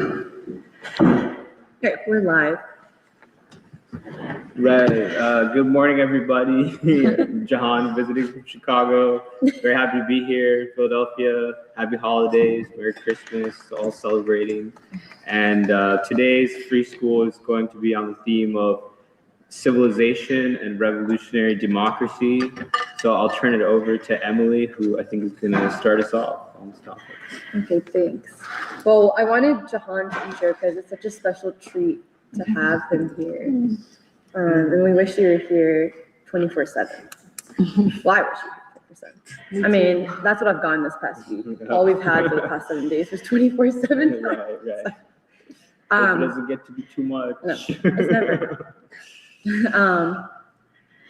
Okay, we're live. Right. Good morning, everybody. Jahan visiting from Chicago. Very happy to be here in Philadelphia. Happy holidays. Merry Christmas. All celebrating. And today's free school is going to be on the theme of civilization and revolutionary democracy. So I'll turn it over to Emily, who I think is going to start us off on this topic. Okay, thanks. Well, I wanted Jahan to be here because it's such a special treat to have him here. And we wish you were here 24/7. Well, I wish you were 24/7. I mean, that's what I've gotten this past week. All we've had for the past 7 days was 24/7. Right. It doesn't get to be too much. No, it's never.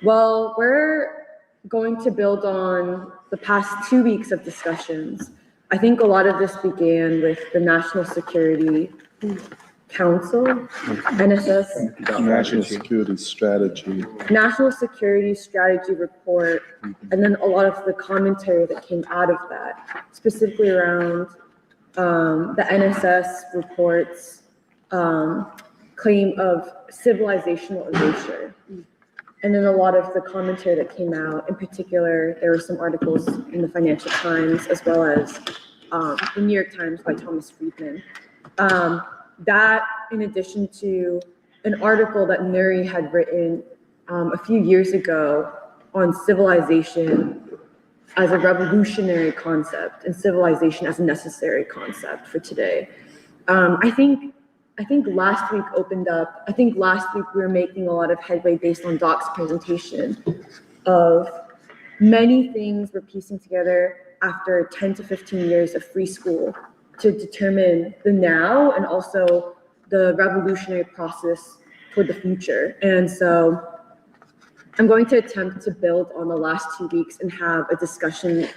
Well, we're going to build on the past 2 weeks of discussions. I think a lot of this began with the National Security Council, NSS. National Security Strategy Report, and then a lot of the commentary that came out of that, specifically around the NSS report's claim of civilizational erasure. And then a lot of the commentary that came out, in particular, there were some articles in the Financial Times as well as the New York Times by Thomas Friedman. That, in addition to an article that Nuri had written a few years ago on civilization as a revolutionary concept and civilization as a necessary concept for today. I think last week opened up, I think last week we were making a lot of headway based on Doc's presentation of many things we're piecing together after 10 to 15 years of free school to determine the now and also the revolutionary process toward the future. And so I'm going to attempt to build on the last 2 weeks and have a discussion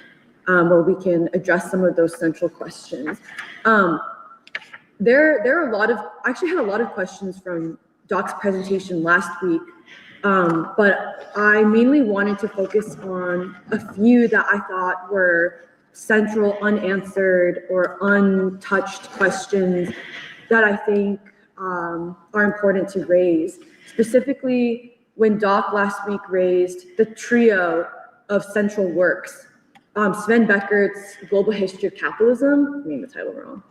where we can address some of those central questions. There are a lot of, I actually had a lot of questions from Doc's presentation last week, but I mainly wanted to focus on a few that I thought were central, unanswered, or untouched questions that I think are important to raise. Specifically, when Doc last week raised the trio of central works, Sven Beckert's Global History of Capitalism, I named the title wrong,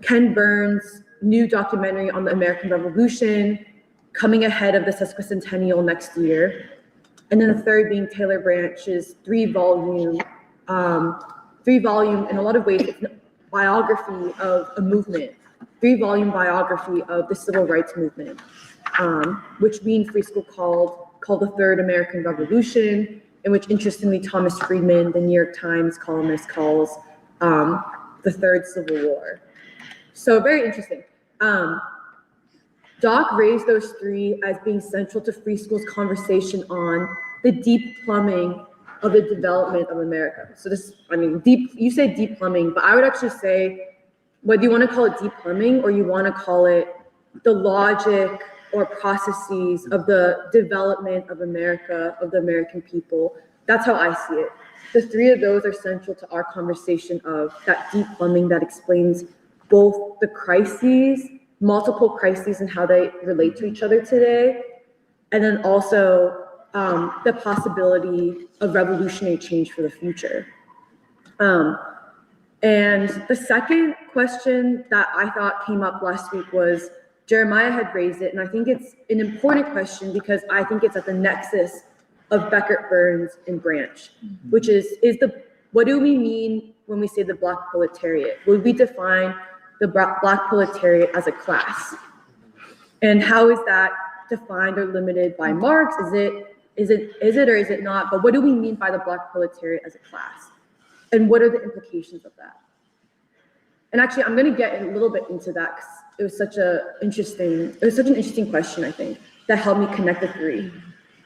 Ken Burns' new documentary on the American Revolution, coming ahead of the sesquicentennial next year, and then the third being Taylor Branch's three-volume, in a lot of ways, biography of a movement, three-volume biography of the civil rights movement, which we in Free School called the Third American Revolution, in which, interestingly, Thomas Friedman, the New York Times columnist, calls the Third Civil War. So very interesting. Doc raised those three as being central to Free School's conversation on the deep plumbing of the development of America. So this, I mean, you say deep plumbing, but I would actually say, whether you want to call it deep plumbing or you want to call it the logic or processes of the development of America, of the American people, that's how I see it. The three of those are central to our conversation of that deep plumbing that explains both the crises, multiple crises and how they relate to each other today, and then also the possibility of revolutionary change for the future. And the second question that I thought came up last week was, Jeremiah had raised it, and I think it's an important question because I think it's at the nexus of Beckert, Burns, and Branch, which is what do we mean when we say the Black proletariat? Would we define the Black proletariat as a class? And how is that defined or limited by Marx? Is it or is it not? But what do we mean by the Black proletariat as a class? And what are the implications of that? And actually, I'm going to get a little bit into that because it was such an interesting question, I think, that helped me connect the three.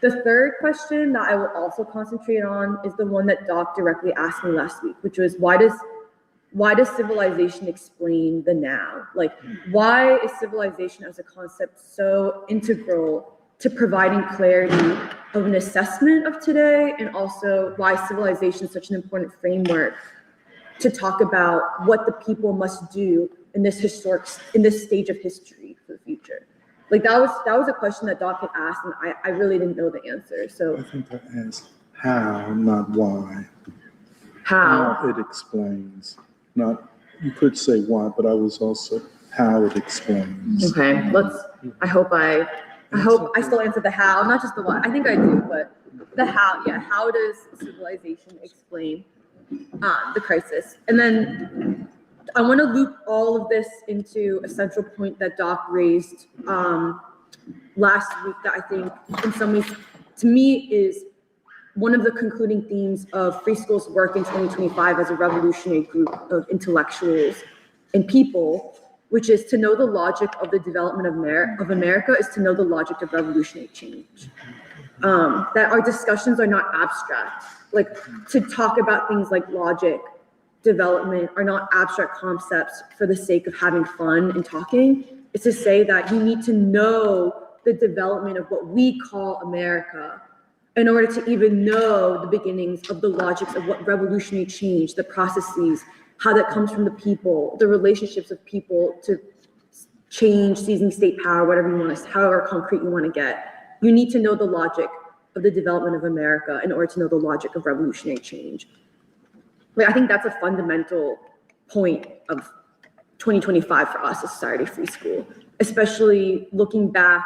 The third question that I will also concentrate on is the one that Doc directly asked me last week, which was, why does civilization explain the now? Like, why is civilization as a concept so integral to providing clarity of an assessment of today, and also why civilization is such an important framework to talk about what the people must do in this stage of history for the future? Like that was a question that Doc had asked, and I really didn't know the answer. I So think I asked how, not why. how? How it explains. Not, you could say why, but I was also how it explains. Okay, I hope I still answer the how, not just the what. I think I do, but the how, yeah. How does civilization explain the crisis? And then I want to loop all of this into a central point that Doc raised last week that I think in some ways, to me, is one of the concluding themes of Free School's work in 2025 as a revolutionary group of intellectuals and people, which is to know the logic of the development of America is to know the logic of revolutionary change. That our discussions are not abstract. Like to talk about things like logic, development are not abstract concepts for the sake of having fun and talking. It's to say that you need to know the development of what we call America in order to even know the beginnings of the logics of what revolutionary change, the processes, how that comes from the people, the relationships of people to change, seizing state power, whatever you want to, however concrete you want to get. You need to know the logic of the development of America in order to know the logic of revolutionary change. Like, I think that's a fundamental point of 2025 for us as Society Free School, especially looking back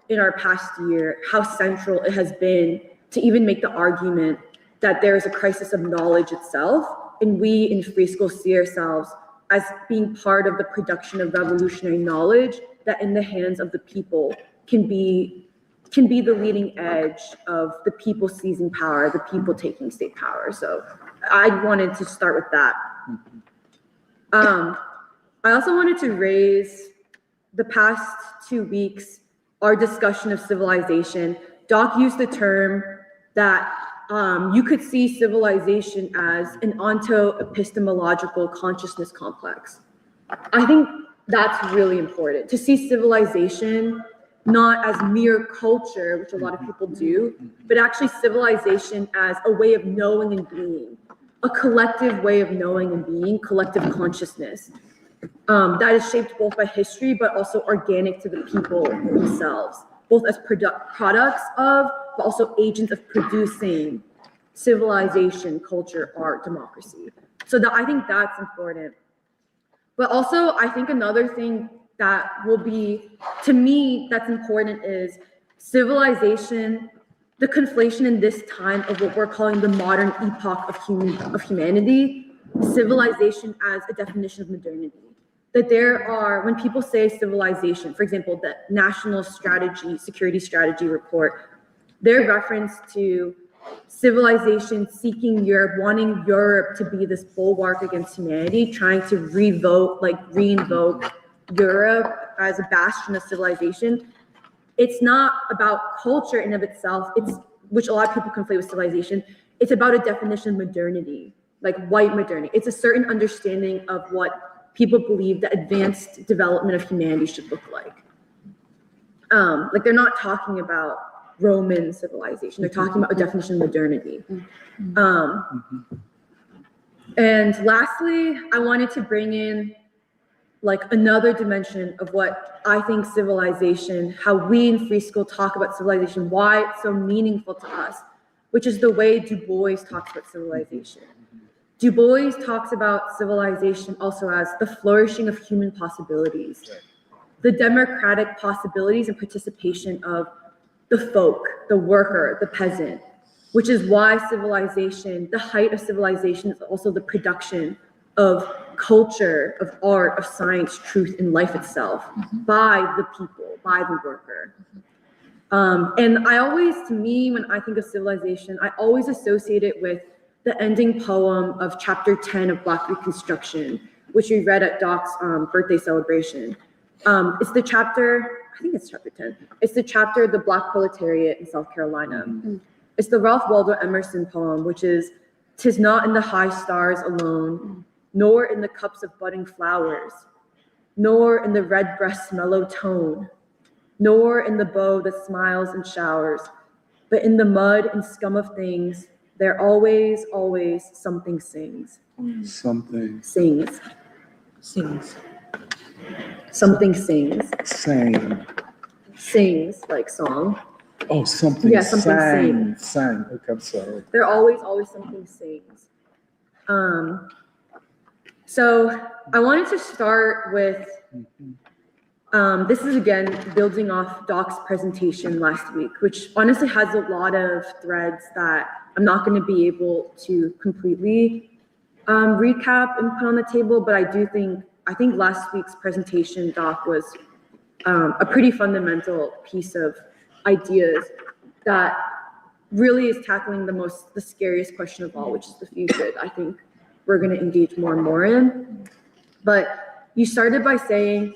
in our past year, how central it has been to even make the argument that there is a crisis of knowledge itself. And we in Free School see ourselves as being part of the production of revolutionary knowledge that in the hands of the people can be the leading edge of the people seizing power, the people taking state power. So I wanted to start with that. I also wanted to raise the past 2 weeks, our discussion of civilization. Doc used the term that you could see civilization as an onto-epistemological consciousness complex. I think that's really important, to see civilization not as mere culture, which a lot of people do, but actually civilization as a way of knowing and being, a collective way of knowing and being, collective consciousness. That is shaped both by history, but also organic to the people themselves, both as products of, but also agents of producing civilization, culture, art, democracy. So I think that's important. But also, I think another thing that will be, to me, that's important is civilization, the conflation in this time of what we're calling the modern epoch of humanity, civilization as a definition of modernity. That there are, when people say civilization, for example, the National Security Strategy Report, their reference to civilization seeking Europe, wanting Europe to be this bulwark against humanity, trying to reinvoke Europe as a bastion of civilization. It's not about culture in of itself, which a lot of people conflate with civilization. It's about a definition of modernity, like white modernity. It's a certain understanding of what people believe the advanced development of humanity should look like. Like they're not talking about Roman civilization. They're talking about a definition of modernity. And lastly, I wanted to bring in like another dimension of what I think civilization, how we in Free School talk about civilization, why it's so meaningful to us, which is the way Du Bois talks about civilization. Du Bois talks about civilization also as the flourishing of human possibilities, the democratic possibilities and participation of the folk, the worker, the peasant, which is why civilization, the height of civilization is also the production of culture, of art, of science, truth, and life itself by the people, by the worker. And I always, to me, when I think of civilization, I always associate it with the ending poem of chapter 10 of Black Reconstruction, which we read at Doc's birthday celebration. It's the chapter, I think it's chapter 10. It's the chapter, The Black Proletariat in South Carolina. It's the Ralph Waldo Emerson poem, which is, "'Tis not in the high stars alone, nor in the cups of budding flowers, nor in the red breast's mellow tone, nor in the bow that smiles and showers, but in the mud and scum of things, there always, always something sings." Something. Sings. Something sings. Sings, like song. Oh, something Yeah, something sang. Okay, I'm sorry. There always something sings. So I wanted to start with, this is again building off Doc's presentation last week, which honestly has a lot of threads that I'm not going to be able to completely recap and put on the table, but I think last week's presentation, Doc, was a pretty fundamental piece of ideas that really is tackling the scariest question of all, which is the future. I think we're going to engage more and more in. But you started by saying,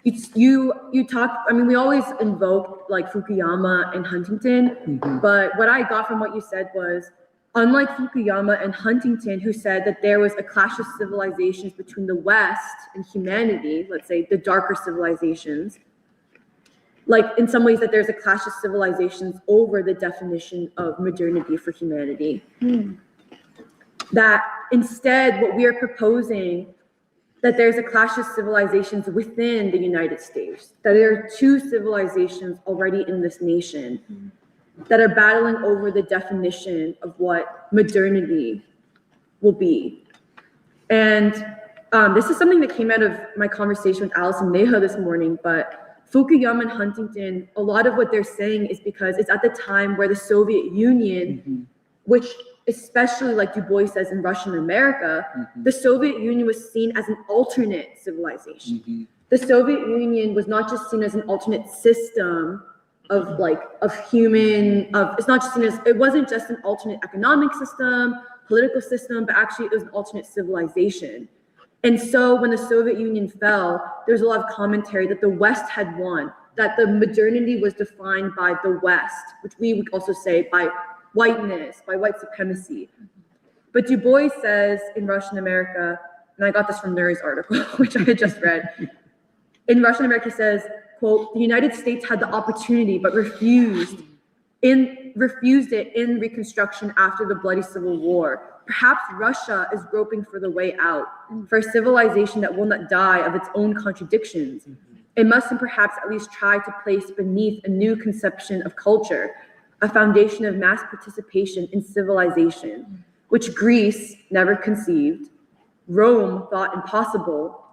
you talked, I mean, we always invoke like Fukuyama and Huntington, but what I got from what you said was, unlike Fukuyama and Huntington, who said that there was a clash of civilizations between the West and humanity, let's say the darker civilizations, like in some ways that there's a clash of civilizations over the definition of modernity for humanity. That instead, what we are proposing, that there's a clash of civilizations within the United States, that there are two civilizations already in this nation that are battling over the definition of what modernity will be. And this is something that came out of my conversation with Alison Neha this morning, but Fukuyama and Huntington, a lot of what they're saying is because it's at the time where the Soviet Union, which especially like Du Bois says in Russian America, the Soviet Union was seen as an alternate civilization. The Soviet Union was not just seen as an alternate system it's not just seen as, it wasn't just an alternate economic system, political system, but actually it was an alternate civilization. And so when the Soviet Union fell, there's a lot of commentary that the West had won, that the modernity was defined by the West, which we would also say by whiteness, by white supremacy. But Du Bois says in Russian America, and I got this from Nuri's article, which I had just read, in Russian America says, quote, the United States had the opportunity, but refused it in Reconstruction after the bloody Civil War. Perhaps Russia is groping for the way out, for a civilization that will not die of its own contradictions. It must perhaps at least try to place beneath a new conception of culture, a foundation of mass participation in civilization, which Greece never conceived, Rome thought impossible,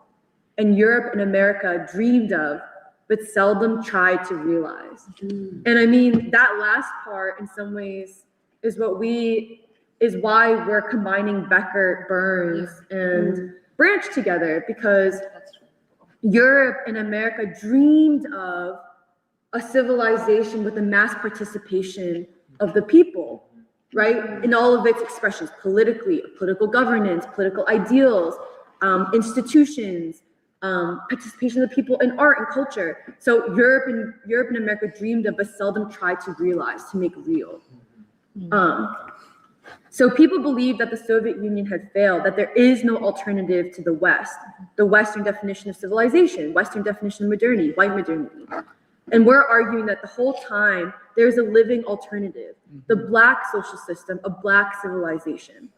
and Europe and America dreamed of, but seldom tried to realize. And I mean, that last part in some ways is why we're combining Beckett, Burns, and Branch together, because Europe and America dreamed of a civilization with a mass participation of the people, right? In all of its expressions, politically, political governance, political ideals, institutions, participation of the people in art and culture. So Europe and America dreamed of, but seldom tried to realize, to make real. So people believe that the Soviet Union had failed, that there is no alternative to the West, the Western definition of civilization, Western definition of modernity, white modernity. And we're arguing that the whole time there's a living alternative, the Black social system, a Black civilization.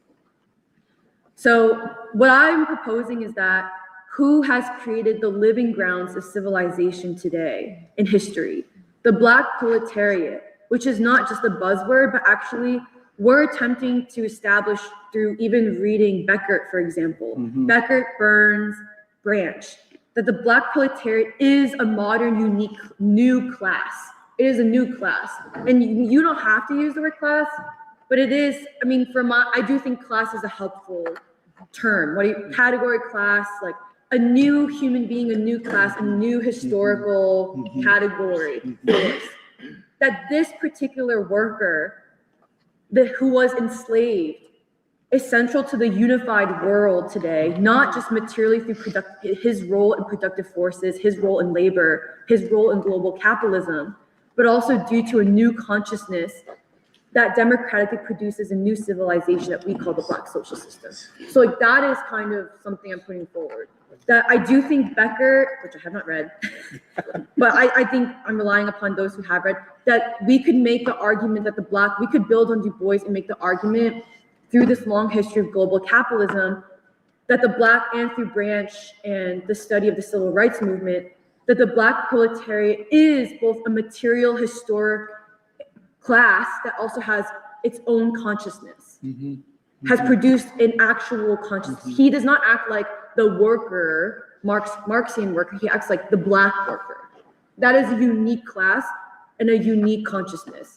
So what I'm proposing is that who has created the living grounds of civilization today in history? The Black proletariat, which is not just a buzzword, but actually we're attempting to establish through even reading Beckett, for example, Beckett, Burns, Branch, that the Black proletariat is a modern, unique, new class. It is a new class. And you don't have to use the word class, but it is, I mean, I do think class is a helpful term. Category class, like a new human being, a new class, a new historical category. That this particular worker who was enslaved is central to the unified world today, not just materially through his role in productive forces, his role in labor, his role in global capitalism, but also due to a new consciousness that democratically produces a new civilization that we call the Black social system. So like that is kind of something I'm putting forward. That I do think Beckett, which I have not read, but I think I'm relying upon those who have read, that we could make the argument that we could build on Du Bois and make the argument through this long history of global capitalism that the Black Anthony Branch and the study of the civil rights movement, that the Black proletariat is both a material historic class that also has its own consciousness, has produced an actual consciousness. He does not act like the worker, Marxian worker, he acts like the Black worker. That is a unique class and a unique consciousness.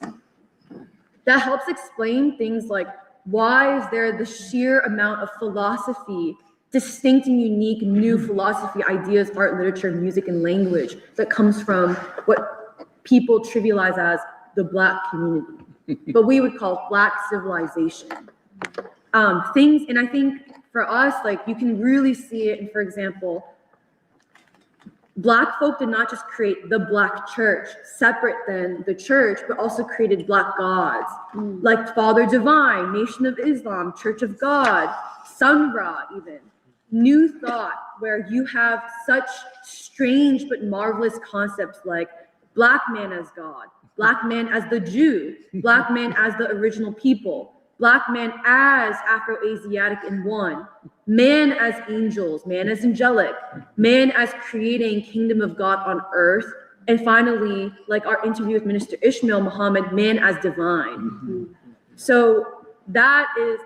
That helps explain things like, why is there the sheer amount of philosophy, distinct and unique new philosophy, ideas, art, literature, music, and language that comes from what people trivialize as the Black community, but we would call Black civilization. Things, and I think for us, like you can really see it in, for example, Black folk did not just create the Black church, separate than the church, but also created Black gods, like Father Divine, Nation of Islam, Church of God, Sun Ra even. New Thought, where you have such strange but marvelous concepts like Black man as God, Black man as the Jew, Black man as the original people, Black man as Afro-Asiatic in one, man as angels, man as angelic, man as creating kingdom of God on earth, and finally, like our interview with Minister Ishmael Muhammad, man as divine. So that is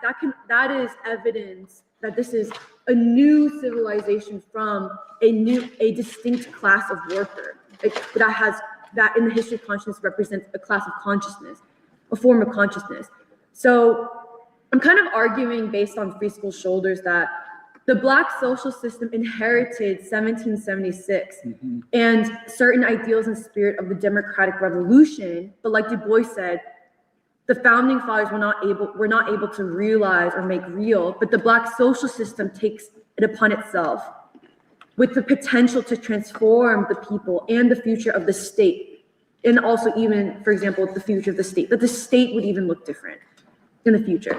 evidence that this is a new civilization from a distinct class of worker that in the history of consciousness represents a class of consciousness, a form of consciousness. So I'm kind of arguing based on Free School Shoulders that the Black social system inherited 1776 and certain ideals and spirit of the democratic revolution, but like Du Bois said, the founding fathers were not able to realize or make real, but the Black social system takes it upon itself with the potential to transform the people and the future of the state, and also even, for example, the future of the state, that the state would even look different in the future.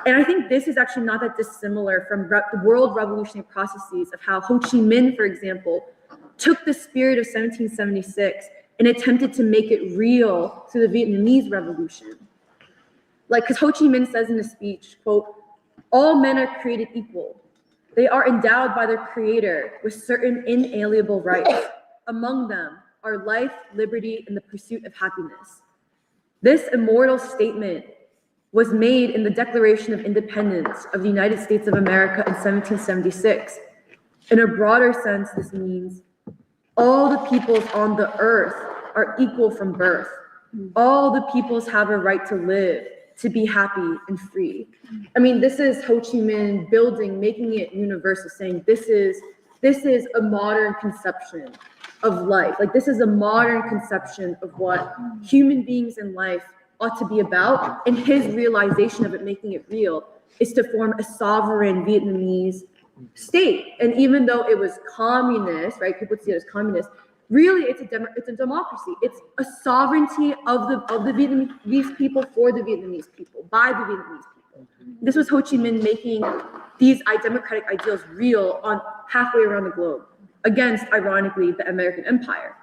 And I think this is actually not that dissimilar from the world revolutionary processes of how Ho Chi Minh, for example, took the spirit of 1776 and attempted to make it real through the Vietnamese Revolution. Like, because Ho Chi Minh says in a speech, quote, "All men are created equal. They are endowed by their creator with certain inalienable rights. Among them are life, liberty, and the pursuit of happiness." This immortal statement was made in the Declaration of Independence of the United States of America in 1776. In a broader sense, this means all the peoples on the earth are equal from birth. All the peoples have a right to live, to be happy and free. I mean, this is Ho Chi Minh building, making it universal, saying this is a modern conception of life. Like, this is a modern conception of what human beings in life ought to be about, and his realization of it, making it real, is to form a sovereign Vietnamese state. And even though it was communist, right, people see it as communist, really it's a democracy. It's a sovereignty of the Vietnamese people for the Vietnamese people, by the Vietnamese people. This was Ho Chi Minh making these democratic ideals real on halfway around the globe, against, ironically, the American empire.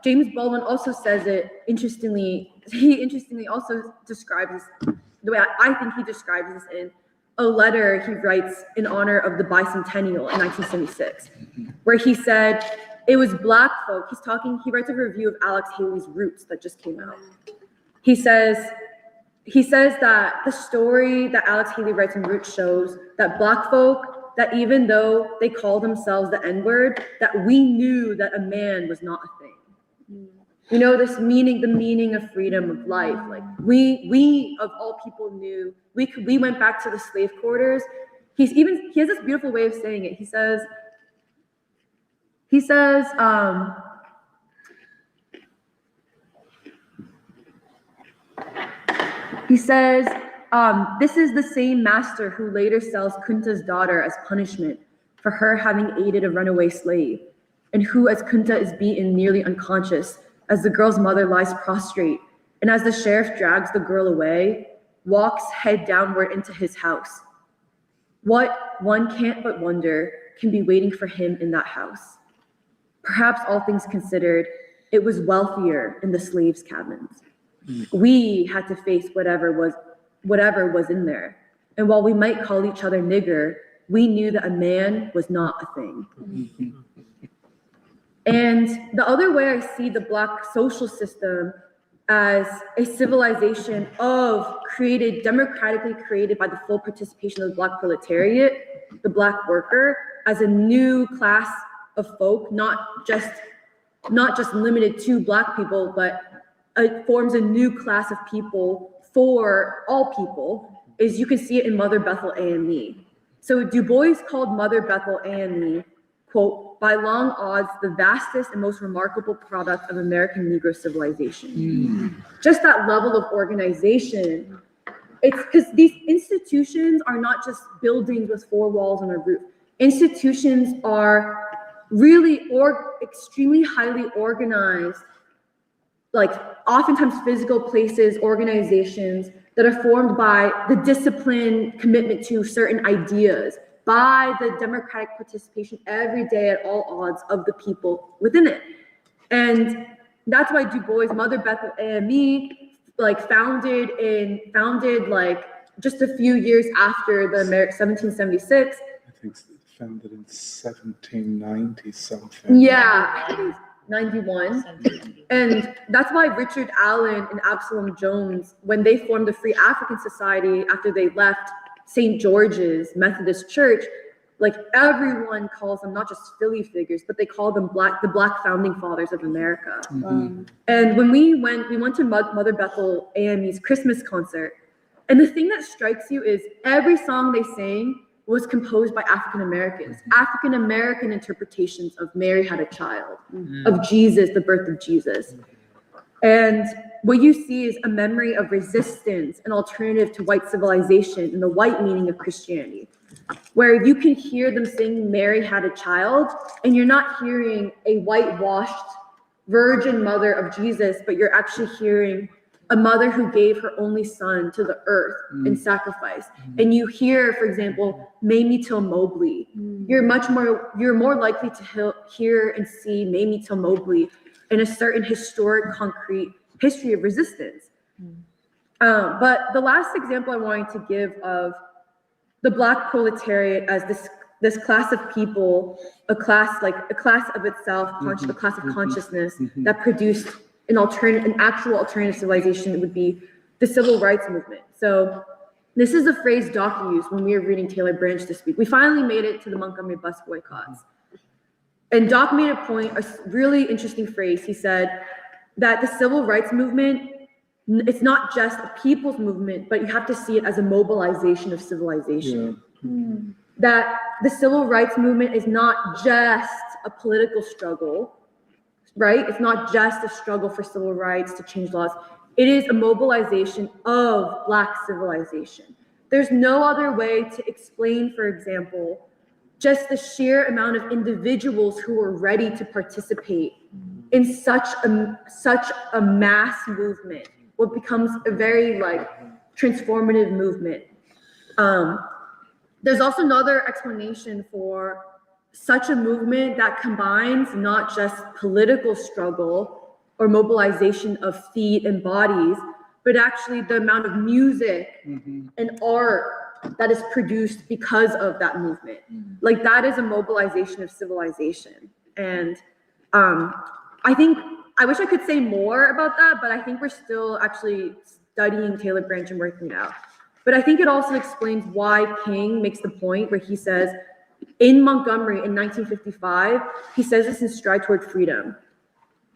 James Baldwin also says it interestingly. He interestingly also describes this, the way I think he describes this in a letter he writes in honor of the bicentennial in 1976, where he said it was Black folk. He writes a review of Alex Haley's Roots that just came out. He says that the story that Alex Haley writes in Roots shows that Black folk, that even though they call themselves the N-word, that we knew that a man was not a thing. You know, the meaning of freedom, of life. Like, we of all people knew, we went back to the slave quarters. He has this beautiful way of saying it. He says, this is the same master who later sells Kunta's daughter as punishment for her having aided a runaway slave, and who, as Kunta is beaten nearly unconscious, as the girl's mother lies prostrate, and as the sheriff drags the girl away, walks head downward into his house. What, one can't but wonder, can be waiting for him in that house? Perhaps, all things considered, it was wealthier in the slaves' cabins. We had to face whatever was in there. And while we might call each other nigger, we knew that a man was not a thing. And the other way I see the Black social system as a civilization democratically created by the full participation of the Black proletariat, the Black worker, as a new class of folk, not just limited to Black people, but it forms a new class of people for all people, is you can see it in Mother Bethel AME. So Du Bois called Mother Bethel AME, quote, by long odds, the vastest and most remarkable product of American Negro civilization. Just that level of organization. It's because these institutions are not just buildings with four walls and a roof. Institutions are really extremely highly organized, like oftentimes physical places, organizations that are formed by the discipline, commitment to certain ideas, by the democratic participation every day at all odds of the people within it. And that's why Du Bois' Mother Bethel AME, founded just a few years after the 1776. I think founded in 1790 something. Yeah, I think it's 91. And that's why Richard Allen and Absalom Jones, when they formed the Free African Society after they left St. George's Methodist Church, everyone calls them not just Philly figures, but they call them the Black founding fathers of America. And when we went to Mother Bethel AME's Christmas concert, and the thing that strikes you is every song they sang was composed by African Americans, African American interpretations of Mary Had a Child, of Jesus, the birth of Jesus. And what you see is a memory of resistance, an alternative to white civilization and the white meaning of Christianity, where you can hear them sing Mary Had a Child, and you're not hearing a whitewashed virgin mother of Jesus, but you're actually hearing a mother who gave her only son to the earth in sacrifice. And you hear, for example, Mamie Till Mobley. You're more likely to hear and see Mamie Till Mobley in a certain historic, concrete history of resistance. But the last example I wanted to give of the Black proletariat as this class of people, a class of itself, a class of consciousness that produced an actual alternative civilization, would be the civil rights movement. So this is a phrase Doc used when we were reading Taylor Branch this week. We finally made it to the Montgomery bus boycotts. And Doc made a point, a really interesting phrase. He said that the civil rights movement, it's not just a people's movement, but you have to see it as a mobilization of civilization. That the civil rights movement is not just a political struggle, right? It's not just a struggle for civil rights to change laws. It is a mobilization of Black civilization. There's no other way to explain, for example, just the sheer amount of individuals who are ready to participate in such a mass movement, what becomes a very transformative movement. There's also another explanation for such a movement that combines not just political struggle or mobilization of feet and bodies, but actually the amount of music and art that is produced because of that movement. That is a mobilization of civilization. And I wish I could say more about that, but I think we're still actually studying Taylor Branch and working it out. But I think it also explains why King makes the point where he says, in Montgomery in 1955, he says this in Stride Toward Freedom,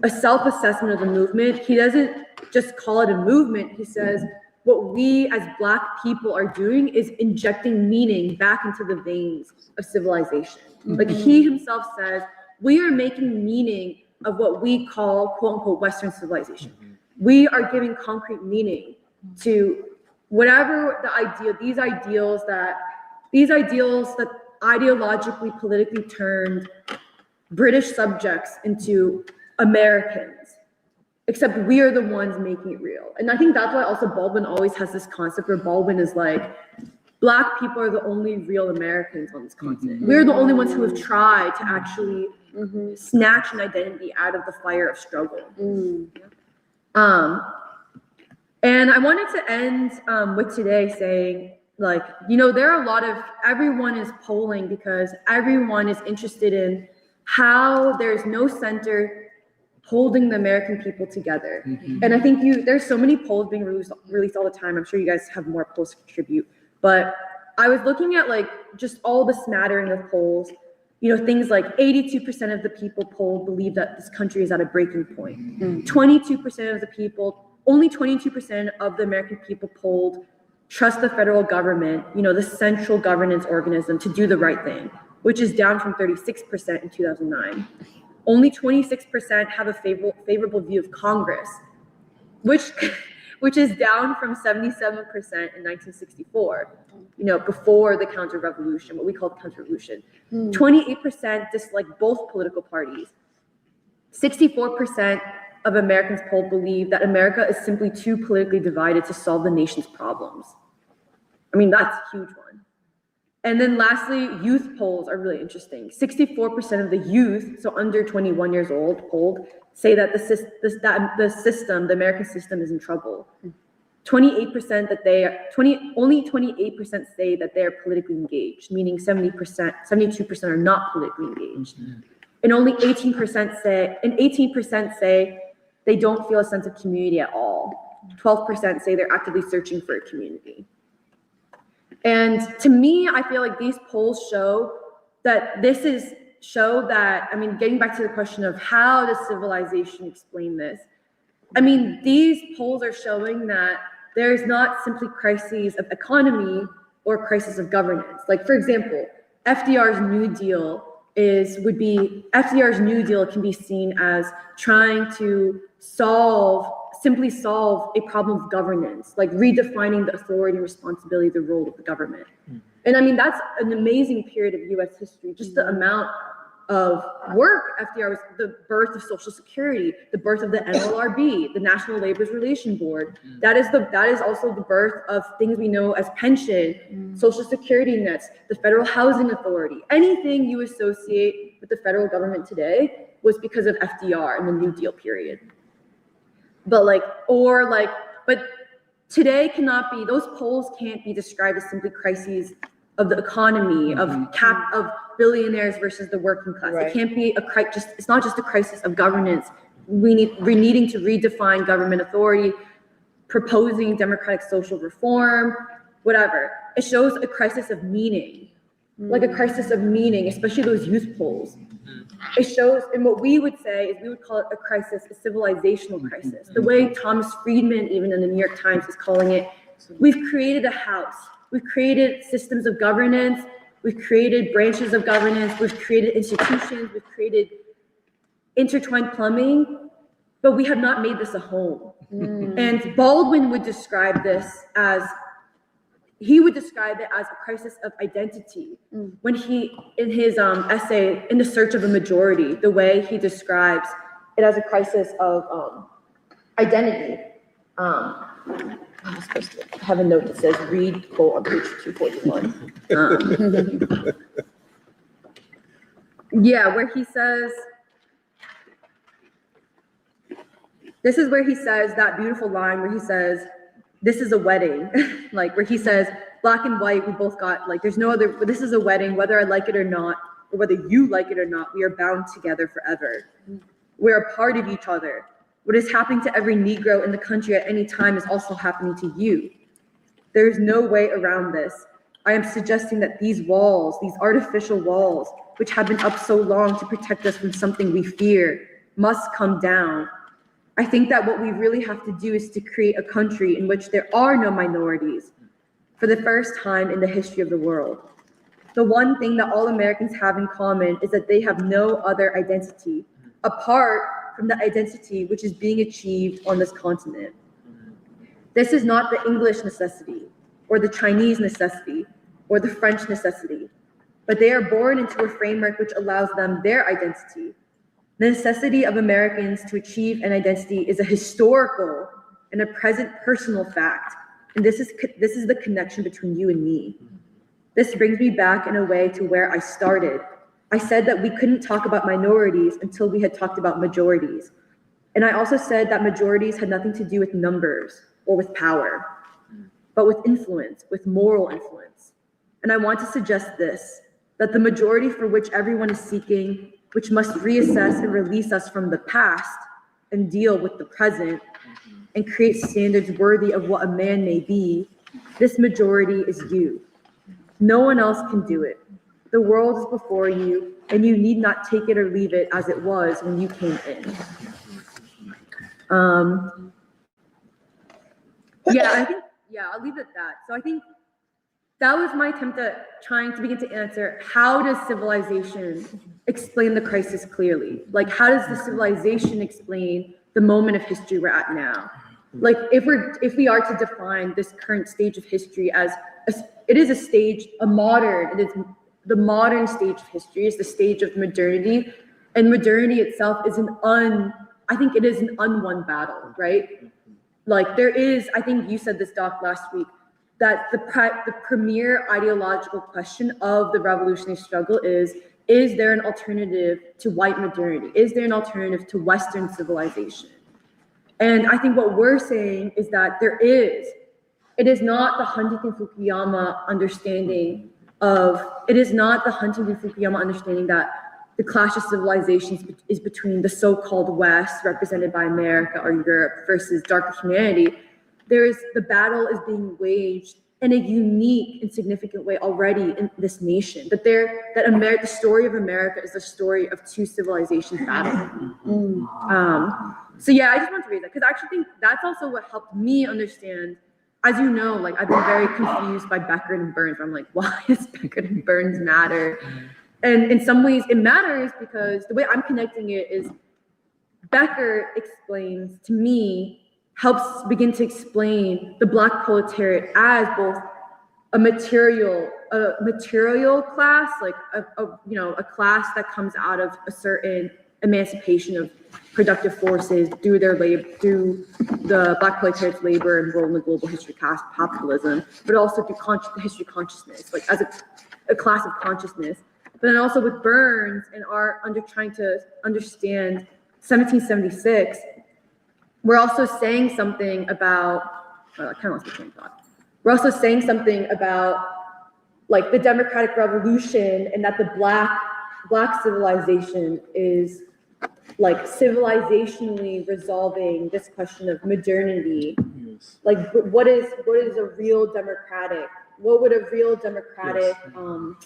a self-assessment of the movement. He doesn't just call it a movement. He says, what we as Black people are doing is injecting meaning back into the veins of civilization. He himself says, we are making meaning of what we call, quote unquote, Western civilization. We are giving concrete meaning to whatever these ideals that ideologically, politically turned British subjects into Americans, except we are the ones making it real. And I think that's why also Baldwin always has this concept where Baldwin is Black people are the only real Americans on this continent. We're the only ones who have tried to actually snatch an identity out of the fire of struggle. And I wanted to end with today saying like, there are a lot of, everyone is polling because everyone is interested in how there's no center holding the American people together. And I think there's so many polls being released all the time. I'm sure you guys have more polls to contribute, but I was looking at like just all the smattering of polls, things like 82% of the people polled believe that this country is at a breaking point. 22% of the people, only 22% of the American people polled trust the federal government, the central governance organism, to do the right thing, which is down from 36% in 2009. Only 26% have a favorable view of Congress, which is down from 77% in 1964, before the counter-revolution, what we call the counter-revolution. 28% dislike both political parties. 64% of Americans polled believe that America is simply too politically divided to solve the nation's problems. I mean, that's a huge one. And then lastly, youth polls are really interesting. 64% of the youth, so under 21 years old, polled, say that the American system is in trouble. 28% only 28% say that they are politically engaged, meaning 72% are not politically engaged. And only 18% say they don't feel a sense of community at all. 12% say they're actively searching for a community. And to me, I feel like these polls show that getting back to the question of how does civilization explain this? I mean, these polls are showing that there is not simply crises of economy or crisis of governance. Like, for example, FDR's New Deal can be seen as trying to simply solve a problem of governance, like redefining the authority and responsibility, the role of the government. And I mean, that's an amazing period of US history, just the amount of work FDR was, the birth of Social Security, the birth of the NLRB, the National Labor Relations Board. That is also the birth of things we know as pension, Social Security nets, the Federal Housing Authority. Anything you associate with the federal government today was because of FDR in the New Deal period. But today those polls can't be described as simply crises of the economy, of billionaires versus the working class. Right. It can't be it's not just a crisis of governance. We're needing to redefine government authority, proposing democratic social reform, whatever. It shows a crisis of meaning, like a crisis of meaning, especially those youth polls. It shows, and what we would say is we would call it a crisis, a civilizational crisis. The way Thomas Friedman, even in the New York Times, is calling it, we've created a house. We've created systems of governance. We've created branches of governance. We've created institutions. We've created intertwined plumbing, but we have not made this a home. And Baldwin would describe it as a crisis of identity. When he, in his essay, In the Search of a Majority, the way he describes it as a crisis of identity. I'm supposed to have a note that says read quote on page 241. Where he says, this is where he says that beautiful line where he says, this is a wedding, like where he says, black and white, we both got, like, there's no other, this is a wedding, whether I like it or not, or whether you like it or not, we are bound together forever. We're a part of each other. What is happening to every Negro in the country at any time is also happening to you. There is no way around this. I am suggesting that these walls, these artificial walls, which have been up so long to protect us from something we fear, must come down. I think that what we really have to do is to create a country in which there are no minorities for the first time in the history of the world. The one thing that all Americans have in common is that they have no other identity apart from the identity which is being achieved on this continent. This is not the English necessity, or the Chinese necessity, or the French necessity, but they are born into a framework which allows them their identity. The necessity of Americans to achieve an identity is a historical and a present personal fact, and this is the connection between you and me. This brings me back in a way to where I started. I said that we couldn't talk about minorities until we had talked about majorities. And I also said that majorities had nothing to do with numbers or with power. but with influence, with moral influence. And I want to suggest this, that the majority for which everyone is seeking, which must reassess and release us from the past and deal with the present and create standards worthy of what a man may be, this majority is you. No one else can do it. The world is before you, and you need not take it or leave it as it was when you came in. I'll leave it at that. So I think that was my attempt at trying to begin to answer, how does civilization explain the crisis clearly? Like, how does the civilization explain the moment of history we're at now? Like, if we are to define this current stage of history as it is the modern stage of history, is the stage of modernity, and modernity itself is I think it is an unwon battle, right? Like, there is, I think you said this, Doc, last week, that the premier ideological question of the revolutionary struggle is there an alternative to white modernity? Is there an alternative to Western civilization? And I think what we're saying is that there is. It is not the Huntington Fukuyama understanding that the clash of civilizations is between the so-called West, represented by America or Europe, versus darker humanity. The battle is being waged in a unique and significant way already in this nation. The story of America is the story of two civilizations battling. So yeah, I just want to raise that because I actually think that's also what helped me understand. As you know, like, I've been very confused by Beckett and Burns. I'm like, why does Beckett and Burns matter? And in some ways it matters because the way I'm connecting it is Beckett explains to me, helps begin to explain the Black proletariat as both a material class, like a class that comes out of a certain emancipation of productive forces through the Black proletariat's labor and role in the global history of capitalism, but also through the history of consciousness, like as a class of consciousness. But then also with Burns and trying to understand 1776, we're also saying something about, I kind of lost my train of thought. We're also saying something about like the democratic revolution, and that the Black civilization is like civilizationally resolving this question of modernity. Yes. Like, what would a real democratic, Yes.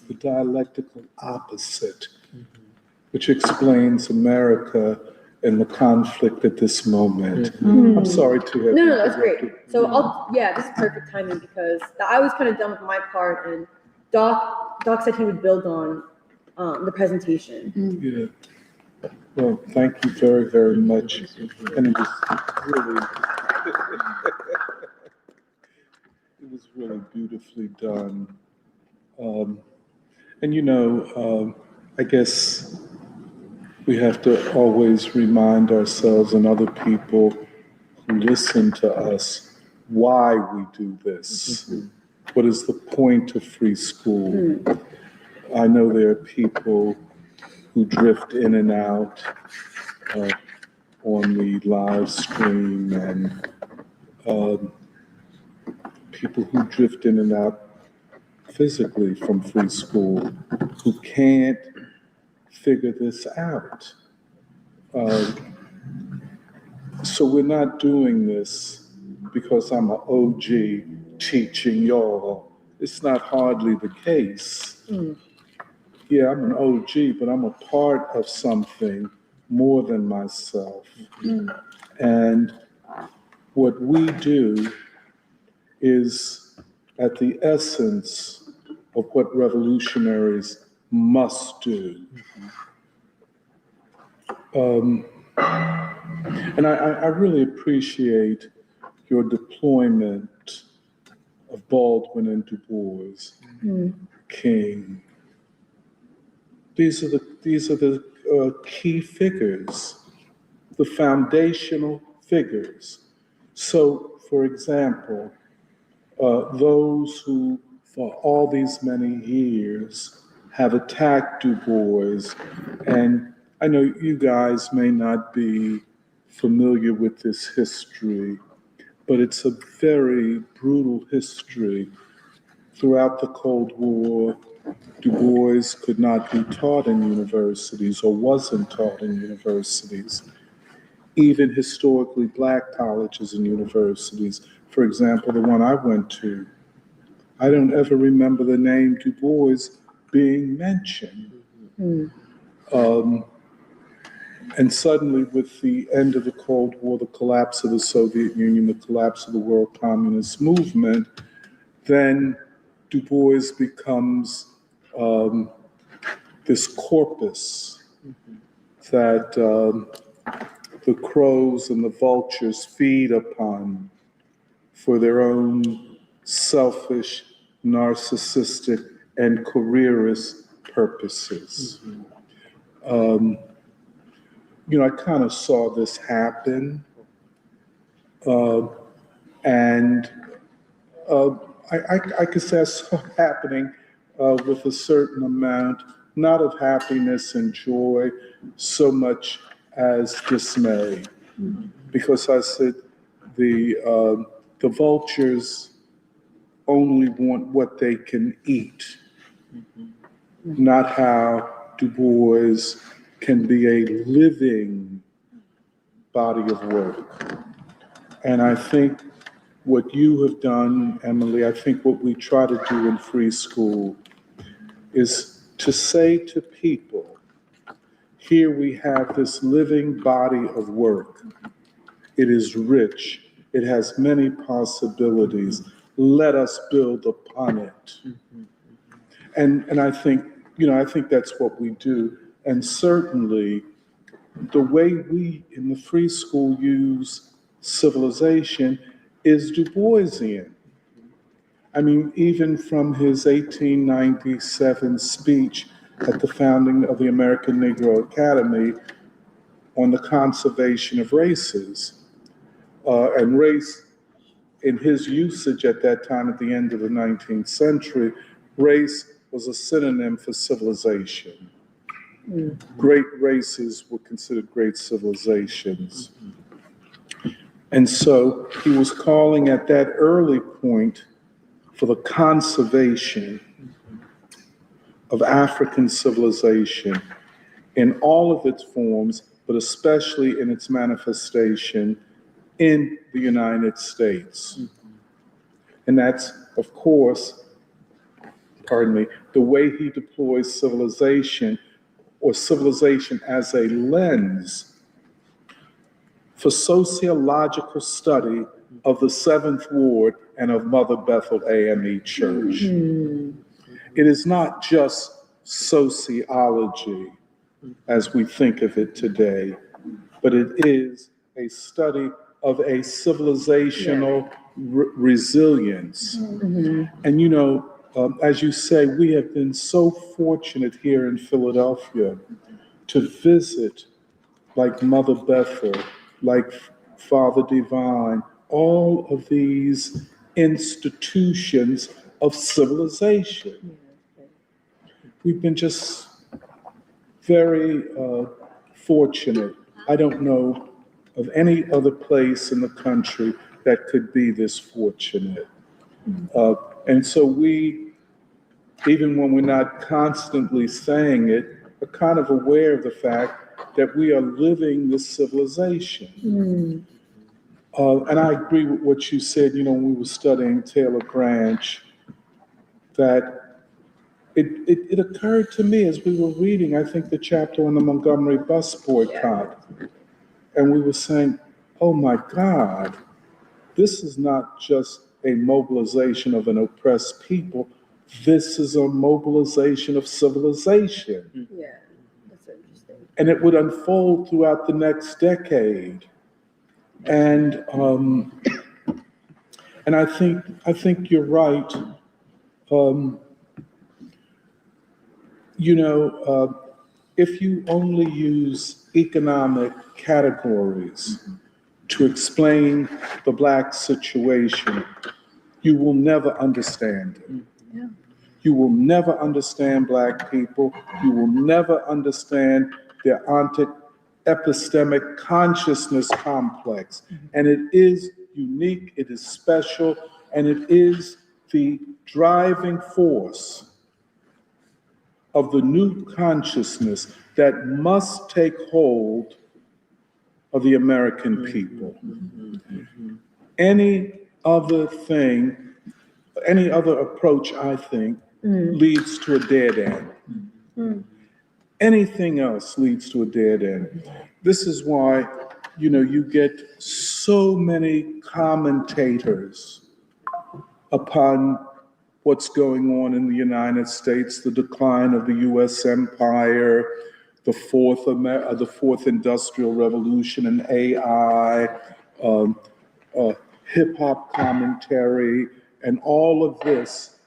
The dialectical opposite, which explains America and the conflict at this moment. I'm sorry to have. No, that's great. So this is perfect timing because I was kind of done with my part, and Doc said he would build on the presentation. Yeah. Well, thank you very, very much. And it was really beautifully done. I guess we have to always remind ourselves and other people who listen to us why we do this. What is the point of free school? I know there are people who drift in and out on the live stream, and people who drift in and out physically from free school who can't figure this out. So we're not doing this because I'm an OG teaching y'all. It's not hardly the case. Yeah, I'm an OG, but I'm a part of something more than myself. And what we do is at the essence of what revolutionaries must do. And I really appreciate your deployment of Baldwin and Du Bois, King. These are the key figures, the foundational figures. So, for example, those who, for all these many years, have attacked Du Bois, and I know you guys may not be familiar with this history, but it's a very brutal history. Throughout the Cold War, Du Bois could not be taught in universities or wasn't taught in universities. Even historically Black colleges and universities, for example, the one I went to, I don't ever remember the name Du Bois being mentioned. And suddenly, with the end of the Cold War, the collapse of the Soviet Union, the collapse of the world communist movement, then Du Bois becomes this corpus that the crows and the vultures feed upon for their own selfish, narcissistic, and careerist purposes. I kind of saw this happen, and I could say I saw it happening with a certain amount, not of happiness and joy, so much as dismay, because I said the vultures only want what they can eat, not how Du Bois can be a living body of work. And I think what you have done, Emily, I think what we try to do in Free School is to say to people, here we have this living body of work. It is rich. It has many possibilities. Let us build upon it. And I think, I think that's what we do. And certainly the way we in the Free School use civilization is Du Boisian. I mean, even from his 1897 speech at the founding of the American Negro Academy on the conservation of races, and race in his usage at that time at the end of the 19th century, race was a synonym for civilization. Great races were considered great civilizations. And so he was calling at that early point for the conservation of African civilization in all of its forms, but especially in its manifestation in the United States. And that's, of course, the way he deploys civilization, or civilization as a lens for sociological study of the Seventh Ward and of Mother Bethel AME Church. It is not just sociology as we think of it today, but it is a study of a civilizational resilience. And as you say, we have been so fortunate here in Philadelphia to visit like Mother Bethel, like Father Divine, all of these institutions of civilization. We've been just very fortunate. I don't know of any other place in the country that could be this fortunate. And so we, even when we're not constantly saying it, are kind of aware of the fact that we are living this civilization. And I agree with what you said, when we were studying Taylor Branch, that it occurred to me as we were reading, I think, the chapter on the Montgomery bus boycott. And we were saying, oh my God, this is not just a mobilization of an oppressed people. This is a mobilization of civilization. Yeah, that's interesting. And it would unfold throughout the next decade. And I think you're right. If you only use economic categories to explain the Black situation, you will never understand it. Yeah. You will never understand Black people. You will never understand their epistemic consciousness complex. And it is unique, it is special, and it is the driving force of the new consciousness that must take hold of the American people. Any other thing, any other approach, I think, leads to a dead end. Anything else leads to a dead end. This is why, you get so many commentators upon what's going on in the United States, the decline of the U.S. empire, the fourth industrial revolution and AI, hip-hop commentary, and all of this,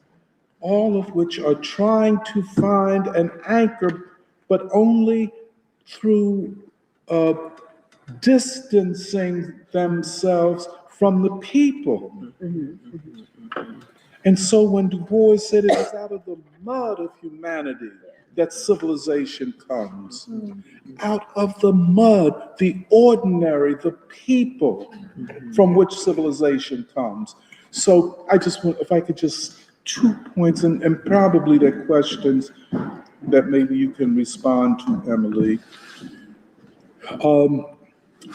all of which are trying to find an anchor, but only through distancing themselves from the people. And so when Du Bois said it is out of the mud of humanity that civilization comes, out of the mud, the ordinary, the people from which civilization comes. So I just want, if I could just 2 points, and probably they're questions that maybe you can respond to, Emily.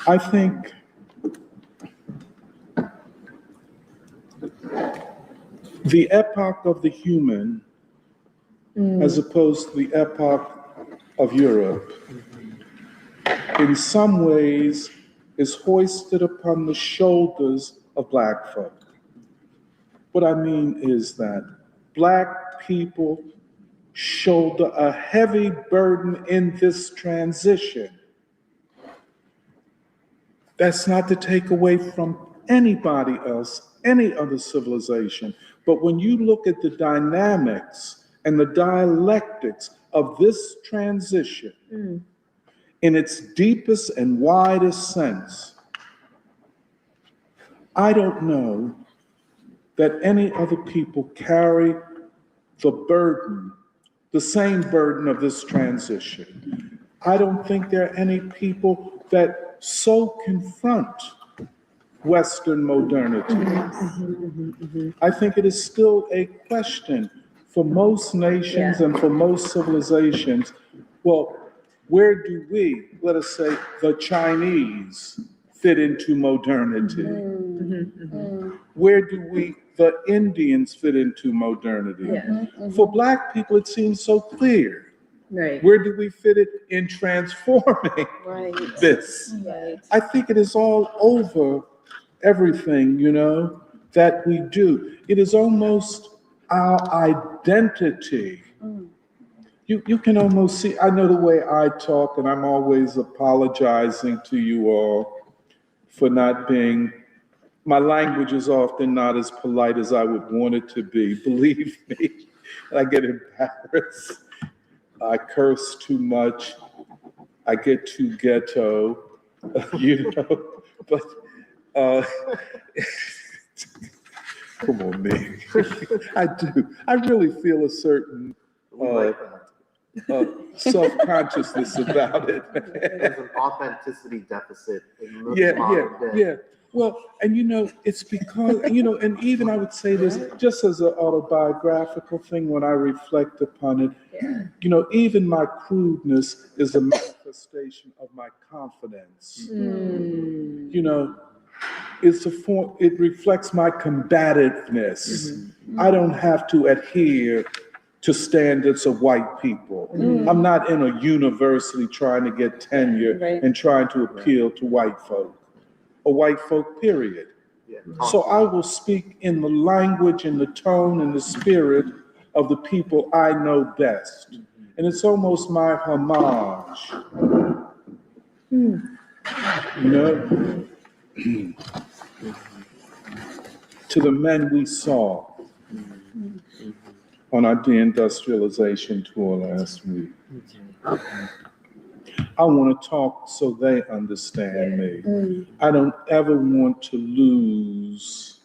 I think the epoch of the human, as opposed to the epoch of Europe, in some ways is hoisted upon the shoulders of Black folk. What I mean is that Black people shoulder a heavy burden in this transition. That's not to take away from anybody else, any other civilization. But when you look at the dynamics and the dialectics of this transition in its deepest and widest sense, I don't know that any other people carry the burden, the same burden of this transition. I don't think there are any people that so confront Western modernity. I think it is still a question for most nations and for most civilizations. Well, where do we, let us say, the Chinese, fit into modernity? Where do we, the Indians, fit into modernity? For Black people, it seems so clear. Right. Where do we fit it in transforming this? I think it is all over everything, that we do. It is almost our identity. You can almost see, I know the way I talk, and I'm always apologizing to you all for not being, my language is often not as polite as I would want it to be, believe me. I get embarrassed. I curse too much. I get too ghetto, but come on, man. I do. I really feel a certain self-consciousness about it. There's an authenticity deficit in the modern day. Yeah. Well, and it's because, and even I would say this just as an autobiographical thing when I reflect upon it, even my crudeness is a manifestation of my confidence. It's a form, it reflects my combativeness. I don't have to adhere to standards of white people. I'm not in a university trying to get tenure and trying to appeal to white folk. Or white folk, period. So I will speak in the language and the tone and the spirit of the people I know best. And it's almost my homage. To the men we saw on our deindustrialization tour last week. I want to talk so they understand me. I don't ever want to lose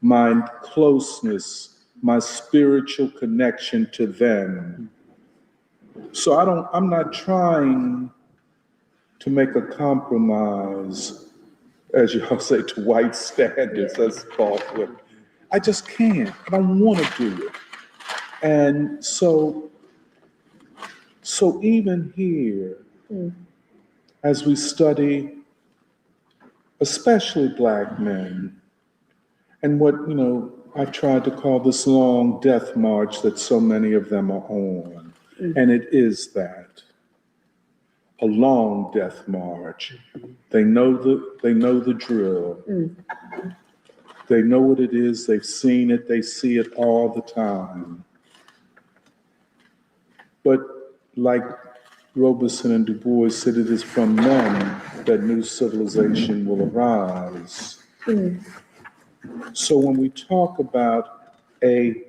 my closeness, my spiritual connection to them. So I'm not trying to make a compromise as y'all say, to white standards, as Paul put it. I just can't. I don't want to do it. And so even here, as we study, especially Black men, and what, I've tried to call this long death march that so many of them are on, and it is that, a long death march. They know the drill. They know what it is. They've seen it. They see it all the time. But like Robeson and Du Bois said, it is from them that new civilization will arise. So when we talk about a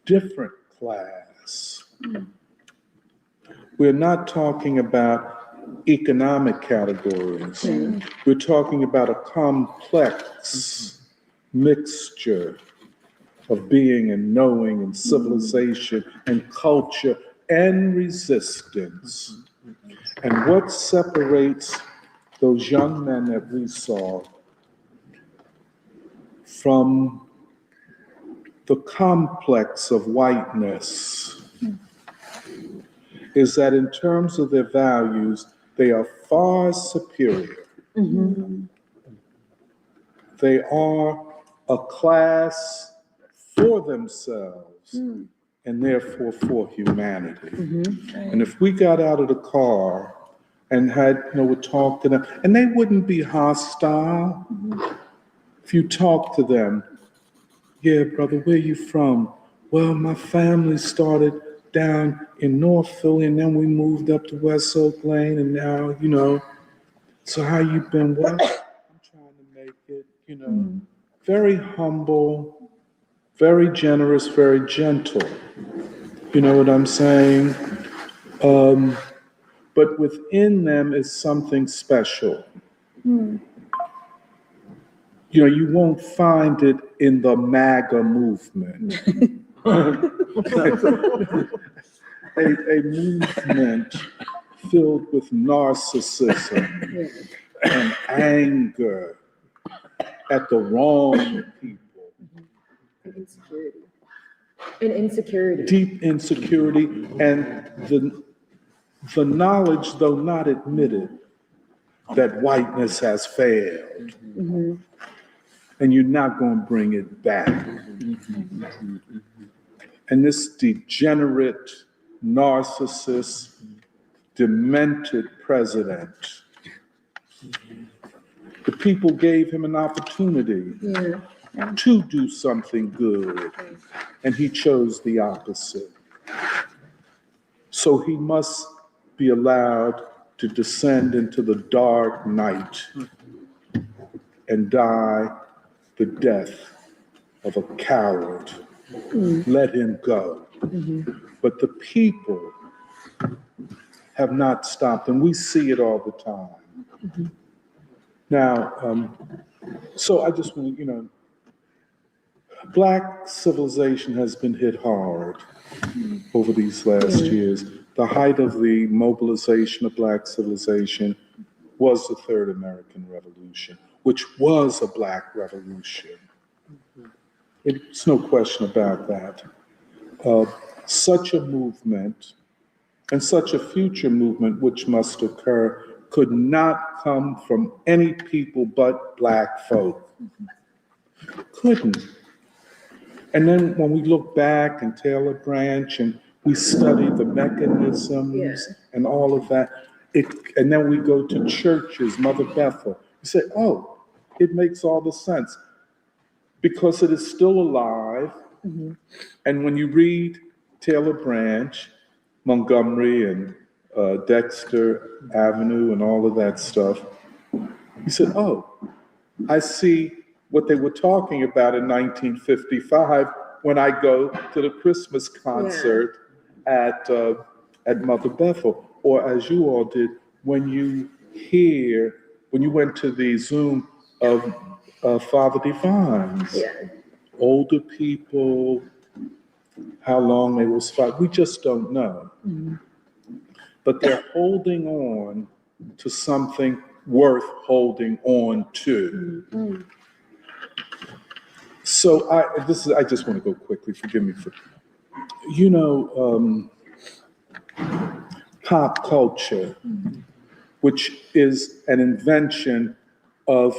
different class, we're not talking about economic categories. We're talking about a complex mixture of being and knowing and civilization and culture and resistance. And what separates those young men that we saw from the complex of whiteness is that in terms of their values, they are far superior. They are a class for themselves and therefore for humanity. And if we got out of the car and would talk to them, and they wouldn't be hostile. If you talk to them, yeah, brother, where you from? Well, my family started down in North Philly, and then we moved up to West Oak Lane, and now, so how you been? Well, I'm trying to make it, very humble, very generous, very gentle. You know what I'm saying? But within them is something special. You won't find it in the MAGA movement. a movement filled with narcissism and anger at the wrong people. And insecurity. Deep insecurity and the knowledge, though not admitted, that whiteness has failed. And you're not going to bring it back. And this degenerate, narcissist, demented president, the people gave him an opportunity to do something good, and he chose the opposite. So he must be allowed to descend into the dark night and die the death of a coward. Let him go. But the people have not stopped, and we see it all the time. Now, so I just want to, Black civilization has been hit hard over these last years. The height of the mobilization of Black civilization was the Third American Revolution, which was a Black revolution. It's no question about that. Such a movement and such a future movement which must occur could not come from any people but Black folk. Couldn't. And then when we look back and Taylor Branch and we study the mechanisms and all of that, and then we go to churches, Mother Bethel, you say, oh, it makes all the sense because it is still alive. And when you read Taylor Branch, Montgomery and Dexter Avenue and all of that stuff, you said, oh, I see what they were talking about in 1955 when I go to the Christmas concert at Mother Bethel, or as you all did when you went to the Zoom of Father Divine's. Older people, how long they will fight, we just don't know. But they're holding on to something worth holding on to. So I just want to go quickly, forgive me for, pop culture, which is an invention of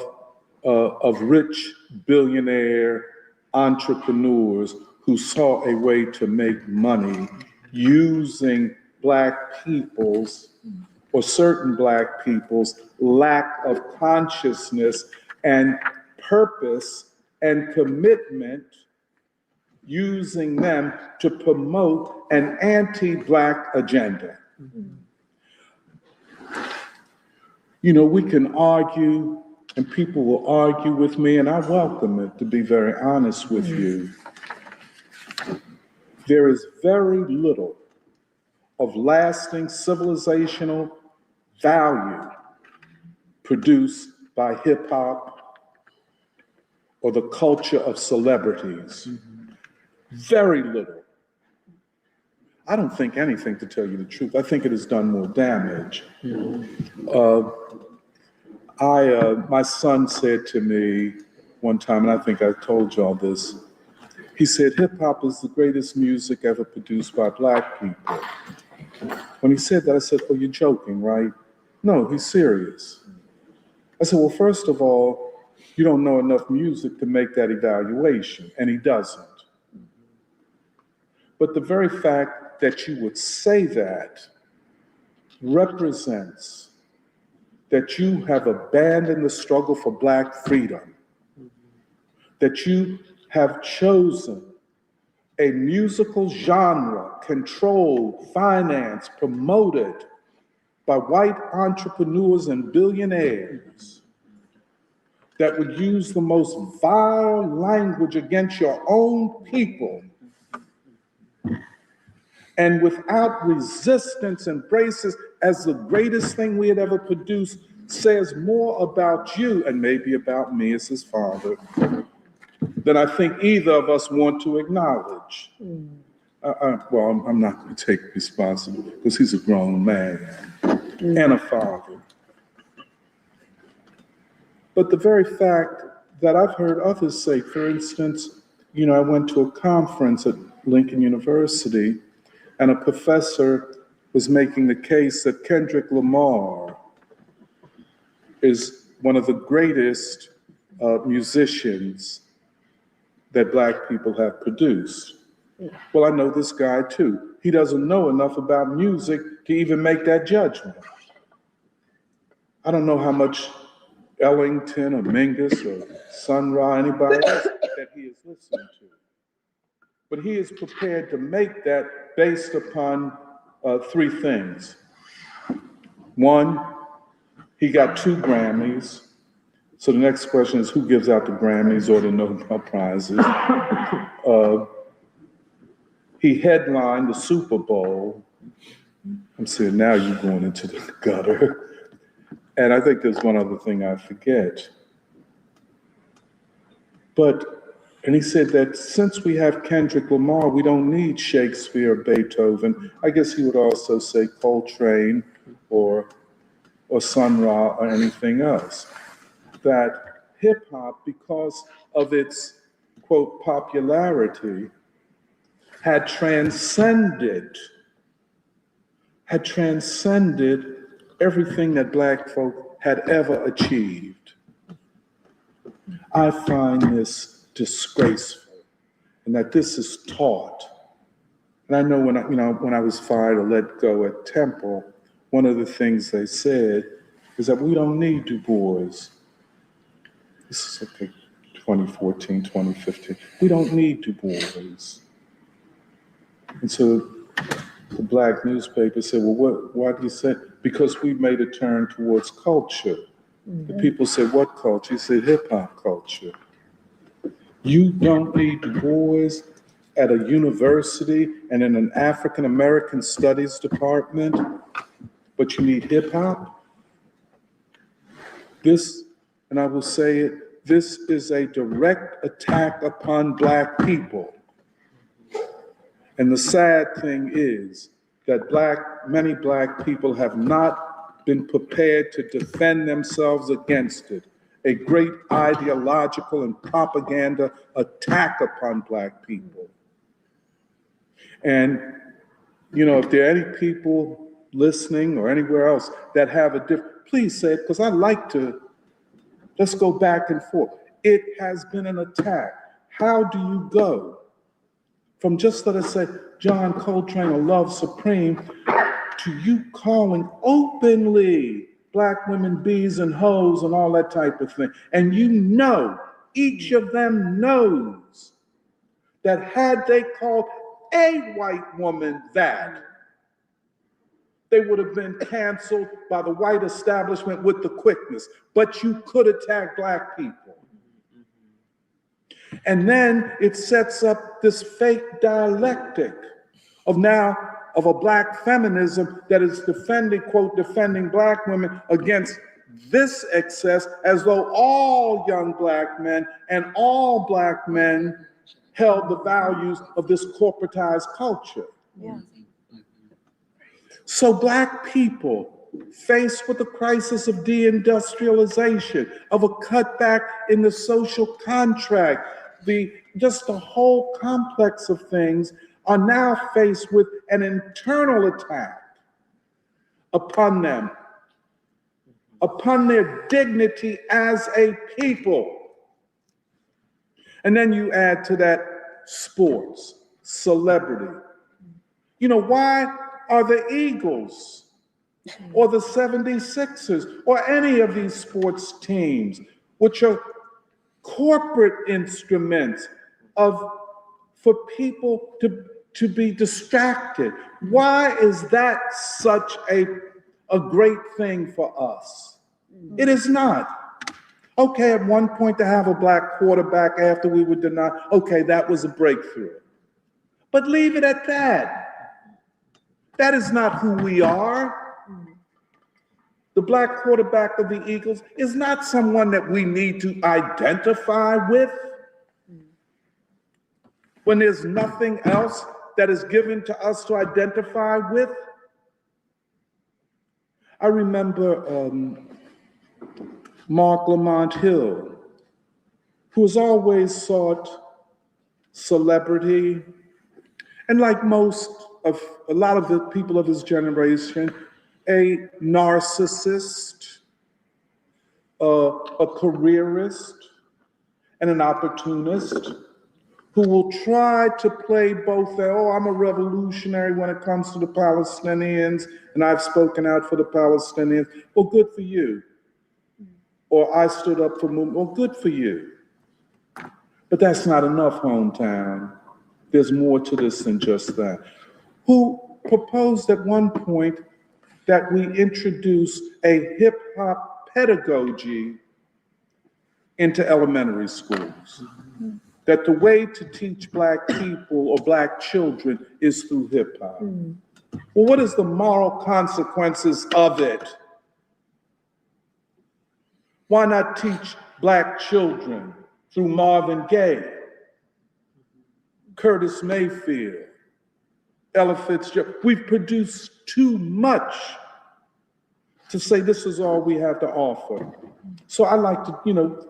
rich billionaire entrepreneurs who saw a way to make money using Black people's or certain Black people's lack of consciousness and purpose and commitment, using them to promote an anti-Black agenda. We can argue, and people will argue with me, and I welcome it, to be very honest with you. There is very little of lasting civilizational value produced by hip hop or the culture of celebrities. Very little. I don't think anything, to tell you the truth. I think it has done more damage. My son said to me one time, and I think I told y'all this, he said, hip hop is the greatest music ever produced by Black people. When he said that, I said, oh, you're joking, right? No, he's serious. I said, well, first of all, you don't know enough music to make that evaluation, and he doesn't. But the very fact that you would say that represents that you have abandoned the struggle for Black freedom, that you have chosen a musical genre controlled, financed, promoted by white entrepreneurs and billionaires that would use the most vile language against your own people, and without resistance embraces as the greatest thing we had ever produced, says more about you and maybe about me as his father than I think either of us want to acknowledge. Well, I'm not going to take responsibility because he's a grown man and a father. But the very fact that I've heard others say, for instance, I went to a conference at Lincoln University, and a professor was making the case that Kendrick Lamar is one of the greatest musicians that Black people have produced. Well, I know this guy too. He doesn't know enough about music to even make that judgment. I don't know how much Ellington or Mingus or Sun Ra, anybody else that he is listening to. But he is prepared to make that based upon three things. One, he got 2 Grammys. So the next question is, who gives out the Grammys or the Nobel Prizes? He headlined the Super Bowl. I'm saying, now you're going into the gutter. And I think there's one other thing I forget. And he said that since we have Kendrick Lamar, we don't need Shakespeare or Beethoven. I guess he would also say Coltrane or Sun Ra or anything else. That hip hop, because of its, quote, popularity, had transcended everything that Black folk had ever achieved. I find this disgraceful, and that this is taught. And I know when I was fired or let go at Temple, one of the things they said is that we don't need Du Bois. This is, I think, 2014, 2015. We don't need Du Bois. And so the Black newspaper said, well, why do you say? Because we made a turn towards culture. The people said, what culture? He said, hip hop culture. You don't need Du Bois at a university and in an African American studies department, but you need hip hop? This, and I will say it, this is a direct attack upon Black people. And the sad thing is that many Black people have not been prepared to defend themselves against it. A great ideological and propaganda attack upon Black people. And, you know, if there are any people listening or anywhere else that have a different, please say it, because I like to, let's go back and forth. It has been an attack. How do you go from just, let us say, John Coltrane or Love Supreme, to you calling openly Black women bees and hoes and all that type of thing? And you know, each of them knows that had they called a white woman that, they would have been canceled by the white establishment with the quickness. But you could attack Black people. And then it sets up this fake dialectic of now of a Black feminism that is defending, quote, defending Black women against this excess, as though all young Black men and all Black men held the values of this corporatized culture. Yeah. So Black people, faced with the crisis of deindustrialization, of a cutback in the social contract, just the whole complex of things, are now faced with an internal attack upon them, upon their dignity as a people. And then you add to that sports, celebrity. You know, why are the Eagles or the 76ers or any of these sports teams, which are corporate instruments for people to be distracted, why is that such a great thing for us? It is not. Okay, at one point to have a Black quarterback after we were denied, okay, that was a breakthrough. But leave it at that. That is not who we are. The Black quarterback of the Eagles is not someone that we need to identify with when there's nothing else that is given to us to identify with. I remember Mark Lamont Hill, who has always sought celebrity, and like a lot of the people of his generation, a narcissist, a careerist, and an opportunist who will try to play both I'm a revolutionary when it comes to the Palestinians, and I've spoken out for the Palestinians. Well, good for you. Or I stood up for movement. Well, good for you. But that's not enough, hometown. There's more to this than just that. Who proposed at one point that we introduce a hip-hop pedagogy into elementary schools. That the way to teach Black people or Black children is through hip-hop. Well, what is the moral consequences of it? Why not teach Black children through Marvin Gaye, Curtis Mayfield, Ella Fitzgerald? We've produced too much to say this is all we have to offer. So I like to,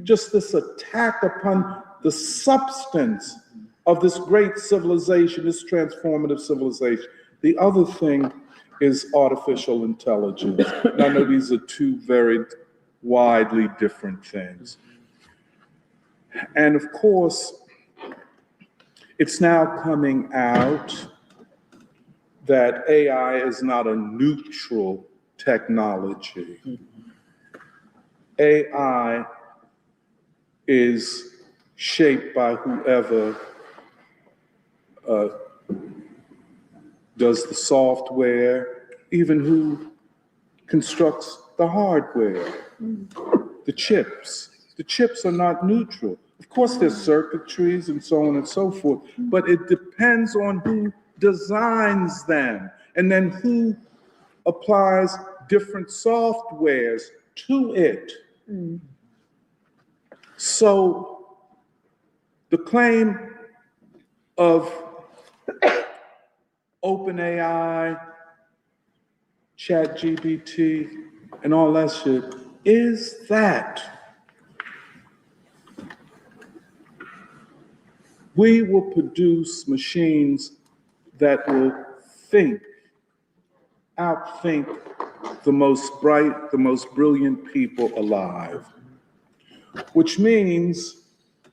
just this attack upon the substance of this great civilization, this transformative civilization. The other thing is artificial intelligence. And I know these are two very widely different things. And of course, it's now coming out that AI is not a neutral technology. AI is shaped by whoever does the software, even who constructs the hardware, the chips. The chips are not neutral. Of course, there's circuitries and so on and so forth, but it depends on who designs them and then who applies different softwares to it. So the claim of OpenAI, ChatGPT, and all that shit, is that we will produce machines that will outthink the most bright, the most brilliant people alive, which means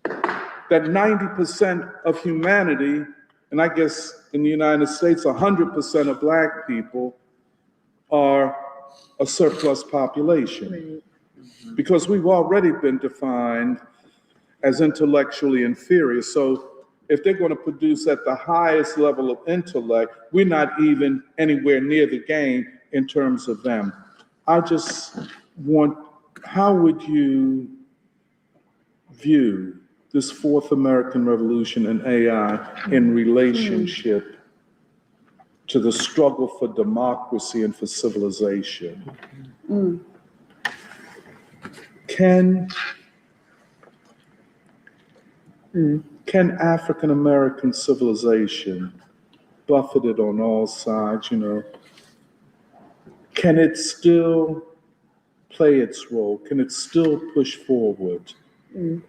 that 90% of humanity, and I guess in the United States, 100% of Black people are a surplus population. Because we've already been defined as intellectually inferior. So if they're going to produce at the highest level of intellect, we're not even anywhere near the game in terms of them. I just want, how would you view this fourth American Revolution and AI in relationship to the struggle for democracy and for civilization? Can African American civilization, buffeted on all sides, can it still play its role? Can it still push forward? That's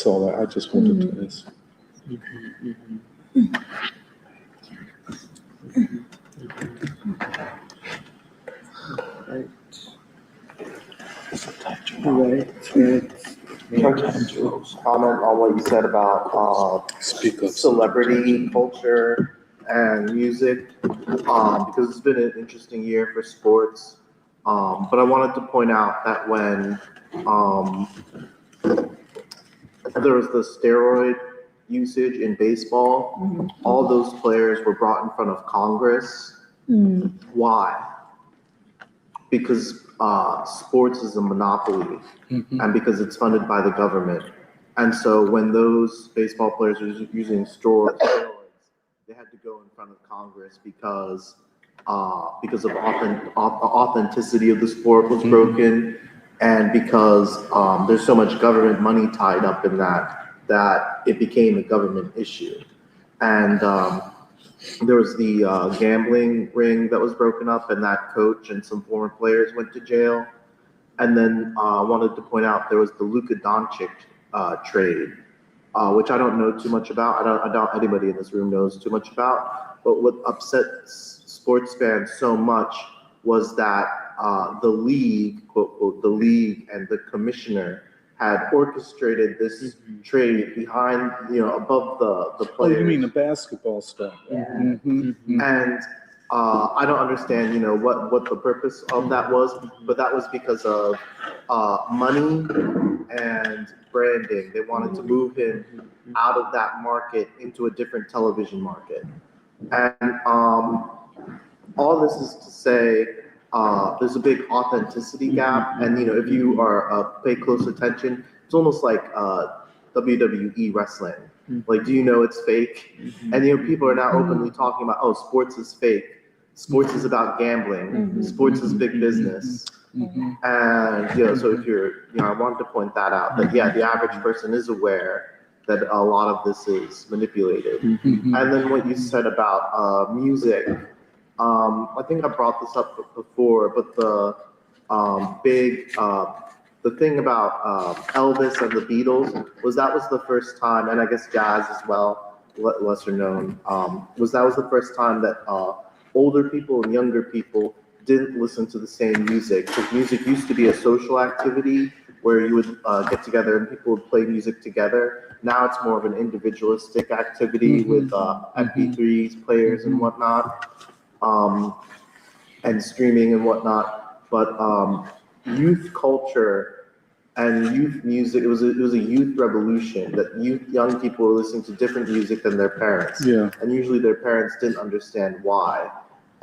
all. I just wanted to ask. Comment on what you said about Speak up. celebrity culture and music, because it's been an interesting year for sports. But I wanted to point out that when there was the steroid usage in baseball, all those players were brought in front of Congress. Why? Because sports is a monopoly, and because it's funded by the government. And so when those baseball players were using steroids, they had to go in front of Congress because of authenticity of the sport was broken, and because there's so much government money tied up in that it became a government issue. And there was the gambling ring that was broken up, and that coach and some former players went to jail. And then I wanted to point out there was the Luka Doncic trade, which I don't know too much about. I doubt anybody in this room knows too much about. But what upset sports fans so much was that the league, quote, quote, the league and the commissioner had orchestrated this trade behind, above the players. Oh, you mean the basketball stuff? And I don't understand, what the purpose of that was, but that was because of money and branding. They wanted to move him out of that market into a different television market. And all this is to say, there's a big authenticity gap, and if you pay close attention, it's almost like WWE wrestling. Like, do you know it's fake? And people are now openly talking about, oh, sports is fake. Sports is about gambling. Sports is big business. And so if I wanted to point that out. That the average person is aware that a lot of this is manipulated. And then what you said about music. I think I brought this up before, but the thing about Elvis and the Beatles was the first time, and I guess jazz as well, lesser known, was the first time that older people and younger people didn't listen to the same music. Because music used to be a social activity where you would get together and people would play music together. Now it's more of an individualistic activity with MP3s, players, and whatnot. And streaming and whatnot, but youth culture and youth music, it was a youth revolution that young people were listening to different music than their parents. And usually their parents didn't understand why.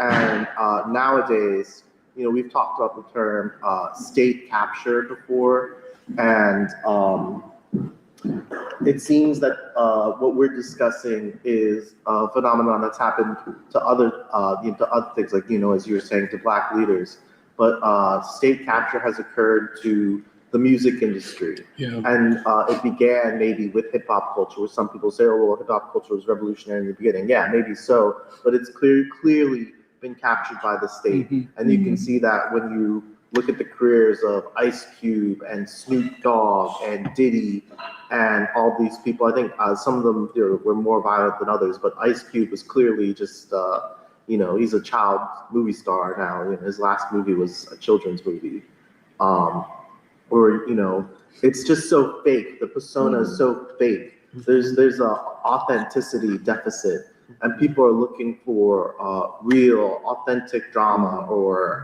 And nowadays, we've talked about the term state capture before, and it seems that what we're discussing is a phenomenon that's happened to other things, like, as you were saying, to Black leaders. But state capture has occurred to the music industry. Yeah. And it began maybe with hip hop culture, where some people say, oh, well, hip hop culture was revolutionary in the beginning. Yeah, maybe so, but it's clearly been captured by the state. And you can see that when you look at the careers of Ice Cube and Snoop Dogg and Diddy and all these people. I think some of them were more violent than others, but Ice Cube was clearly just, he's a child movie star now. His last movie was a children's movie. It's just so fake. The persona is so fake. There's a authenticity deficit, and people are looking for real, authentic drama, or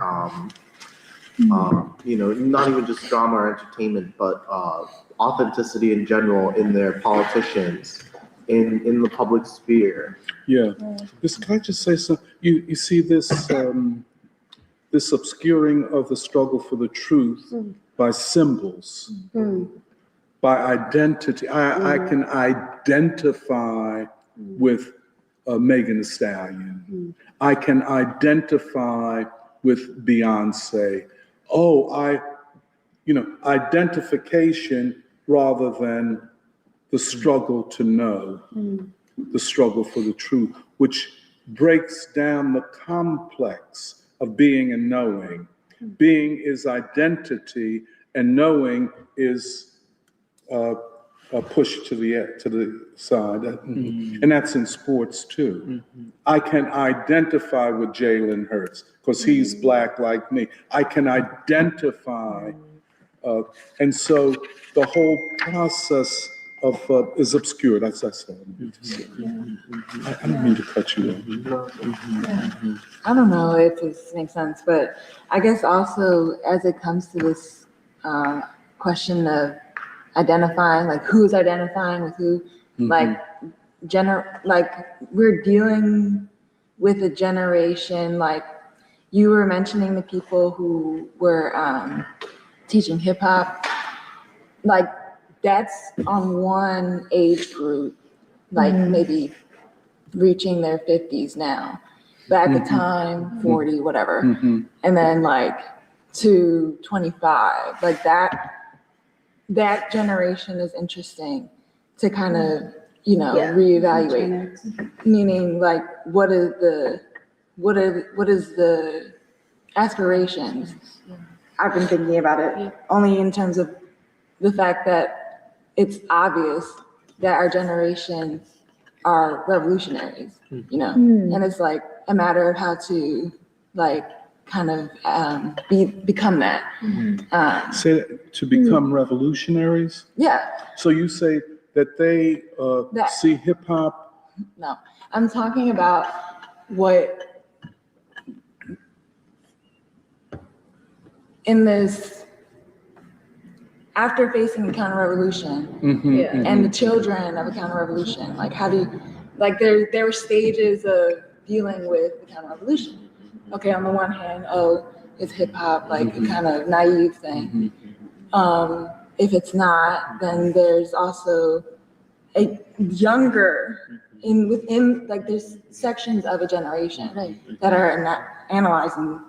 not even just drama or entertainment, but authenticity in general in their politicians, in the public sphere. Yeah. Can I just say something? You see this this obscuring of the struggle for the truth by symbols, by identity. I can identify with Megan Thee Stallion. I can identify with Beyonce. Identification rather than the struggle to know, the struggle for the truth, which breaks down the complex of being and knowing. Being is identity, and knowing is pushed to the side, and that's in sports too. I can identify with Jalen Hurts because he's black like me. I can identify, and so the whole process of is obscured. That's all I need to say. I don't mean to cut you off. I don't know if this makes sense, but I guess also as it comes to this question of identifying, like who's identifying with who, like we're dealing with a generation, like you were mentioning the people who were teaching hip hop, like that's on one age group, like maybe reaching their 50s now, but at the time 40, whatever, and then like to 25, like that generation is interesting to kind of reevaluate, meaning like what is the aspirations. I've been thinking about it. Only in terms of the fact that it's obvious that our generation are revolutionaries, and it's like a matter of how to like kind of become that. Say that, to become revolutionaries? Yeah. So you say that they see hip hop? No, I'm talking about what in this, after facing the counter-revolution and the children of a counter-revolution, like how do you, like there were stages of dealing with the counter-revolution. Okay, on the one hand, it's hip hop, like a kind of naive thing. If it's not, then there's also a younger within, like there's sections of a generation that are not analyzing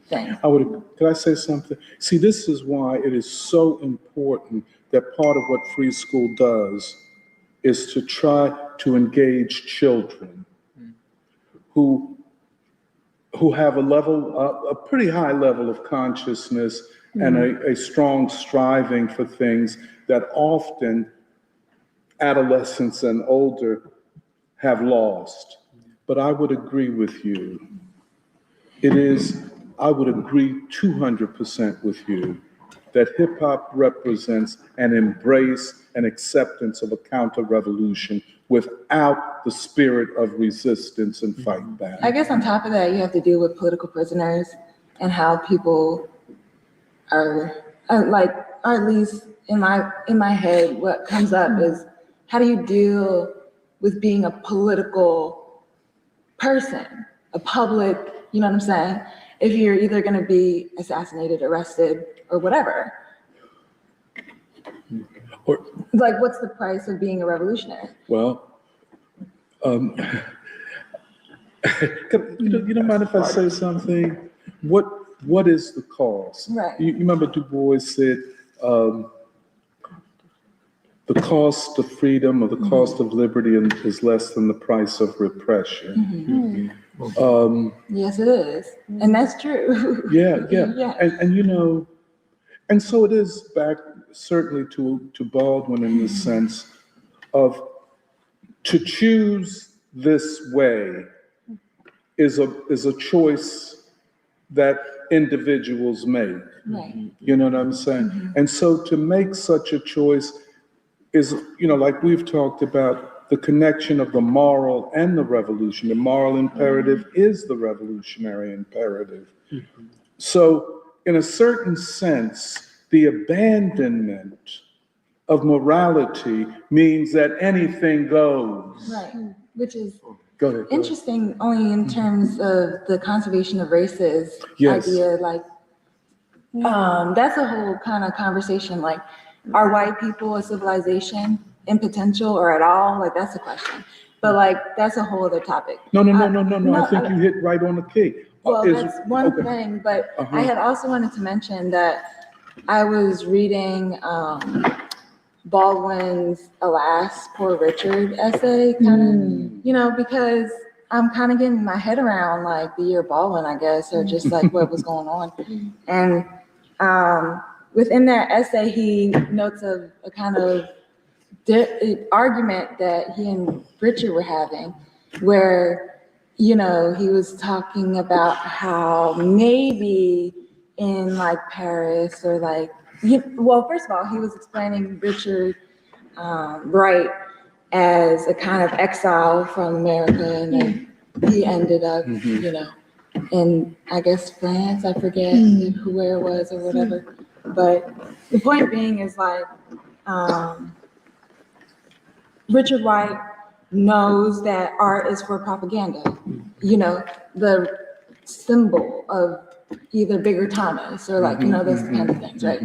things. Could I say something? See, this is why it is so important that part of what Free School does is to try to engage children who have a pretty high level of consciousness and a strong striving for things that often adolescents and older have lost. But I would agree with you. I would agree 200% with you that hip hop represents an embrace and acceptance of a counter-revolution without the spirit of resistance and fight back. I guess on top of that, you have to deal with political prisoners and how people are like, or at least in my head, what comes up is how do you deal with being a political person, a public, you know what I'm saying? If you're either going to be assassinated, arrested, or whatever. Like, what's the price of being a revolutionary? Well, you don't mind if I say something? What is the cost? Right. You remember Du Bois said, um, the cost of freedom or the cost of liberty is less than the price of repression. Yes, it is. And that's true. Yeah, yeah. Yeah. And and so it is back certainly to Baldwin in the sense of to choose this way is a choice that individuals make. Right. You know what I'm saying? And so to make such a choice is, like we've talked about, the connection of the moral and the revolution. The moral imperative is the revolutionary imperative. So in a certain sense, the abandonment of morality means that anything goes. Right. Which is Go ahead. interesting only in terms of the conservation of races Yes. idea. Like, that's a whole kind of conversation. Like, are white people a civilization in potential or at all? Like, that's a question. But like, that's a whole other topic. No. No, I think you hit right on the key. Well, Is- that's one okay. thing, but Uh-huh. I had also wanted to mention that I was reading Baldwin's Alas, Poor Richard essay, kind of, because I'm kind of getting my head around like the year Baldwin, I guess, or just like what was going on. And within that essay, he notes a kind of argument that he and Richard were having, where, he was talking about how maybe in like Paris or like, well, first of all, he was explaining Richard Wright as a kind of exile from America, and then he ended up, in, I guess, France, I forget where it was or whatever. But the point being is like, Richard Wright knows that art is for propaganda. The symbol of either Bigger Thomas or like, those kind of things, right?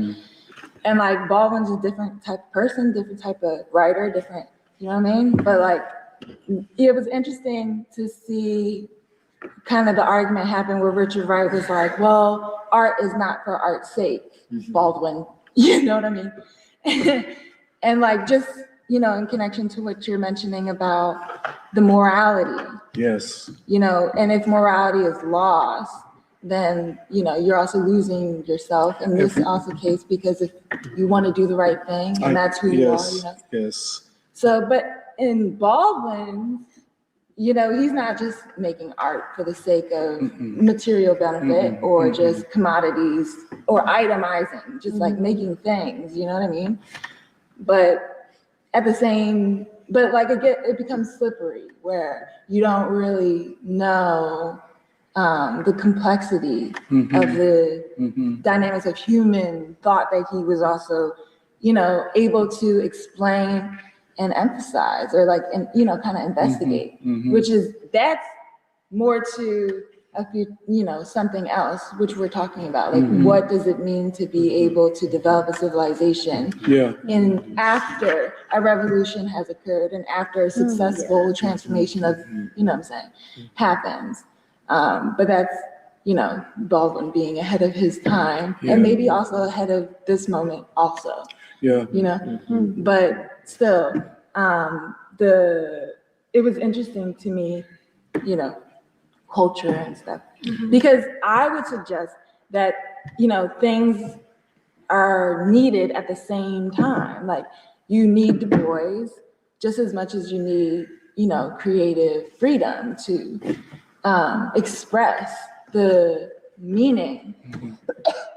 And like Baldwin's a different type of person, different type of writer, different, you know what I mean? But like, it was interesting to see kind of the argument happen where Richard Wright was like, well, art is not for art's sake, Baldwin, you know what I mean? And like, just, in connection to what you're mentioning about the morality, Yes. and if morality is lost, then, you're also losing yourself in this also case, because if you want to do the right thing and that's who you are, Yes. So, but in Baldwin, he's not just making art for the sake of material benefit or just commodities or itemizing, just like making things, you know what I mean? But at the same, but like it becomes slippery where you don't really know the complexity of the dynamics of human thought that he was also, able to explain and emphasize or like, and, kind of investigate, which is, that's more to a few, something else, which we're talking about. Like, what does it mean to be able to develop a civilization in after a revolution has occurred and after a successful transformation of, happens. But that's, Baldwin being ahead of his time and maybe also ahead of this moment also. But still, it was interesting to me, culture and stuff, because I would suggest that, things are needed at the same time. Like, you need Du Bois just as much as you need, creative freedom to express the meaning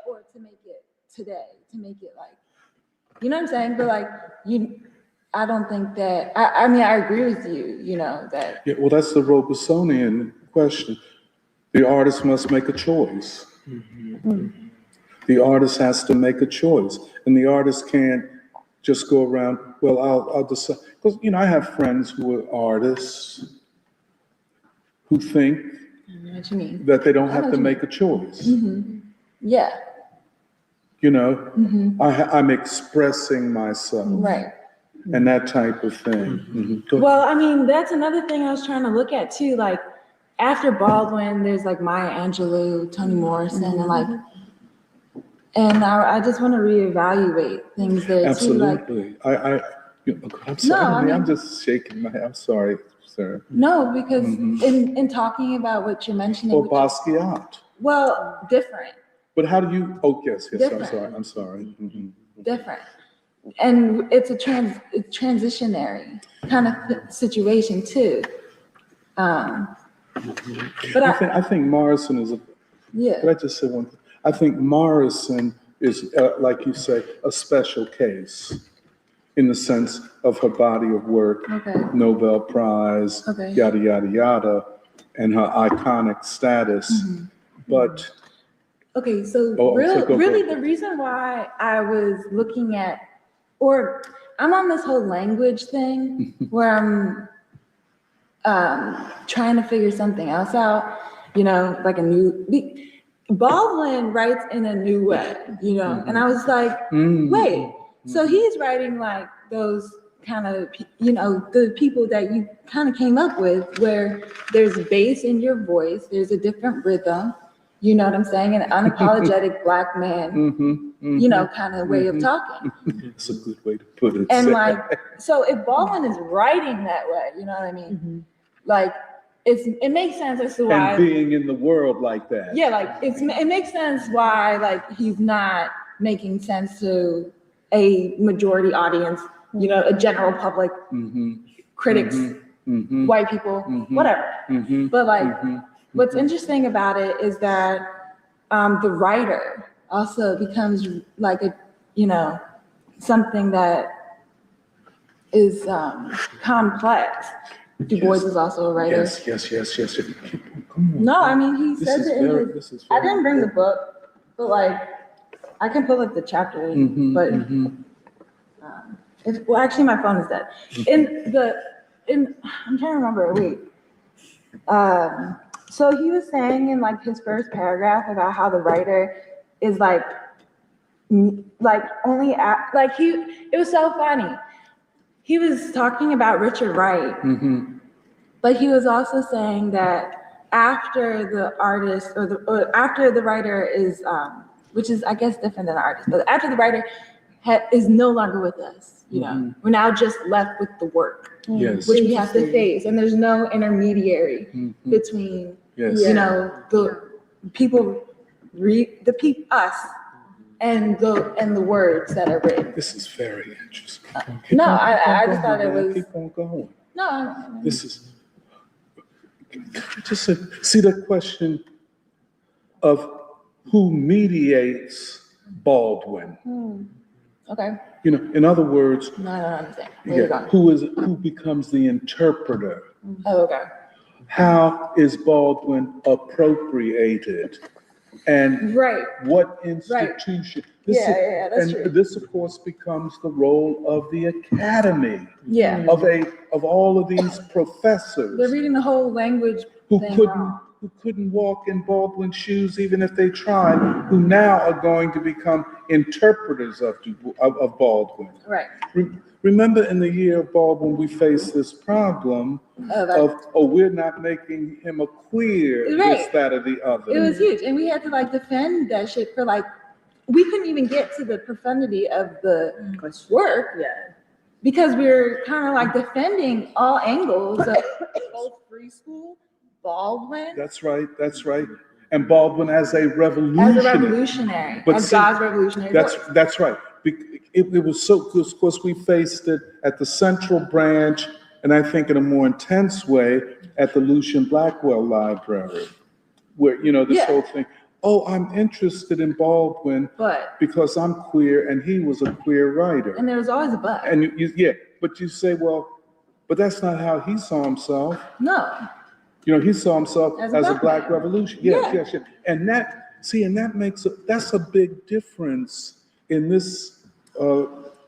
or to make it today, to make it like, you know what I'm saying? But like, I don't think that, I mean, I agree with you, that. Yeah, well, that's the Robesonian question. The artist must make a choice. The artist has to make a choice, and the artist can't just go around, well, I'll decide. Because, I have friends who are artists who think I know what you mean. that they don't have to make a choice. Yeah, I'm expressing myself. right. And that type of thing. Go ahead. Well, I mean, that's another thing I was trying to look at too. Like, after Baldwin, there's like Maya Angelou, Toni Morrison, and like, And I just want to reevaluate things there too, like, Absolutely. I'm No, sorry, I I'm mean- just shaking my head. I'm sorry, sir. no, because Mhm. in talking about what you're mentioning, Or which- Basquiat. well, different. But how do you, oh, yes, I'm Different. sorry, I'm sorry. Mhm. Different. And it's a transitionary kind of situation too. But I think Morrison is, could yeah, I just say one thing? I think Morrison is, like you say, a special case in the sense of her body of work, okay, Nobel Prize, Okay. yada, yada, yada, and her iconic status. Mm-hmm. But, okay, so Oh, really, so go- really go. the reason why I was looking at, or I'm on this whole language thing where I'm trying to figure something else out, like Baldwin writes in a new way, and I was like, Mm. wait, so he's writing like those kind of, the people that you kind of came up with, where there's bass in your voice, there's a different rhythm, you know what I'm saying? An unapologetic black man, kind of way of talking. That's a good way to put it. And like, so if Baldwin is writing that way, you know what I mean? Like, it makes sense as to why. And being in the world like that. Yeah, like it makes sense why like he's not making sense to a majority audience, a general public, Mhm, critics, mhm, white people, Mhm. whatever. mhm, But like, mhm. what's interesting about it is that the writer also becomes like something that is complex. Du Bois is also a writer. Yes. Come on. No, I mean he This says is it in very, his. this is I very didn't bring the important. book, but like I can pull up the chapter, Mhm, but mhm. well, actually, my phone is dead. I'm trying to remember. Wait. So he was saying in like his first paragraph about how the writer is like only like it was so funny. He was talking about Richard Wright, Mhm. but he was also saying that after the artist or after the writer is, which is I guess different than the artist, but after the writer is no longer with us, we're now just left with the work, Yes. which we have to face, and there's no intermediary Mhm. between Yes. the people us and the words that are written. This is very interesting. No, Keep on I just going, thought it man. was- Keep on going. No, This is, just see the question of who mediates Baldwin. okay. In other words, No, I don't understand. Where you going? who becomes the interpreter? Oh, okay. How is Baldwin appropriated? And Right. what institution? Yeah, that's true. And this, of course, becomes the role of the academy, Yeah. of all of these professors They're reading the whole language who thing couldn't wrong. who couldn't walk in Baldwin's shoes even if they tried, who now are going to become interpreters of Baldwin. Right. Remember in the year of Baldwin, we faced this problem we're not making him a queer, this, Right. that, or the other. It was huge, and we had to like defend that shit for like, we couldn't even get to the profundity of the work. Yeah. Because we were kind of like defending all angles of both free school, Baldwin, That's right. And Baldwin as a as revolutionary. a revolutionary, But as see, God's revolutionary voice. That's right. It was so, of course, we faced it at the Central Branch, and I think in a more intense way at the Lucian Blackwell Library, where, this Yeah. whole thing, I'm interested in Baldwin But, because I'm queer and he was a queer writer. and there was always a but. And but you say, well, but that's not how he saw himself. No, He saw himself As as a a black black man. revolution. Yeah. Yes. And that makes that's a big difference in this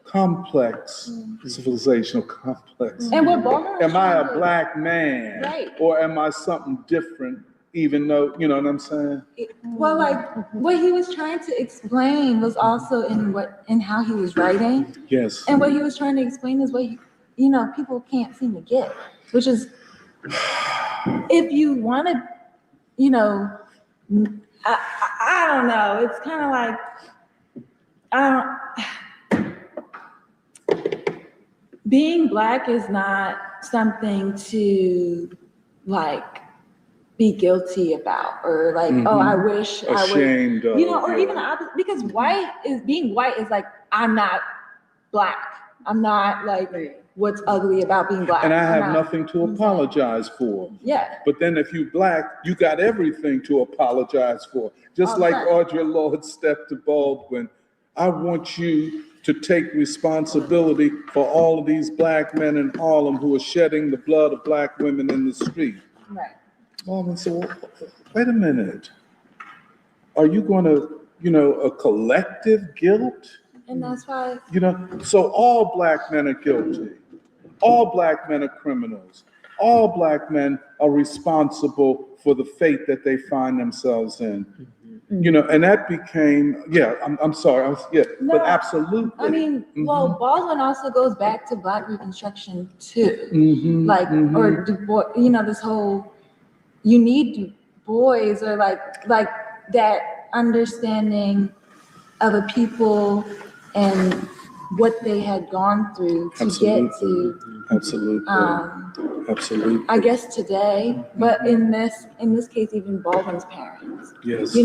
complex, civilizational complex. and what Baldwin was Am I trying a to- black man? Right. Or am I something different, even though, you know what I'm saying? Well, like what he was trying to explain was also in how he was writing, Yes. and what he was trying to explain is what people can't seem to get, which is if you want to, I don't know. It's kind of like Being Black is not something to like be guilty about or like, oh, I wish I was, Ashamed of. or even because being white is like, I'm not Black. I'm not like what's ugly about being Black. And I have I'm not- nothing to apologize for. Yeah, But then if you Black, you got everything to apologize for. Just All the like time. Audre Lorde stepped to Baldwin, I want you to take responsibility for all of these Black men in Harlem who are shedding the blood of Black women in the street. right. Baldwin said, well, wait a minute. Are you going to, a collective guilt? And that's why, So all Black men are guilty. All Black men are criminals. All Black men are responsible for the fate that they find themselves in. And that became, I'm sorry, No, but absolutely. I mean, well, Baldwin also goes back to Black Reconstruction too. Mhm, Like, mhm. or Du Bois, this whole, you need Du Bois or like that understanding of a people and what they had gone through to get to, Absolutely. Absolutely. I guess today, but in this case, even Baldwin's parents, Yes.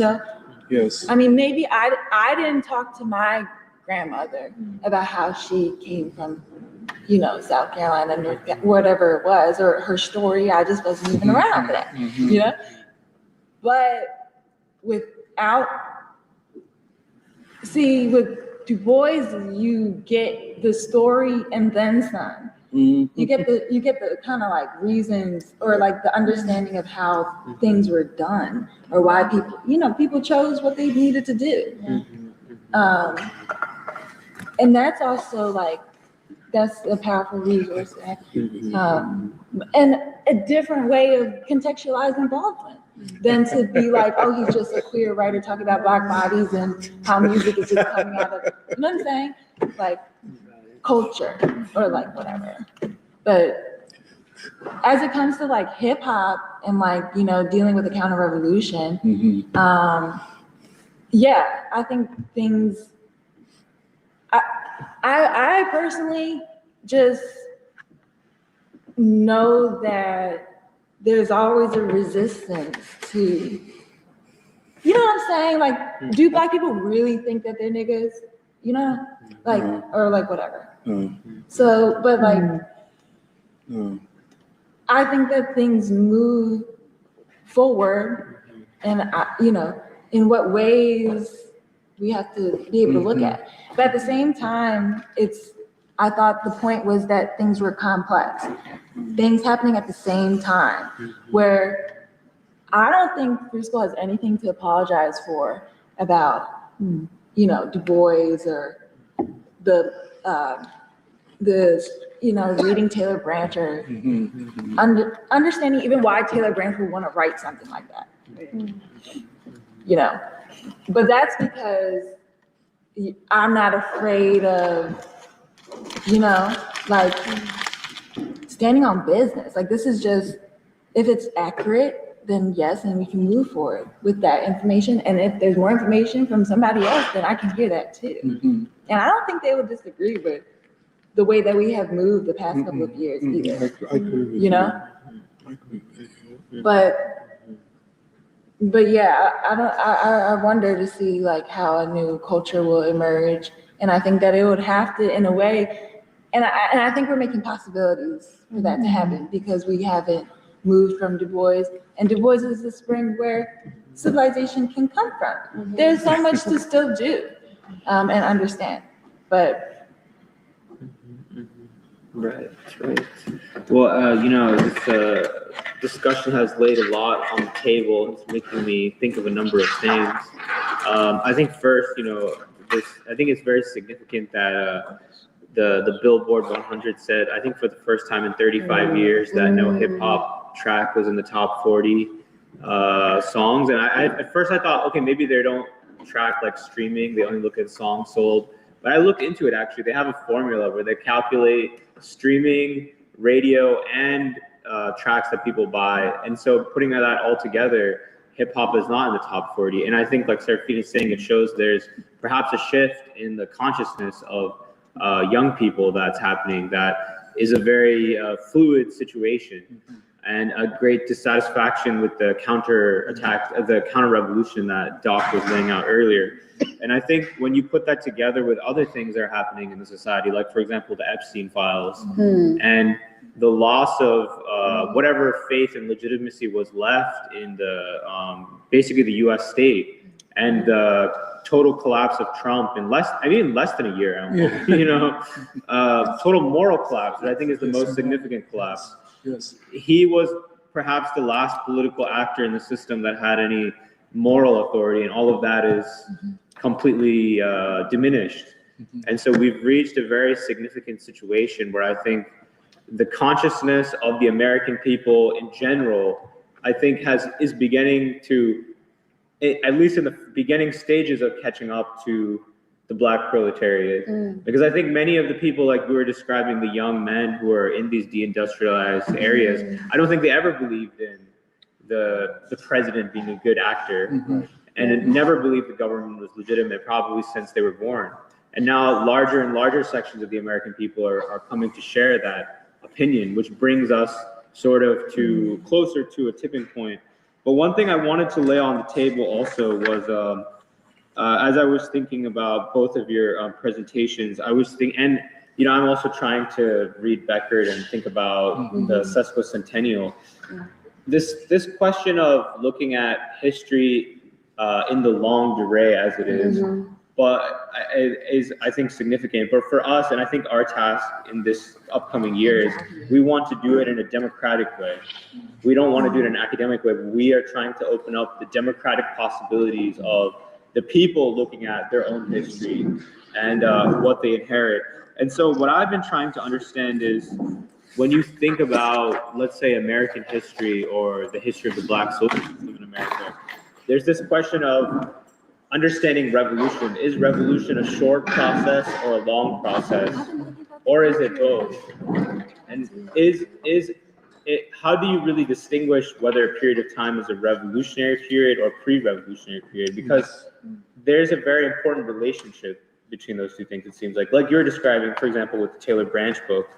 Yes. I mean, maybe I didn't talk to my grandmother about how she came from, South Carolina, whatever it was, or her story. I just wasn't even around for that, But with Du Bois, you get the story and then some. You get the kind of like reasons or like the understanding of how things were done or why people chose what they needed to do. And that's also like, that's a powerful resource. And a different way of contextualizing Baldwin than to be like, oh, he's just a queer writer talking about Black bodies and how music is just coming out of, you know what I'm saying? Like culture or like whatever. But as it comes to like hip hop and like, dealing with the counter revolution, I think things, I personally just know that there's always a resistance to, you know what I'm saying? Like, do Black people really think that they're niggas? Like, or like whatever. So, but like, I think that things move forward and, in what ways we have to be able to look at. But at the same time, I thought the point was that things were complex. Things happening at the same time, where I don't think Free School has anything to apologize for about, Du Bois or the reading Taylor Branch or understanding even why Taylor Branch would want to write something like that. But that's because I'm not afraid of, like standing on business. Like this is just, if it's accurate, then yes, and we can move forward with that information. And if there's more information from somebody else, then I can hear that too. And I don't think they would disagree with the way that we have moved the past couple of years either. I agree with you. I agree with you. But yeah, I wonder to see like how a new culture will emerge. And I think that it would have to, in a way, and I think we're making possibilities for that to happen because we haven't moved from Du Bois. And Du Bois is the spring where civilization can come from. There's so much to still do and understand. But Right. Well, this discussion has laid a lot on the table. It's making me think of a number of things. I think first, I think it's very significant that the Billboard 100 said, I think for the first time in 35 years, that no hip hop track was in the top 40 songs. And at first I thought, okay, maybe they don't track like streaming. They only look at songs sold. But I looked into it actually. They have a formula where they calculate streaming, radio, and tracks that people buy. And so putting that all together, hip hop is not in the top 40. And I think, like Serafina is saying, it shows there's perhaps a shift in the consciousness of young people that's happening. That is a very fluid situation, and a great dissatisfaction with the counter revolution that Doc was laying out earlier. And I think when you put that together with other things that are happening in the society, like, for example, the Epstein files, and the loss of whatever faith and legitimacy was left in the basically the U.S. state, and the total collapse of Trump in less than a year, almost, you know, total moral collapse that I think is the most significant collapse. Yes. He was perhaps the last political actor in the system that had any moral authority, and all of that is completely diminished. And so we've reached a very significant situation where I think the consciousness of the American people in general, I think is beginning to, at least in the beginning stages of catching up to the Black proletariat. Because I think many of the people, like we were describing, the young men who are in these deindustrialized areas, I don't think they ever believed in the president being a good actor, and never believed the government was legitimate, probably since they were born. And now larger and larger sections of the American people are coming to share that opinion, which brings us sort of closer to a tipping point. But one thing I wanted to lay on the table also was, as I was thinking about both of your presentations, I was thinking, and you know, I'm also trying to read Beckett and think about the sesquicentennial. This question of looking at history in the longue durée, as it is, but is, I think, significant. But for us, and I think our task in this upcoming year is, we want to do it in a democratic way. We don't want to do it in an academic way, but we are trying to open up the democratic possibilities of the people looking at their own history and what they inherit. And so what I've been trying to understand is, when you think about, let's say, American history or the history of the Black social system in America, there's this question of understanding revolution. Is revolution a short process or a long process, or is it both? And how do you really distinguish whether a period of time is a revolutionary period or pre-revolutionary period? Because there's a very important relationship between those two things, it seems like you're describing, for example, with the Taylor Branch book,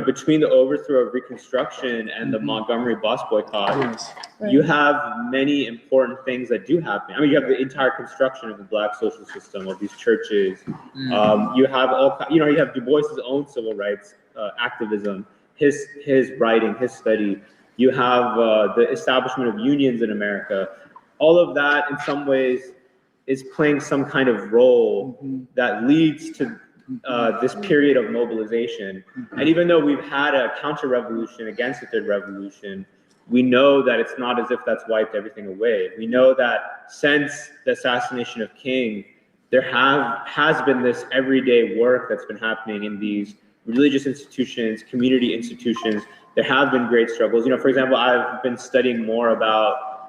between the overthrow of Reconstruction and the Montgomery bus boycott, you have many important things that do happen. I mean, you have the entire construction of the Black social system, of these churches. You have you have Du Bois's own civil rights activism, his writing, his study. You have the establishment of unions in America. All of that, in some ways, is playing some kind of role that leads to this period of mobilization. And even though we've had a counter-revolution against the Third Revolution, we know that it's not as if that's wiped everything away. We know that since the assassination of King, there has been this everyday work that's been happening in these religious institutions, community institutions. There have been great struggles. For example, I've been studying more about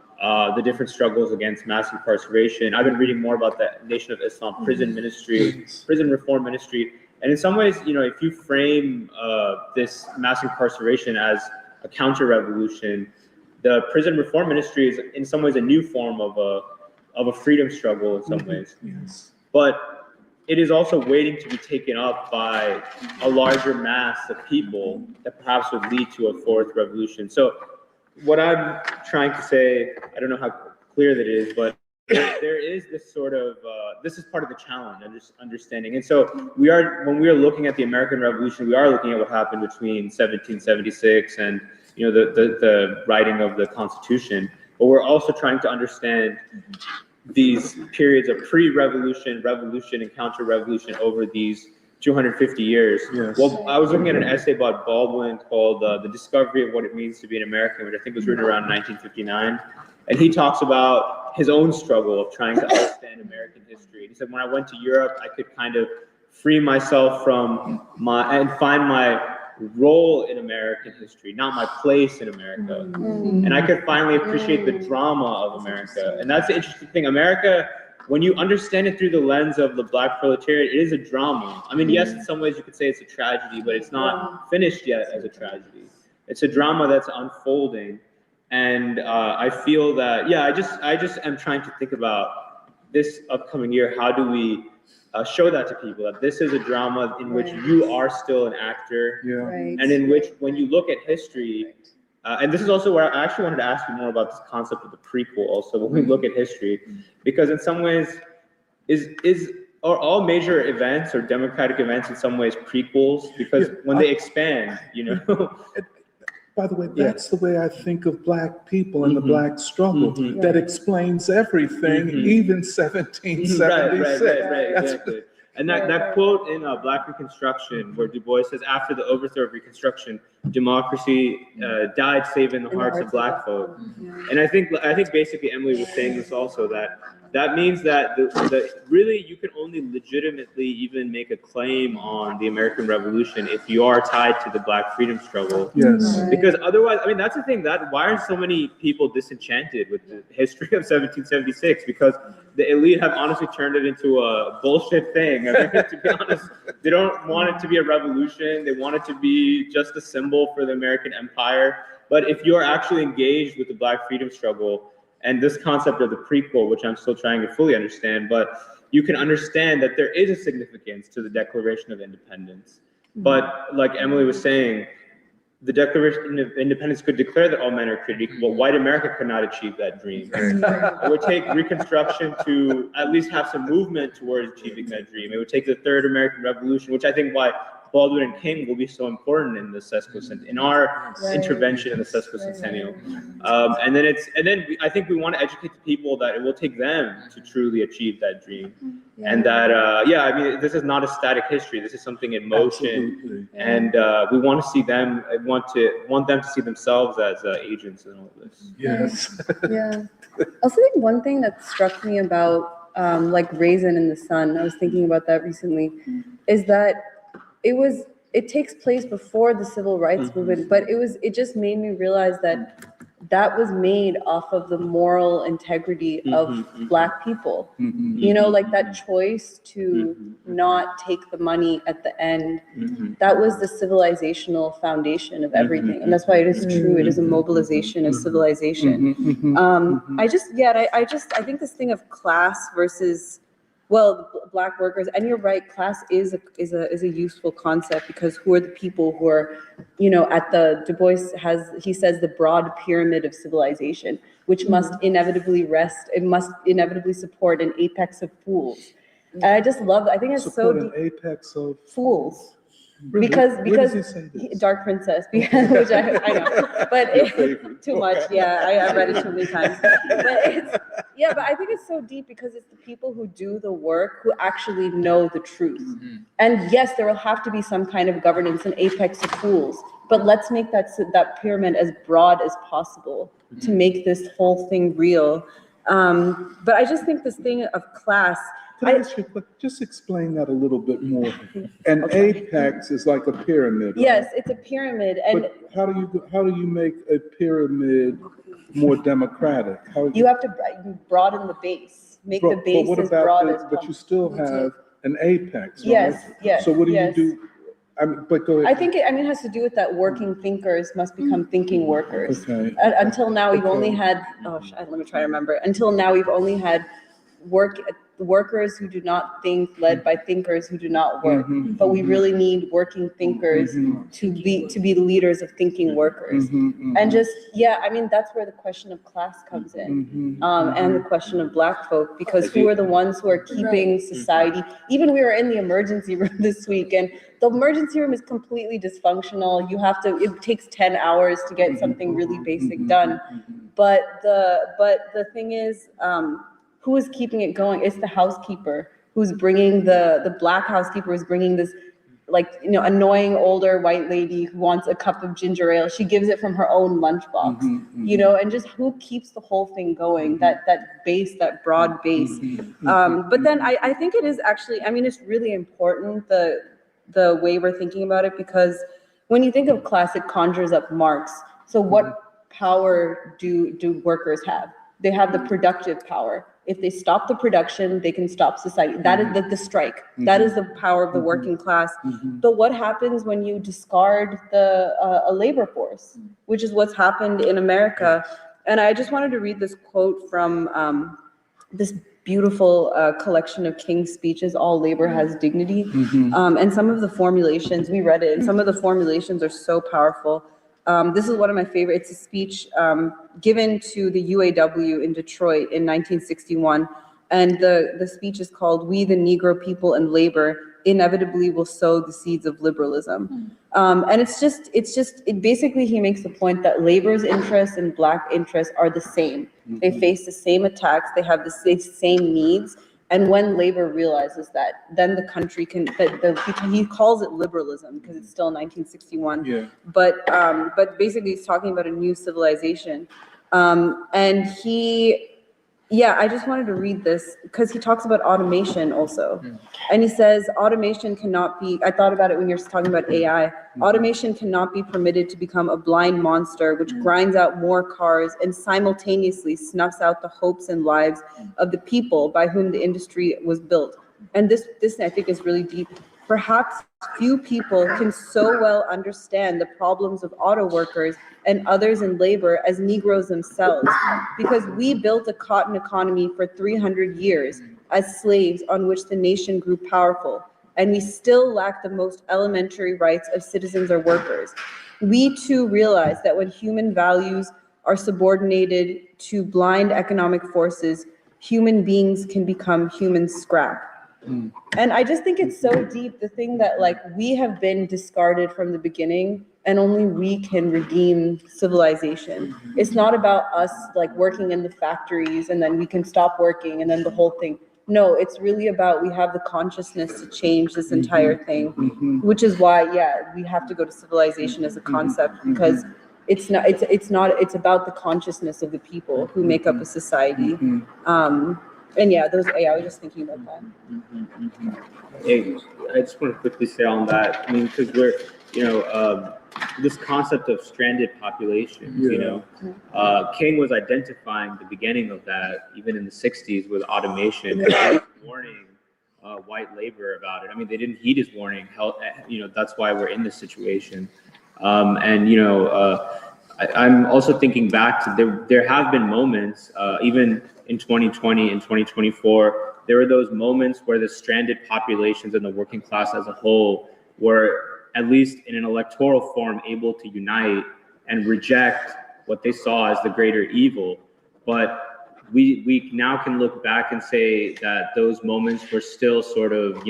the different struggles against mass incarceration. I've been reading more about the Nation of Islam prison ministry, prison reform ministry. And in some ways, if you frame this mass incarceration as a counter-revolution, the prison reform ministry is in some ways a new form of a freedom struggle in some ways. But it is also waiting to be taken up by a larger mass of people that perhaps would lead to a fourth revolution. So what I'm trying to say, I don't know how clear that is, but there is this sort of, this is part of the challenge, understanding. And so when we are looking at the American Revolution, we are looking at what happened between 1776 and the writing of the Constitution, but we're also trying to understand these periods of pre-revolution, revolution, and counter-revolution over these 250 years. Well, I was looking at an essay by Baldwin called The Discovery of What It Means to Be an American, which I think was written around 1959. And he talks about his own struggle of trying to understand American history. He said, when I went to Europe, I could kind of free myself from and find my role in American history, not my place in America. And I could finally appreciate the drama of America. And that's the interesting thing. America, when you understand it through the lens of the Black proletariat, it is a drama. I mean, yes, in some ways you could say it's a tragedy, but it's not finished yet as a tragedy. It's a drama that's unfolding. And I feel that, yeah, I just am trying to think about this upcoming year. How do we show that to people, that this is a drama in which you are still an actor, Yeah. and in which, when you look at history, and this is also where I actually wanted to ask you more about this concept of the prequel also, when we look at history, because in some ways, are all major events or democratic events in some ways prequels? Because when they expand, you know. By the way, Yeah. that's the way I think of Black people and the Mhm. Black struggle. Mhm. That explains everything, Mhm. even 1776. Right, That's- exactly. And that quote in Black Reconstruction, where Du Bois says, after the overthrow of Reconstruction, democracy died saving the hearts of Black folk. And I think basically Emily was saying this also, that means that really you can only legitimately even make a claim on the American Revolution if you are tied to the Black freedom struggle. Yes. Because otherwise, I mean, that's the thing, that why are so many people disenchanted with the history of 1776? Because the elite have honestly turned it into a bullshit thing. I mean, to be honest, they don't want it to be a revolution. They want it to be just a symbol for the American empire. But if you're actually engaged with the Black freedom struggle and this concept of the prequel, which I'm still trying to fully understand, but you can understand that there is a significance to the Declaration of Independence. But like Emily was saying, the Declaration of Independence could declare that all men are created equal, but white America could not achieve that dream. It would take Reconstruction to at least have some movement towards achieving that dream. It would take the Third American Revolution, which I think why Baldwin and King will be so important in the sesquicentennial, in our intervention in the sesquicentennial. And then I think we want to educate the people that it will take them to truly achieve that dream. And that, I mean, this is not a static history. This is something in motion. Absolutely. And we want to see them, want them to see themselves as agents in all of this. Yes. Yeah. I also think one thing that struck me about like Raisin in the Sun, I was thinking about that recently, is that it takes place before the civil rights movement, but it just made me realize that was made off of the moral integrity of Black people. You know, like that choice to not take the money at the end, that was the civilizational foundation of everything. And that's why it is true. It is a mobilization of civilization. I think this thing of class versus, well, Black workers, and you're right, class is a useful concept, because who are the people who are, you know, at the, Du Bois he says the broad pyramid of civilization, which must inevitably support an apex of fools. And I just love, I think it's Support so an apex of fools. Really? Because Where does he say this? Dark Princess, which I know, but Your favorite. too much. Yeah, I read it too many times. But I think it's so deep because it's the people who do the work who actually know the truth. And yes, there will have to be some kind of governance, an apex of fools, but let's make that pyramid as broad as possible to make this whole thing real. But I just think this thing of class. Can I ask you, just explain that a little bit more? An apex is like a pyramid. Right? Yes, it's a pyramid, and But how do you make a pyramid more democratic? you have to broaden the base, make the base as broad as But you possible. still have an apex, right? Yes. So what do yes. you do? I mean, but go ahead. I think it has to do with that working thinkers must become thinking workers. Okay. Until now, we've only Okay. had, let me try to remember. Until now, we've only had workers who do not think, led by thinkers who do not work. But we really need working thinkers to be the leaders of thinking workers. And just, I mean, that's where the question of class comes in, and the question of Black folk, because who are the ones who are keeping society? Even we were in the emergency room this week, and the emergency room is completely dysfunctional. It takes 10 hours to get something really basic done. But the thing is, who is keeping it going? It's the housekeeper who's bringing the Black housekeeper is bringing this, like, you know, annoying older white lady who wants a cup of ginger ale. She gives it from her own lunchbox, you know, and just who keeps the whole thing going, that base, that broad base. But then I think it is actually, I mean, it's really important, the way we're thinking about it, because when you think of class, it conjures up Marx. So what power do workers have? they have the productive power. If they stop the production, they can stop society. That is the strike. That is the power of the working class. But what happens when you discard a labor force, which is what's happened in America? And I just wanted to read this quote from this beautiful collection of King's speeches, All Labor Has Dignity. And some of the formulations, we read it, and some of the formulations are so powerful. This is one of my favorite. It's a speech given to the UAW in Detroit in 1961. And the speech is called, "We the Negro People and Labor Inevitably Will Sow the Seeds of Liberalism." And it basically, he makes the point that labor's interests and Black interests are the same. They face the same attacks, they have the same needs. And when labor realizes that, then the country can, he calls it liberalism because it's still 1961. Yeah. But basically he's talking about a new civilization. And I just wanted to read this because he talks about automation also. And he says, automation cannot be, I thought about it when you're talking about AI, automation cannot be permitted to become a blind monster which grinds out more cars and simultaneously snuffs out the hopes and lives of the people by whom the industry was built. And this I think is really deep. Perhaps few people can so well understand the problems of auto workers and others in labor as Negroes themselves, because we built a cotton economy for 300 years as slaves on which the nation grew powerful, and we still lack the most elementary rights of citizens or workers. We too realize that when human values are subordinated to blind economic forces, human beings can become human scrap. And I just think it's so deep, the thing that like we have been discarded from the beginning and only we can redeem civilization. It's not about us like working in the factories and then we can stop working and then the whole thing. No, it's really about we have the consciousness to change this entire thing, which is why, we have to go to civilization as a concept because it's about the consciousness of the people who make up a society. I was just thinking about that. I just want to quickly say on that. I mean, because we're, this concept of stranded populations, King was identifying the beginning of that even in the 60s with automation, warning white labor about it. I mean, they didn't heed his warning. That's why we're in this situation. I'm also thinking back to there have been moments, even in 2020 and 2024, there were those moments where the stranded populations and the working class as a whole were, at least in an electoral form, able to unite and reject what they saw as the greater evil. But we now can look back and say that those moments were still sort of,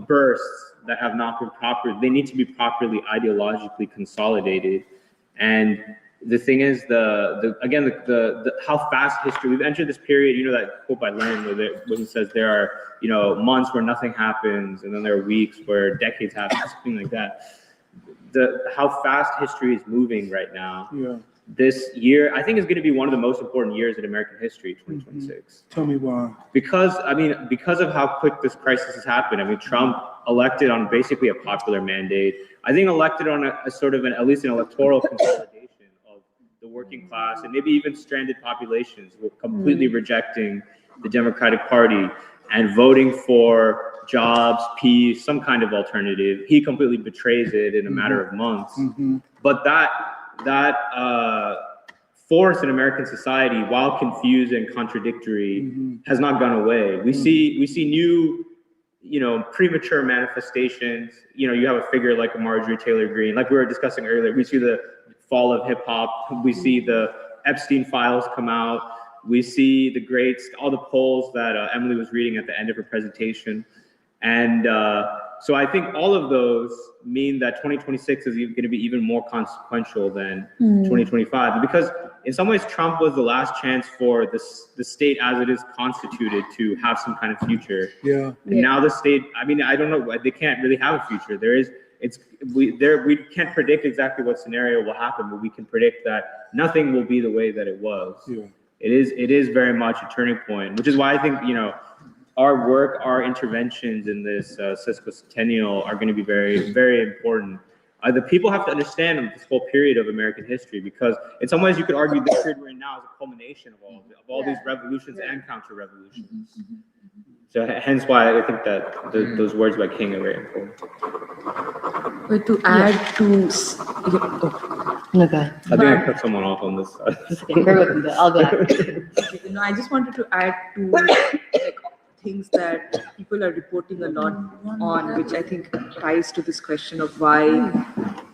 bursts that have not been they need to be properly ideologically consolidated. And the thing is, the how fast history, we've entered this period, that quote by Lenin where he says there are, months where nothing happens, and then there are weeks where decades happen, something like that. How fast history is moving right now. Yeah. This year, I think, is going to be one of the most important years in American history, 2026. Tell me why. Because of how quick this crisis has happened. I mean, Trump elected on basically a popular mandate. I think elected on a sort of at least an electoral consolidation of the working class and maybe even stranded populations were completely rejecting the Democratic Party and voting for jobs, peace, some kind of alternative. He completely betrays it in a matter of months. But that force in American society, while confused and contradictory, has not gone away. We see new, premature manifestations. You have a figure like a Marjorie Taylor Greene, like we were discussing earlier. We see the fall of hip hop. We see the Epstein files come out. We see all the polls that Emily was reading at the end of her presentation. And so I think all of those mean that 2026 is going to be even more consequential than 2025. Because in some ways, Trump was the last chance for the state as it is constituted to have some kind of future. Yeah. And now the state, I don't know, they can't really have a future. We can't predict exactly what scenario will happen, but we can predict that nothing will be the way that it was. Yeah. It is very much a turning point, which is why I think, our work, our interventions in this Cisco Centennial are going to be very, very important. The people have to understand this whole period of American history, because in some ways you could argue this period we're in now is a culmination of all these revolutions and counter-revolutions. So hence why I think that those words by King are very important. But to add to, No, go ahead. I think I cut someone off on this side. I'll go ahead. I just wanted to add to like things that people are reporting a lot on, which I think ties to this question of why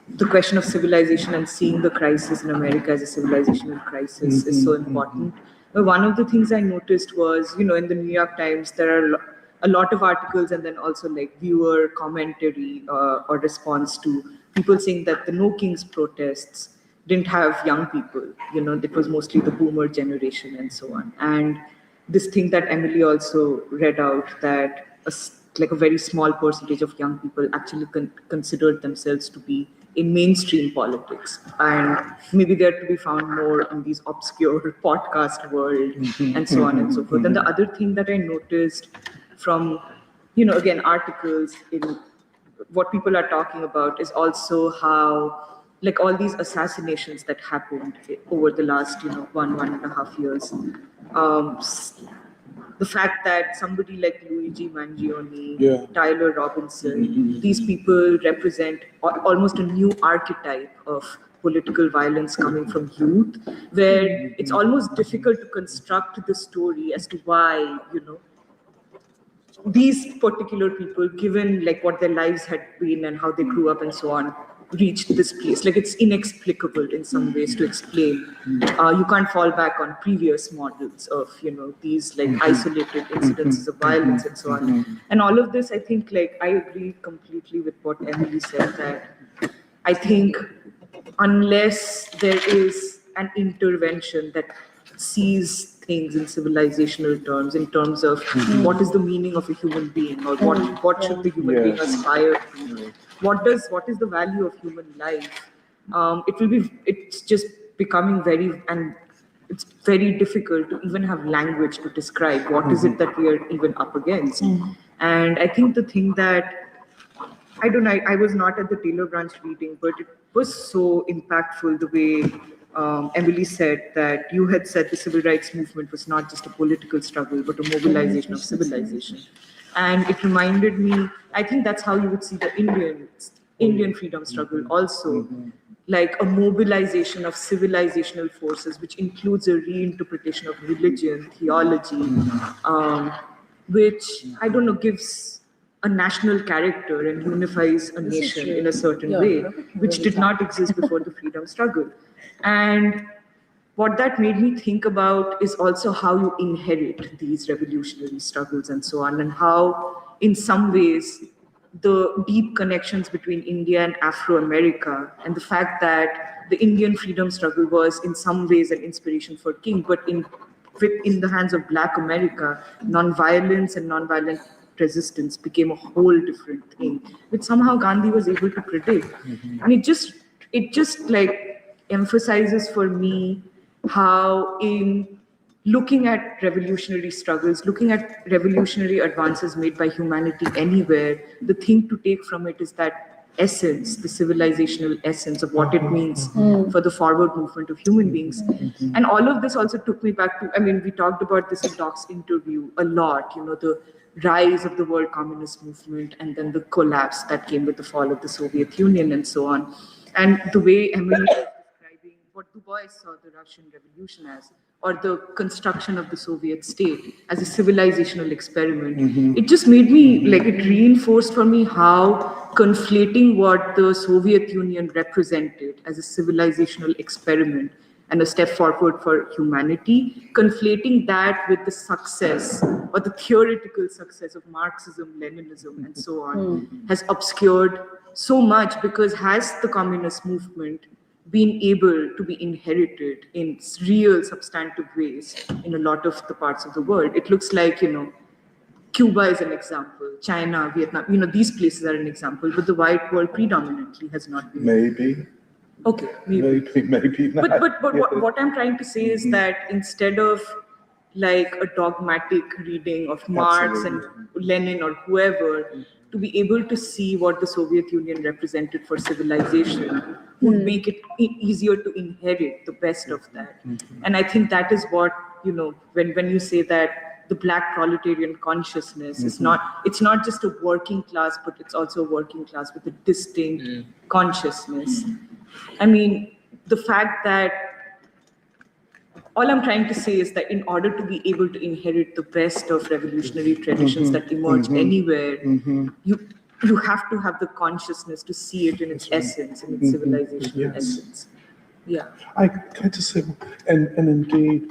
the question of civilization and seeing the crisis in America as a civilizational crisis is so important. But one of the things I noticed was, in the New York Times, there are a lot of articles and then also like viewer commentary or response to people saying that the No Kings protests didn't have young people, it was mostly the boomer generation and so on. And this thing that Emily also read out, that a very small percentage of young people actually considered themselves to be in mainstream politics, and maybe they're to be found more in these obscure podcast world and so on and so forth. And the other thing that I noticed from, again, articles in what people are talking about is also how, like, all these assassinations that happened over the last, 1.5 years. The fact that somebody like Luigi Mangione, Tyler Robinson, these people represent almost a new archetype of political violence coming from youth, where it's almost difficult to construct the story as to why, these particular people, given like what their lives had been and how they grew up and so on, reached this place. Like, it's inexplicable in some ways to explain. You can't fall back on previous models of, these like isolated incidences of violence and so on. And all of this, I think, like, I agree completely with what Emily said, that I think unless there is an intervention that sees things in civilizational terms, in terms of what is the meaning of a human being, or what should the human being aspire to, what is the value of human life, it's just becoming it's very difficult to even have language to describe what is it that we are even up against. And I think the thing that, I don't know, I was not at the Taylor Branch reading, but it was so impactful the way Emily said that you had said the civil rights movement was not just a political struggle, but a mobilization of civilization. And it reminded me, I think that's how you would see the Indian freedom struggle also, like a mobilization of civilizational forces, which includes a reinterpretation of religion, theology, which, I don't know, gives a national character and unifies a nation in a certain way, which did not exist before the freedom struggle. And what that made me think about is also how you inherit these revolutionary struggles and so on, and how, in some ways, the deep connections between India and Afro-America, and the fact that the Indian freedom struggle was in some ways an inspiration for King, but in the hands of Black America, non-violence and non-violent resistance became a whole different thing, which somehow Gandhi was able to predict. And it just like emphasizes for me how, in looking at revolutionary struggles, looking at revolutionary advances made by humanity anywhere, the thing to take from it is that essence, the civilizational essence of what it means for the forward movement of human beings. And all of this also took me back to, we talked about this in Doc's interview a lot, the rise of the world communist movement and then the collapse that came with the fall of the Soviet Union and so on. And the way Emily was describing what Du Bois saw the Russian Revolution as, or the construction of the Soviet state as a civilizational experiment, it just made me, like, it reinforced for me how conflating what the Soviet Union represented as a civilizational experiment and a step forward for humanity, conflating that with the success or the theoretical success of Marxism, Leninism, and so on, has obscured so much, because has the communist movement been able to be inherited in real substantive ways in a lot of the parts of the world. It looks like, Cuba is an example, China, Vietnam, these places are an example, but the white world predominantly has not been. Maybe. Okay, maybe Maybe not. But what I'm trying to say is that instead of like a dogmatic reading of Marx and Lenin or whoever, to be able to see what the Soviet Union represented for civilization would make it easier to inherit the best of that. And I think that is what, when you say that the Black proletarian consciousness is it's not just a working class, but it's also a working class with a distinct consciousness. I mean, the fact that all I'm trying to say is that in order to be able to inherit the best of revolutionary traditions that emerge anywhere, you have to have the consciousness to see it in its essence, in its civilizational essence. Yeah. I just say, and indeed,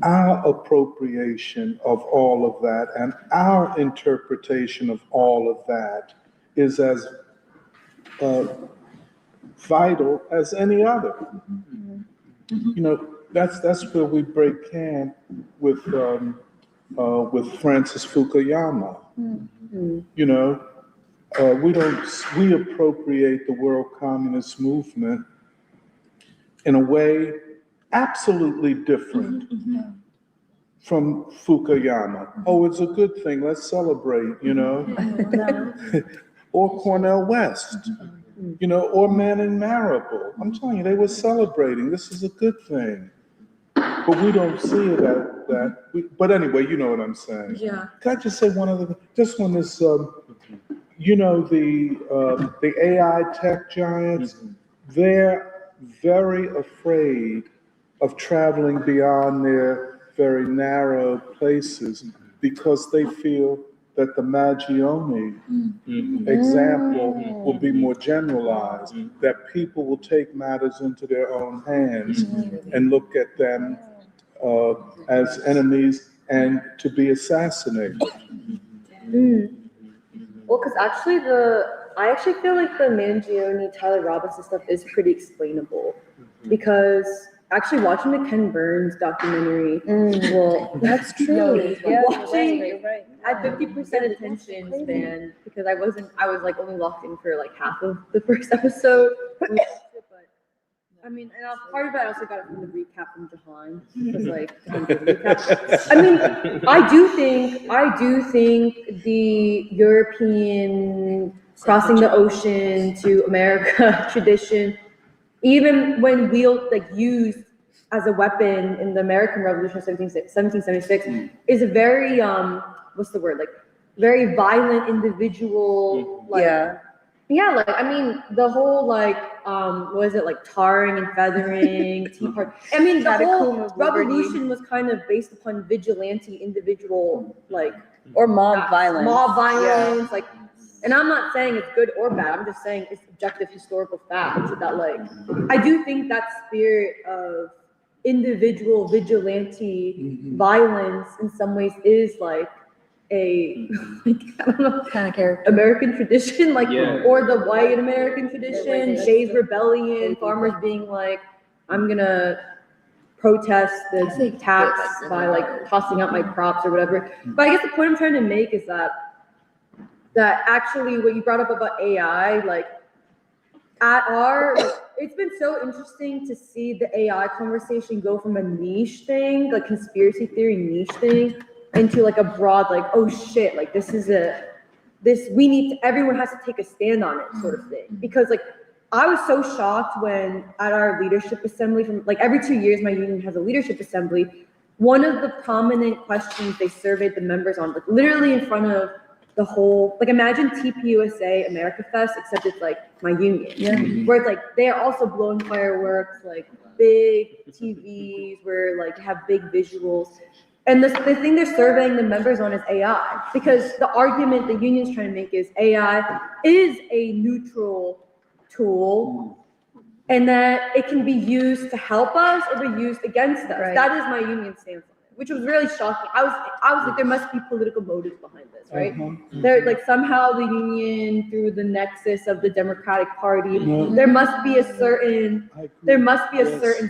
our appropriation of all of that and our interpretation of all of that is as vital as any other. That's where we break camp with Francis Fukuyama. We appropriate the world communist movement in a way absolutely different from Fukuyama. Oh, it's a good thing. Let's celebrate, or Cornel West, or Manning Marable. I'm telling you, they were celebrating. This is a good thing. But we don't see it but anyway, you know what I'm saying. Yeah. Can I just say one other thing? Just when this, the AI tech giants, they're very afraid of traveling beyond their very narrow places because they feel that the Maggioni example will be more generalized, that people will take matters into their own hands and look at them as enemies and to be assassinated. Well, because I actually feel like the Mangione, Tyler Robinson stuff is pretty explainable. Because actually watching the Ken Burns documentary, well, that's true. Watching at 50% attention span, because I was like only locked in for like half of the first episode. But I mean, and part of it I also got it from the recap from Jahan. Because I mean, I do think the European crossing the ocean to America tradition, even when used as a weapon in the American Revolution of 1776, is a very very violent individual. I mean, the whole tarring and feathering, tea party. I mean, the whole revolution was kind of based upon vigilante individual or mob violence. Mob violence, and I'm not saying it's good or bad. I'm just saying it's objective historical fact that I do think that spirit of individual vigilante violence in some ways is a I don't know, Kind of character. American tradition, or the white American tradition, Shays Rebellion, farmers being I'm gonna protest the tax by tossing out my crops or whatever. But I guess the point I'm trying to make is that actually what you brought up about AI, it's been so interesting to see the AI conversation go from a niche thing, conspiracy theory niche thing, into a broad, oh shit, everyone has to take a stand on it sort of thing. Because I was so shocked when at our leadership assembly, from every 2 years my union has a leadership assembly, one of the prominent questions they surveyed the members on, literally in front of the whole, imagine TPUSA America Fest, except it's my union, where it's they're also blowing fireworks, big TVs where have big visuals. And the thing they're surveying the members on is AI, because the argument the union's trying to make is AI is a neutral tool and that it can be used to help us or be used against us. Right. That is my union stance on it, which was really shocking. I was like, there must be political motives behind this, right? There, somehow the union, through the nexus of the Democratic Party, there must be a certain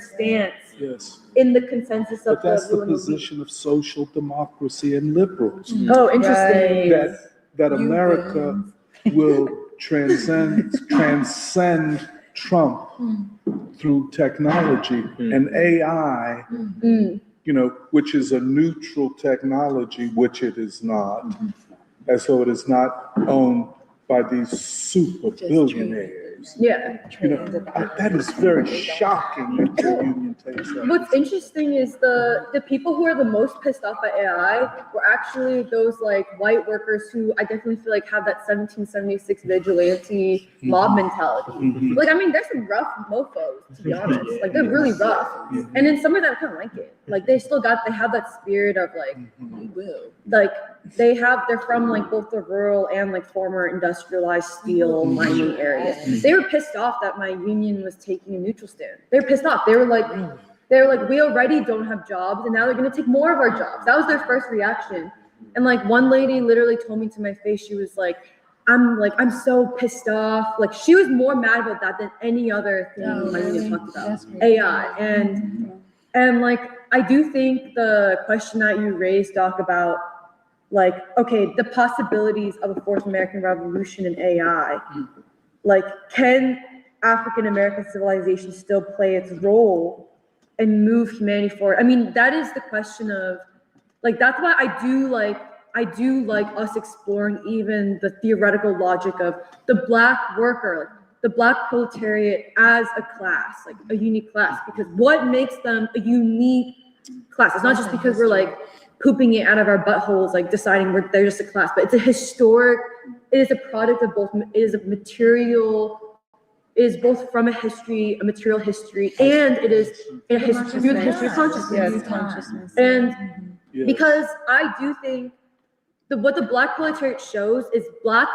stance in the consensus of but that's the position of social democracy and liberals. Oh, interesting. That America will transcend Trump through technology, and AI which is a neutral technology, which it is not. And so it is not owned by these super billionaires. Yeah. That is very shocking that the union takes that. What's interesting is the people who are the most pissed off by AI were actually those like white workers who I definitely feel like have that 1776 vigilante mob mentality. Like, I mean, there's some rough mofos, to be honest. Like, they're really rough. And then some of them kind of like it. Like, they have that spirit of like, we will. Like, they're from like both the rural and like former industrialized steel mining areas. They were pissed off that my union was taking a neutral stand. They were pissed off. They were like, we already don't have jobs and now they're gonna take more of our jobs. That was their first reaction. And like one lady literally told me to my face, she was like, I'm so pissed off. Like she was more mad about that than any other thing my union talked about. AI. And like, I do think the question that you raised, Doc, about like, okay, the possibilities of a fourth American Revolution in AI, like, can African-American civilization still play its role and move humanity forward? I mean, that is the question of, like, that's why I do like us exploring even the theoretical logic of the Black worker, the Black proletariat as a class, like a unique class, because what makes them a unique class? It's not just because we're like pooping it out of our buttholes, like deciding they're just a class, but it's a historic, it is a product of both, it is a material, it is both from a material history, and it is a history, through the history of consciousness. And because I do think what the Black proletariat shows is Black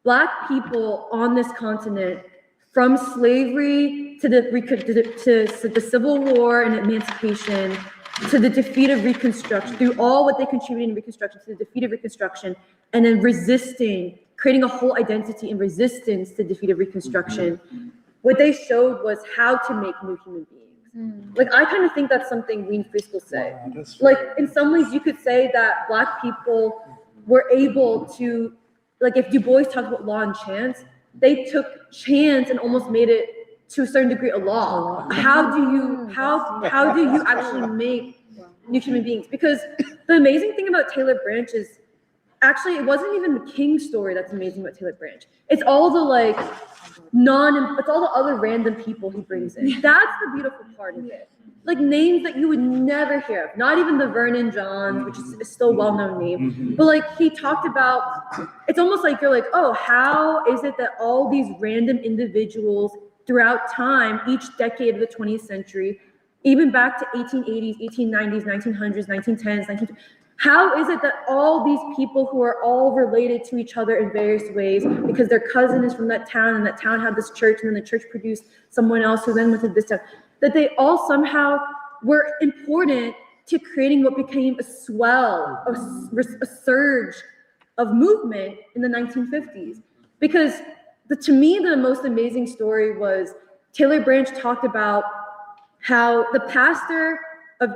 Black people on this continent, from slavery to the Civil War and emancipation, to the defeat of Reconstruction, through all what they contributed in Reconstruction, to the defeat of Reconstruction, and then resisting, creating a whole identity in resistance to the defeat of Reconstruction. What they showed was how to make new human beings. Like, I kind of think that's something Wien Frisch will say. Like, in some ways, you could say that Black people were able to, like, if Du Bois talked about law and chance, they took chance and almost made it to a certain degree a law. How do you actually make new human beings? Because the amazing thing about Taylor Branch is, actually, it wasn't even the King story that's amazing about Taylor Branch. It's all the like it's all the other random people he brings in. That's the beautiful part of it. Like names that you would never hear of, not even the Vernon Johns, which is still a well-known name, but like he talked about, it's almost like you're like, oh, how is it that all these random individuals throughout time, each decade of the 20th century, even back to 1880s, 1890s, 1900s, 1910s, how is it that all these people who are all related to each other in various ways, because their cousin is from that town and that town had this church and then the church produced someone else who then went to this town, that they all somehow were important to creating what became a swell, a surge of movement in the 1950s. Because to me, the most amazing story was Taylor Branch talked about how the pastor of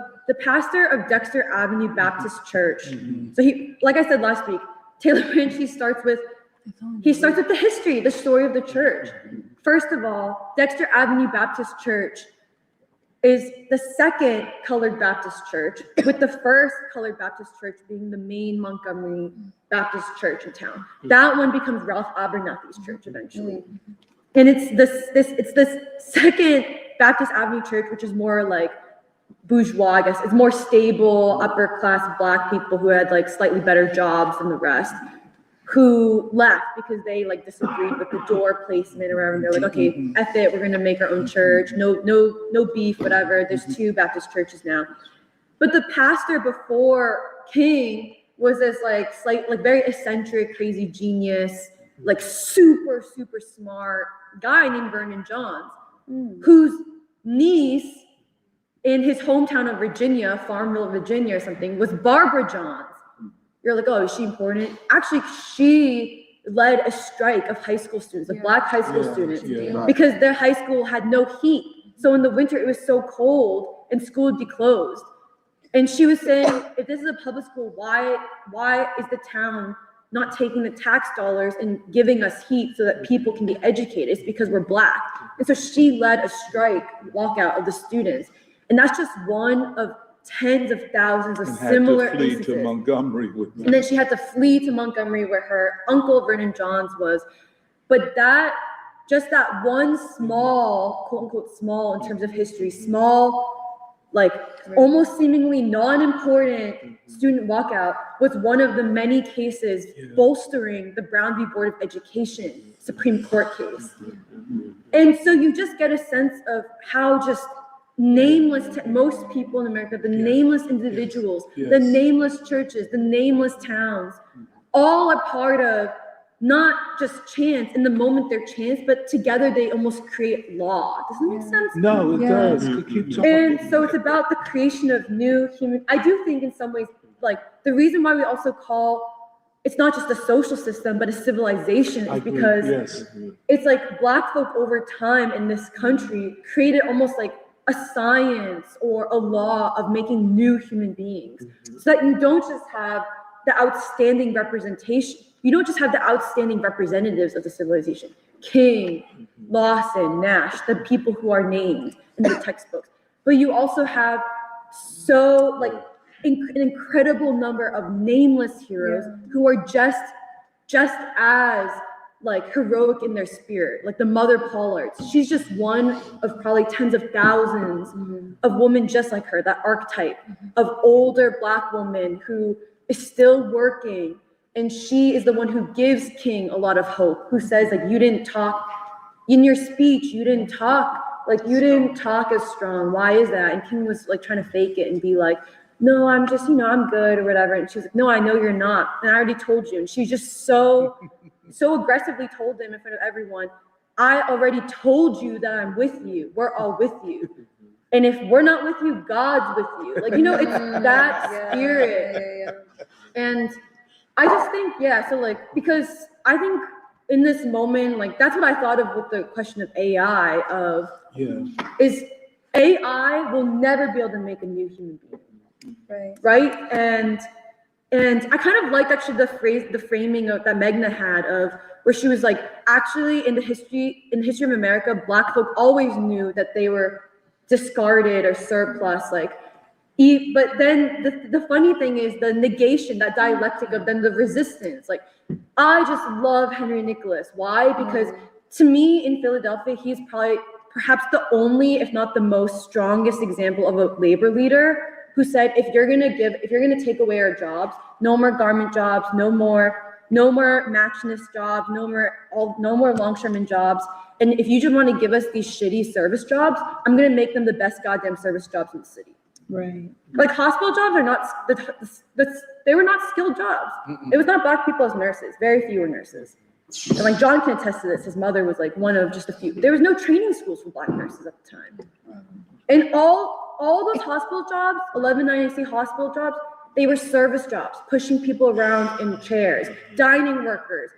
Dexter Avenue Baptist Church. So he, like I said last week, Taylor Branch, he starts with the history, the story of the church. First of all, Dexter Avenue Baptist Church is the second colored Baptist church, with the first colored Baptist church being the main Montgomery Baptist church in town. That one becomes Ralph Abernathy's church eventually. And it's this second Baptist Avenue church, which is more like bourgeois, I guess. It's more stable, upper class Black people who had like slightly better jobs than the rest, who left because they like disagreed with the door placement around. They're like, okay, F it, we're gonna make our own church. No beef, whatever. There's two Baptist churches now. But the pastor before King was this like very eccentric, crazy genius, like super smart guy named Vernon Johns, whose niece in his hometown of Virginia, Farmville, Virginia or something, was Barbara Johns. You're like, oh, is she important? Actually, she led a strike of high school students, of Black high school students, because their high school had no heat. So in the winter, it was so cold and school would be closed. And she was saying, if this is a public school, why is the town not taking the tax dollars and giving us heat so that people can be educated? It's because we're Black. And so she led a strike, walkout of the students. And that's just one of tens of thousands of And had similar to flee to instances. Montgomery with And them. then she had to flee to Montgomery where her uncle Vernon Johns was. But just that one small, quote unquote, small in terms of history, small, like almost seemingly non-important student walkout was one of the many cases bolstering the Brown v. Board of Education Supreme Court case. And so you just get a sense of how just nameless, most people in America, the nameless individuals, the Yes. nameless churches, the nameless towns, all are part of not just chance in the moment they're chance, but together they almost create law. Does that make sense? No, it Yeah. does. Keep talking. And so it's about the creation of new human. I do think in some ways, like the reason why we also call it's not just a social system, but a civilization I is agree. because Yes. it's like Black folk over time in this country created almost like a science or a law of making new human beings, so that you don't just have the outstanding representation. You don't just have the outstanding representatives of the civilization, King, Lawson, Nash, the people who are named in the textbooks, but you also have so like an incredible number of nameless heroes who are just as like heroic in their spirit, like the Mother Pollards. She's just one of probably tens of thousands of women just like her, that archetype of older Black woman who is still working. And she is the one who gives King a lot of hope, who says like, you didn't talk in your speech, you didn't talk as strong. Why is that? And King was like trying to fake it and be like, no, I'm just, I'm good or whatever. And she was like, no, I know you're not. And I already told you. And she just so aggressively told them in front of everyone, I already told you that I'm with you. We're all with you. And if we're not with you, God's with you. Like, it's that spirit. And I just think, so like, because I think in this moment, like, that's what I thought of with the question of AI is AI will never be able to make a new human being. Right. And I kind of liked actually the framing of that Meghna had of where she was like, actually in the history of America, Black folk always knew that they were discarded or surplus, like, but then the funny thing is the negation, that dialectic of then the resistance. Like, I just love Henry Nicholas. Why? Because to me in Philadelphia, he's probably perhaps the only, if not the most strongest example of a labor leader who said, if you're gonna take away our jobs, no more garment jobs, no more matchness jobs, no more longshoreman jobs. And if you just want to give us these shitty service jobs, I'm gonna make them the best goddamn service jobs in the city. Right. Like hospital jobs are not, they were not skilled jobs. It was not Black people as nurses. Very few were nurses. And like John can attest to this. His mother was like one of just a few. There was no training schools for Black nurses at the time. And all those hospital jobs, 1190 hospital jobs, they were service jobs, pushing people around in chairs, dining workers,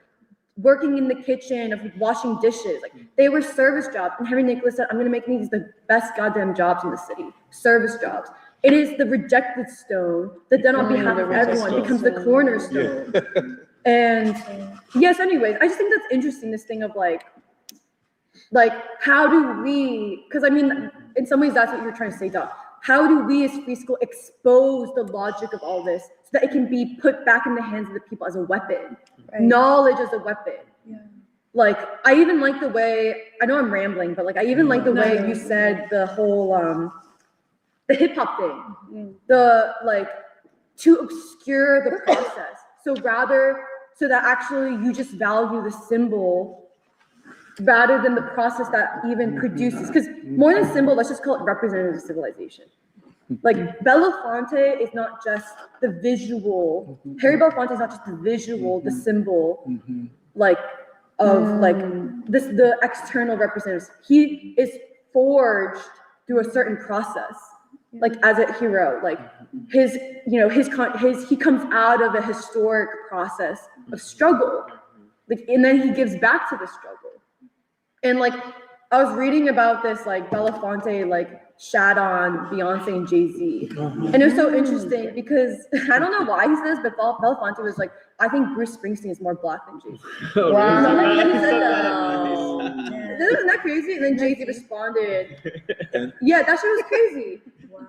working in the kitchen, of washing dishes. Like, they were service jobs. And Henry Nicholas said, I'm gonna make these the best goddamn jobs in the city, service jobs. It is the rejected stone that then on behalf of everyone becomes the cornerstone. And yes, anyways, I just think that's interesting, this thing of like how do we, because I mean, in some ways that's what you're trying to say, Doc. How do we as Free School expose the logic of all this so that it can be put back in the hands of the people as a weapon? Right. Knowledge as a weapon. Yeah. Like, I even like the way, I know I'm rambling, but like, I even like the way you said the whole, the hip hop thing, the like, to obscure the process. So that actually you just value the symbol rather than the process that even produces, because more than symbol, let's just call it representative civilization. Like, Belafonte is not just the visual, Harry Belafonte is not just the visual, the symbol, like, of like this, the external representatives. He is forged through a certain process, like as a hero, like he comes out of a historic process of struggle, like, and then he gives back to the struggle. And like, I was reading about this, like Belafonte, like shat on Beyonce and Jay-Z. And it was so interesting because I don't know why he said this, but Belafonte was like, I think Bruce Springsteen is more Black than Jay-Z. Oh, Wow. really? And he said that. Isn't that crazy? And then Jay-Z responded, yeah, that shit was crazy.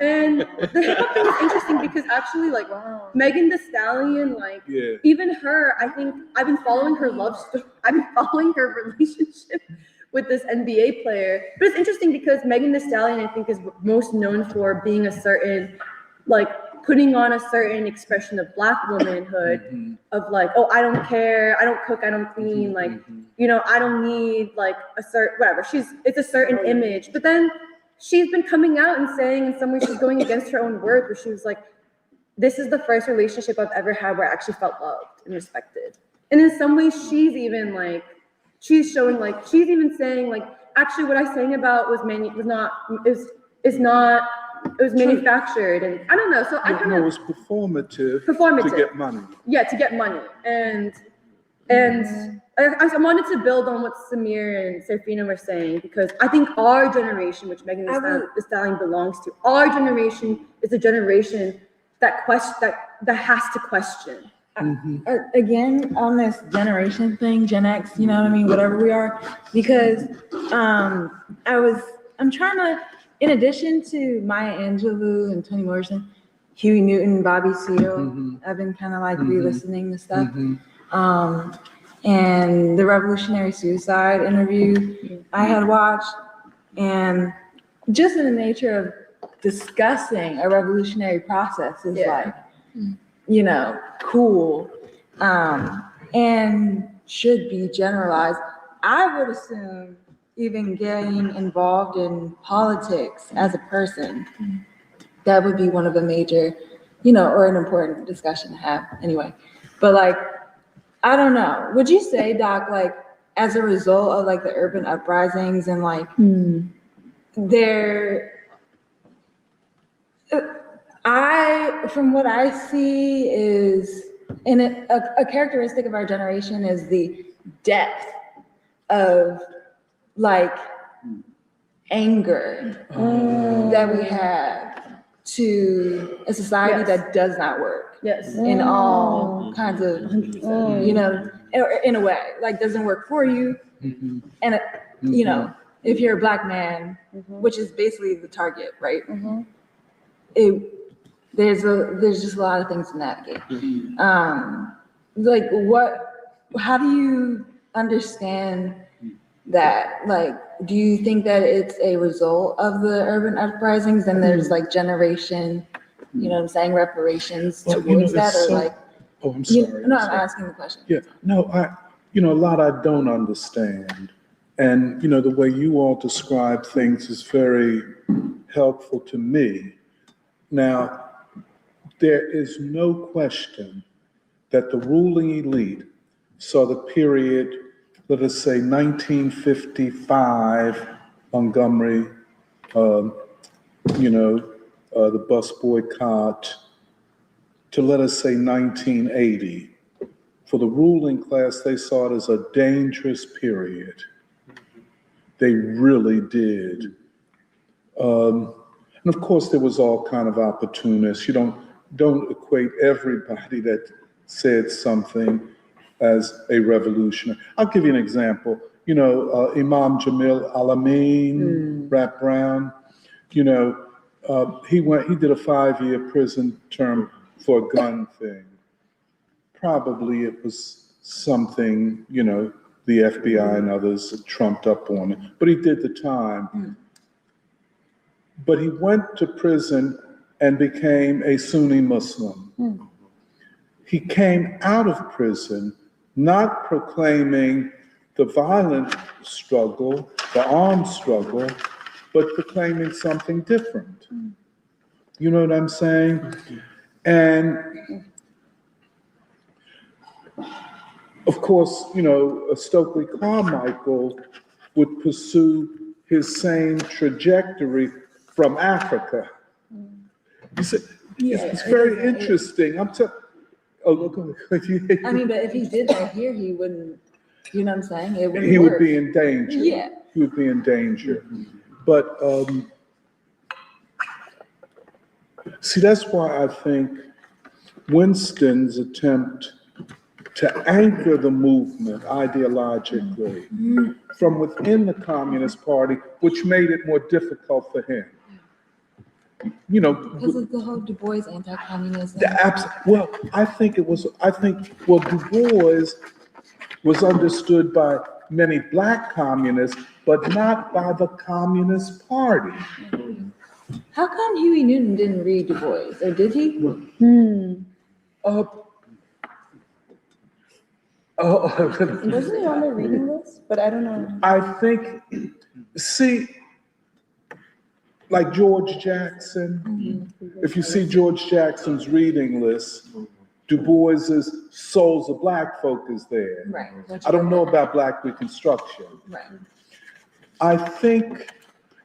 And the hip hop thing is interesting because actually, like, Megan Thee Stallion, like, Yeah. even her, I think I've been following her love story. I've been following her relationship with this NBA player. But it's interesting because Megan Thee Stallion, I think, is most known for being a certain, like, putting on a certain expression of Black womanhood, of like, oh, I don't care, I don't cook, I don't clean, like, you know, I don't need like a certain, whatever. It's a certain image. But then she's been coming out and saying in some ways she's going against her own words, where she was like, this is the first relationship I've ever had where I actually felt loved and respected. And in some ways she's even like, she's showing like, she's even saying like, actually what I sang about was manufactured, and I don't know. So I kind No, it of was performative performative to get money. Yeah, to get money, and I wanted to build on what Samir and Serafina were saying, because I think our generation, which Megan Thee Stallion belongs to, our generation is a generation that has to question. Again, on this generation thing, Gen X, you know what I mean, whatever we are, because I'm trying to, in addition to Maya Angelou and Toni Morrison, Huey Newton, Bobby Seale, I've been kind of like re-listening to stuff. And the Revolutionary Suicide interview I had watched, and just in the nature of discussing a revolutionary process is like, you know, cool, and should be generalized. I would assume even getting involved in politics as a person, that would be one of the major, you know, or an important discussion to have anyway. But like, I don't know. Would you say, Doc, like, as a result of like the urban uprisings and like from what I see is, and a characteristic of our generation is the depth of like anger that we have to a society that does not work. In all kinds of, you know, in a way, like doesn't work for you. And, you know, if you're a Black man, which is basically the target, right? There's just a lot of things to navigate. Like how do you understand that? Like, do you think that it's a result of the urban uprisings and there's like generation, you know what I'm saying, reparations towards that, or like? Oh, I'm sorry. No, I'm asking the question. Yeah, no, a lot I don't understand. And, you know, the way you all describe things is very helpful to me. Now, there is no question that the ruling elite saw the period, let us say 1955, Montgomery, the bus boycott, to let us say 1980. For the ruling class, they saw it as a dangerous period. They really did. And of course, there was all kind of opportunists. You don't equate everybody that said something as a revolutionary. I'll give you an example. You know, Imam Jamil Al-Amin, Rap Brown, you know, he did a 5-year prison term for a gun thing. Probably it was something, you know, the FBI and others trumped up on it, but he did the time. But he went to prison and became a Sunni Muslim. He came out of prison not proclaiming the violent struggle, the armed struggle, but proclaiming something different. You know what I'm saying? And of course, you know, Stokely Carmichael would pursue his same trajectory from Africa. You see, it's very interesting. I mean, but if he did that here, he wouldn't, you know what I'm saying? It wouldn't he work. would be in danger. Yeah. He would be in danger. But see, that's why I think Winston's attempt to anchor the movement ideologically from within the Communist Party, which made it more difficult for him. you know, Because of the whole Du Bois anti-communism. well, I think, well, Du Bois was understood by many black communists, but not by the Communist Party. How come Huey Newton didn't read Du Bois, or did he? Uh, Wasn't he on the reading list? But I don't know. I think, see, like George Jackson, if you see George Jackson's reading list, Du Bois's Souls of Black Folk is there. Right. I don't know about Black Reconstruction. Right. I think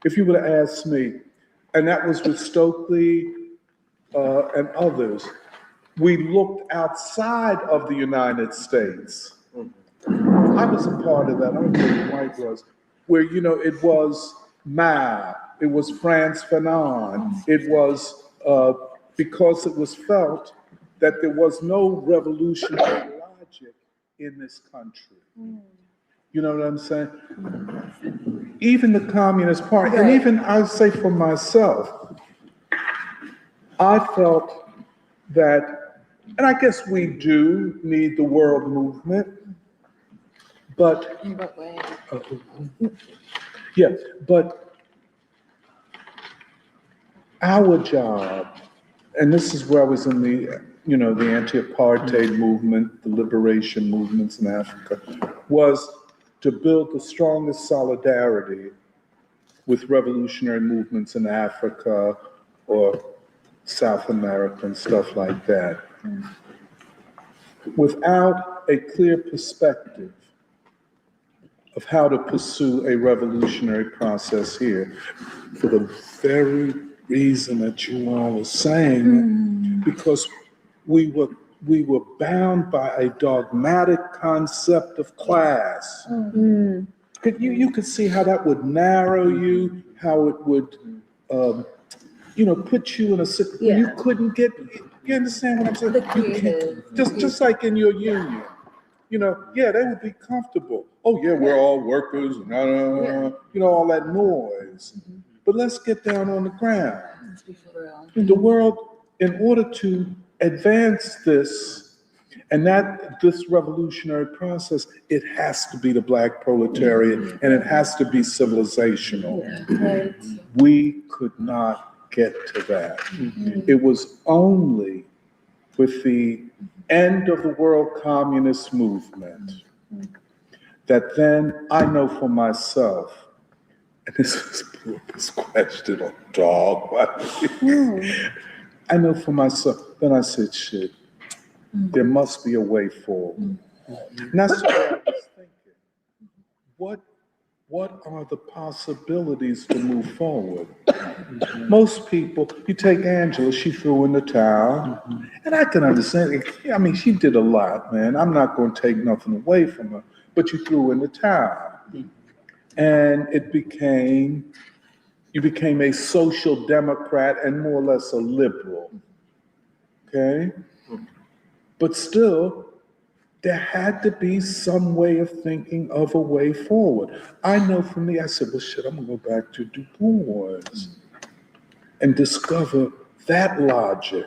if you would have asked me, and that was with Stokely and others, we looked outside of the United States. I was a part of that, I don't know who White was, where, you know, it was Mao, it was Frantz Fanon, it was because it was felt that there was no revolutionary logic in this country. You know what I'm saying? Even the Communist Party, and even I say for myself, I felt that, and I guess we do need the world movement, but In what way? yeah, but our job, and this is where I was in the, you know, the anti-apartheid movement, the liberation movements in Africa, was to build the strongest solidarity with revolutionary movements in Africa or South America and stuff like that. Without a clear perspective of how to pursue a revolutionary process here, for the very reason that you all were saying, because we were bound by a dogmatic concept of class. You could see how that would narrow you, how it would, you know, put you in a situation you couldn't get. You understand what I'm saying? The You creative. can't, just like in your union, you know, yeah, they would be comfortable. Oh yeah, we're all workers, you know, all that noise. But let's get down on the ground. Let's be for real. The world, in order to advance this, and this revolutionary process, it has to be the Black proletariat, and it has to be civilizational. Right. We could not get to that. It was only with the end of the world communist movement that then I know for myself, and this is this question on dog, I know for myself, then I said, shit, there must be a way forward. And that's what I was thinking. What are the possibilities to move forward? Most people, you take Angela, she threw in the towel, and I can understand it. I mean, she did a lot, man. I'm not going to take nothing away from her, but you threw in the towel. And you became a social democrat and more or less a liberal, okay? But still, there had to be some way of thinking of a way forward. I know for me, I said, well, shit, I'm gonna go back to Du Bois and discover that logic,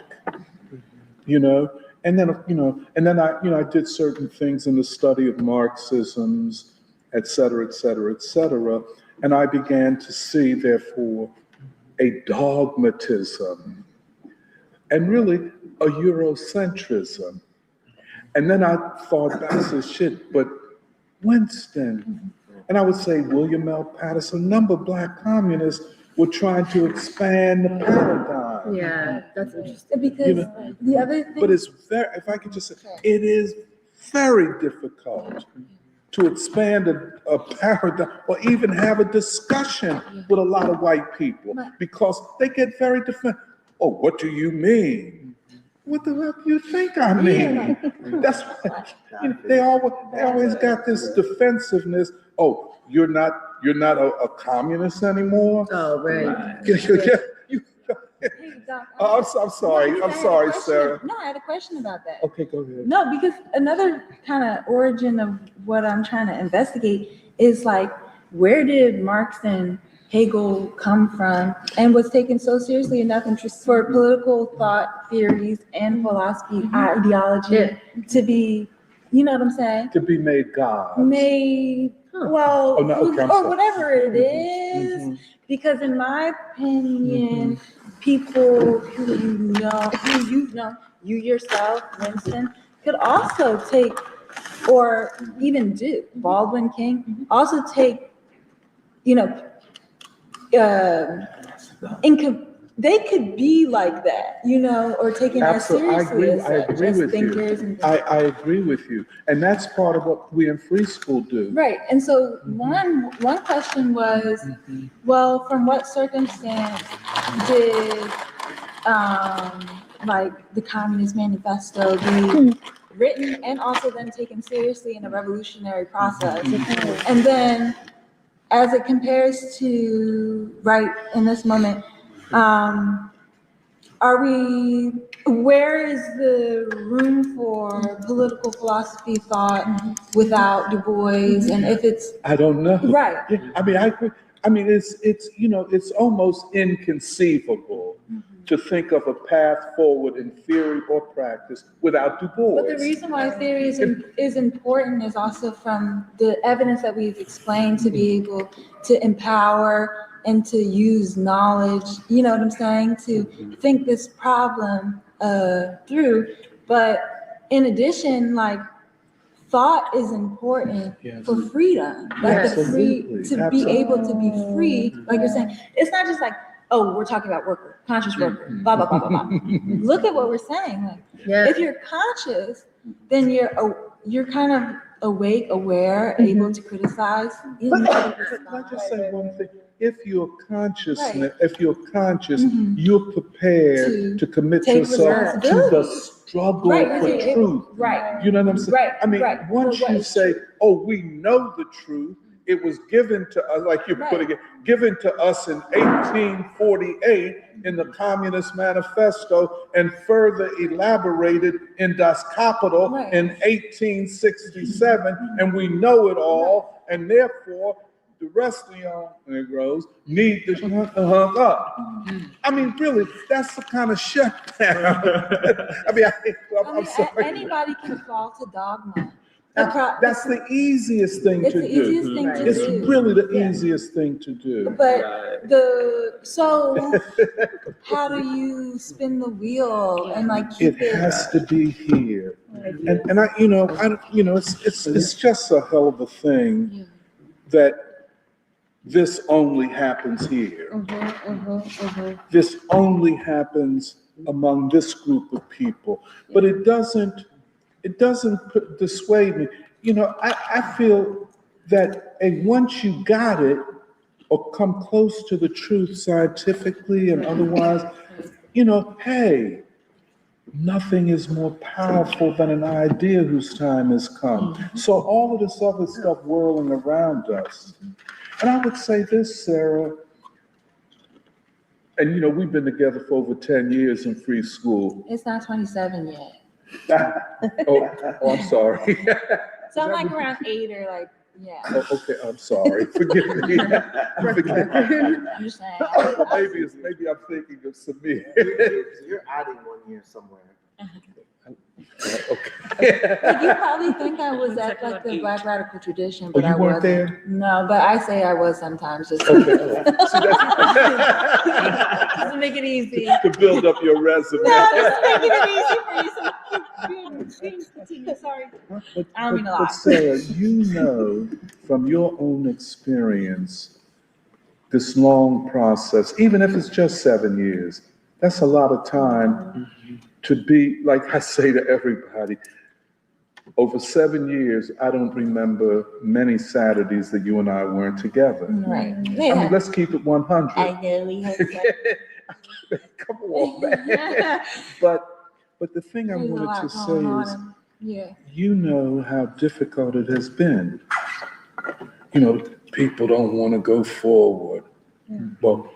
you know? And then, I did certain things in the study of Marxisms, et cetera, et cetera, et cetera. And I began to see, therefore, a dogmatism and really a Eurocentrism. And then I thought back, I said, shit, but Winston, and I would say William L. Patterson, a number of Black communists were trying to expand the paradigm. Yeah, that's interesting. Because You know, the other thing. But it's very, if I could just say, it is very difficult to expand a paradigm or even have a discussion with a lot of white people because they get very defensive. Oh, what do you mean? What the hell do you think I mean? That's what, they always got this defensiveness. Oh, you're not a communist anymore? Oh, right. Hey, Doc, Oh, I'm sorry. No, I'm I had a sorry, question. Sarah. No, I had a question about that. Okay, go ahead. No, because another kind of origin of what I'm trying to investigate is like, where did Marx and Hegel come from and was taken so seriously enough for political thought theories and philosophy ideology to be, you know what I'm saying? To be made God. Made, well, Oh, no, okay, I'm or sorry. whatever it is. Mhm. Because in my opinion, people who you know, you yourself, Winston, could also take, or even do, Baldwin King, also take, you know, they could be like that, you know, or taken as seriously as I agree as with thinkers you. and I agree with you. And that's part of what we in free school do. right. And so one question was, well, from what circumstance did like the Communist Manifesto be written and also then taken seriously in a revolutionary process? And then as it compares to right in this moment, where is the room for political philosophy thought without Du Bois? And if it's, I don't know. right, Yeah, I mean, I agree. I mean, it's, you know, it's almost inconceivable to think of a path forward in theory or practice without Du Bois. but the reason why theory is important is also from the evidence that we've explained to be able to empower and to use knowledge, you know what I'm saying, to think this problem through. But in addition, like, thought is important Yes. for freedom, like the free, Absolutely, to be able to be free, like you're saying. It's not just like, oh, we're talking about worker, conscious worker, blah, blah, blah, blah, blah. Look at what we're saying, like, if you're conscious, then you're kind of awake, aware, able to criticize. You But know, can I just say one thing? If you're conscious, Right. if you're conscious, Mhm. you're prepared to commit take yourself to the responsibility. struggle Right, for you're able- truth. right. You know what I'm saying? Right, I mean, right. once But what you is say, true? oh, we know the truth, it was given to us, like you're Right. putting it, given to us in 1848 in the Communist Manifesto and further elaborated in Das Kapital Right. in 1867, and we know it all, and therefore the rest of y'all Negroes need to hung up. I mean, really, that's the kind of shutdown. I mean, I'm sorry. Anybody can fall to dogma. That's the easiest thing It's to the do. easiest thing to It's do. really the Yeah. easiest thing to do. But so how do you spin the wheel and like It keep it? has to be here. And I, it's just a hell of a thing that this only happens here. This only happens among this group of people, but it doesn't dissuade me. You know, I feel that once you got it or come close to the truth scientifically and otherwise, you know, hey, nothing is more powerful than an idea whose time has come. So all of this other stuff whirling around us. And I would say this, Sarah, and you know, we've been together for over 10 years in free school. It's not 27 yet. Oh, I'm sorry. So I'm like around 8 or like, yeah. Oh, okay, I'm sorry. Forgive me. I'm just saying. Maybe I'm thinking of Samir. You're adding 1 year somewhere. Okay. Like, you probably think I was at like the Black radical tradition, Oh, but you I weren't wasn't. there? No, but I say I was sometimes just Okay. See, that's- to make it easy. to build up your resume. No, just making it easy for you. So please continue. Sorry. But, I don't mean a but lot. Sarah, you know from your own experience, this long process, even if it's just 7 years, that's a lot of time to be, like I say to everybody, over 7 years, I don't remember many Saturdays that you and I weren't together. Right. I mean, Yeah. let's keep it 100. I know we have Come on, man. But the thing I wanted to say is, yeah. you know how difficult it has been. You know, people don't want to go forward. Well,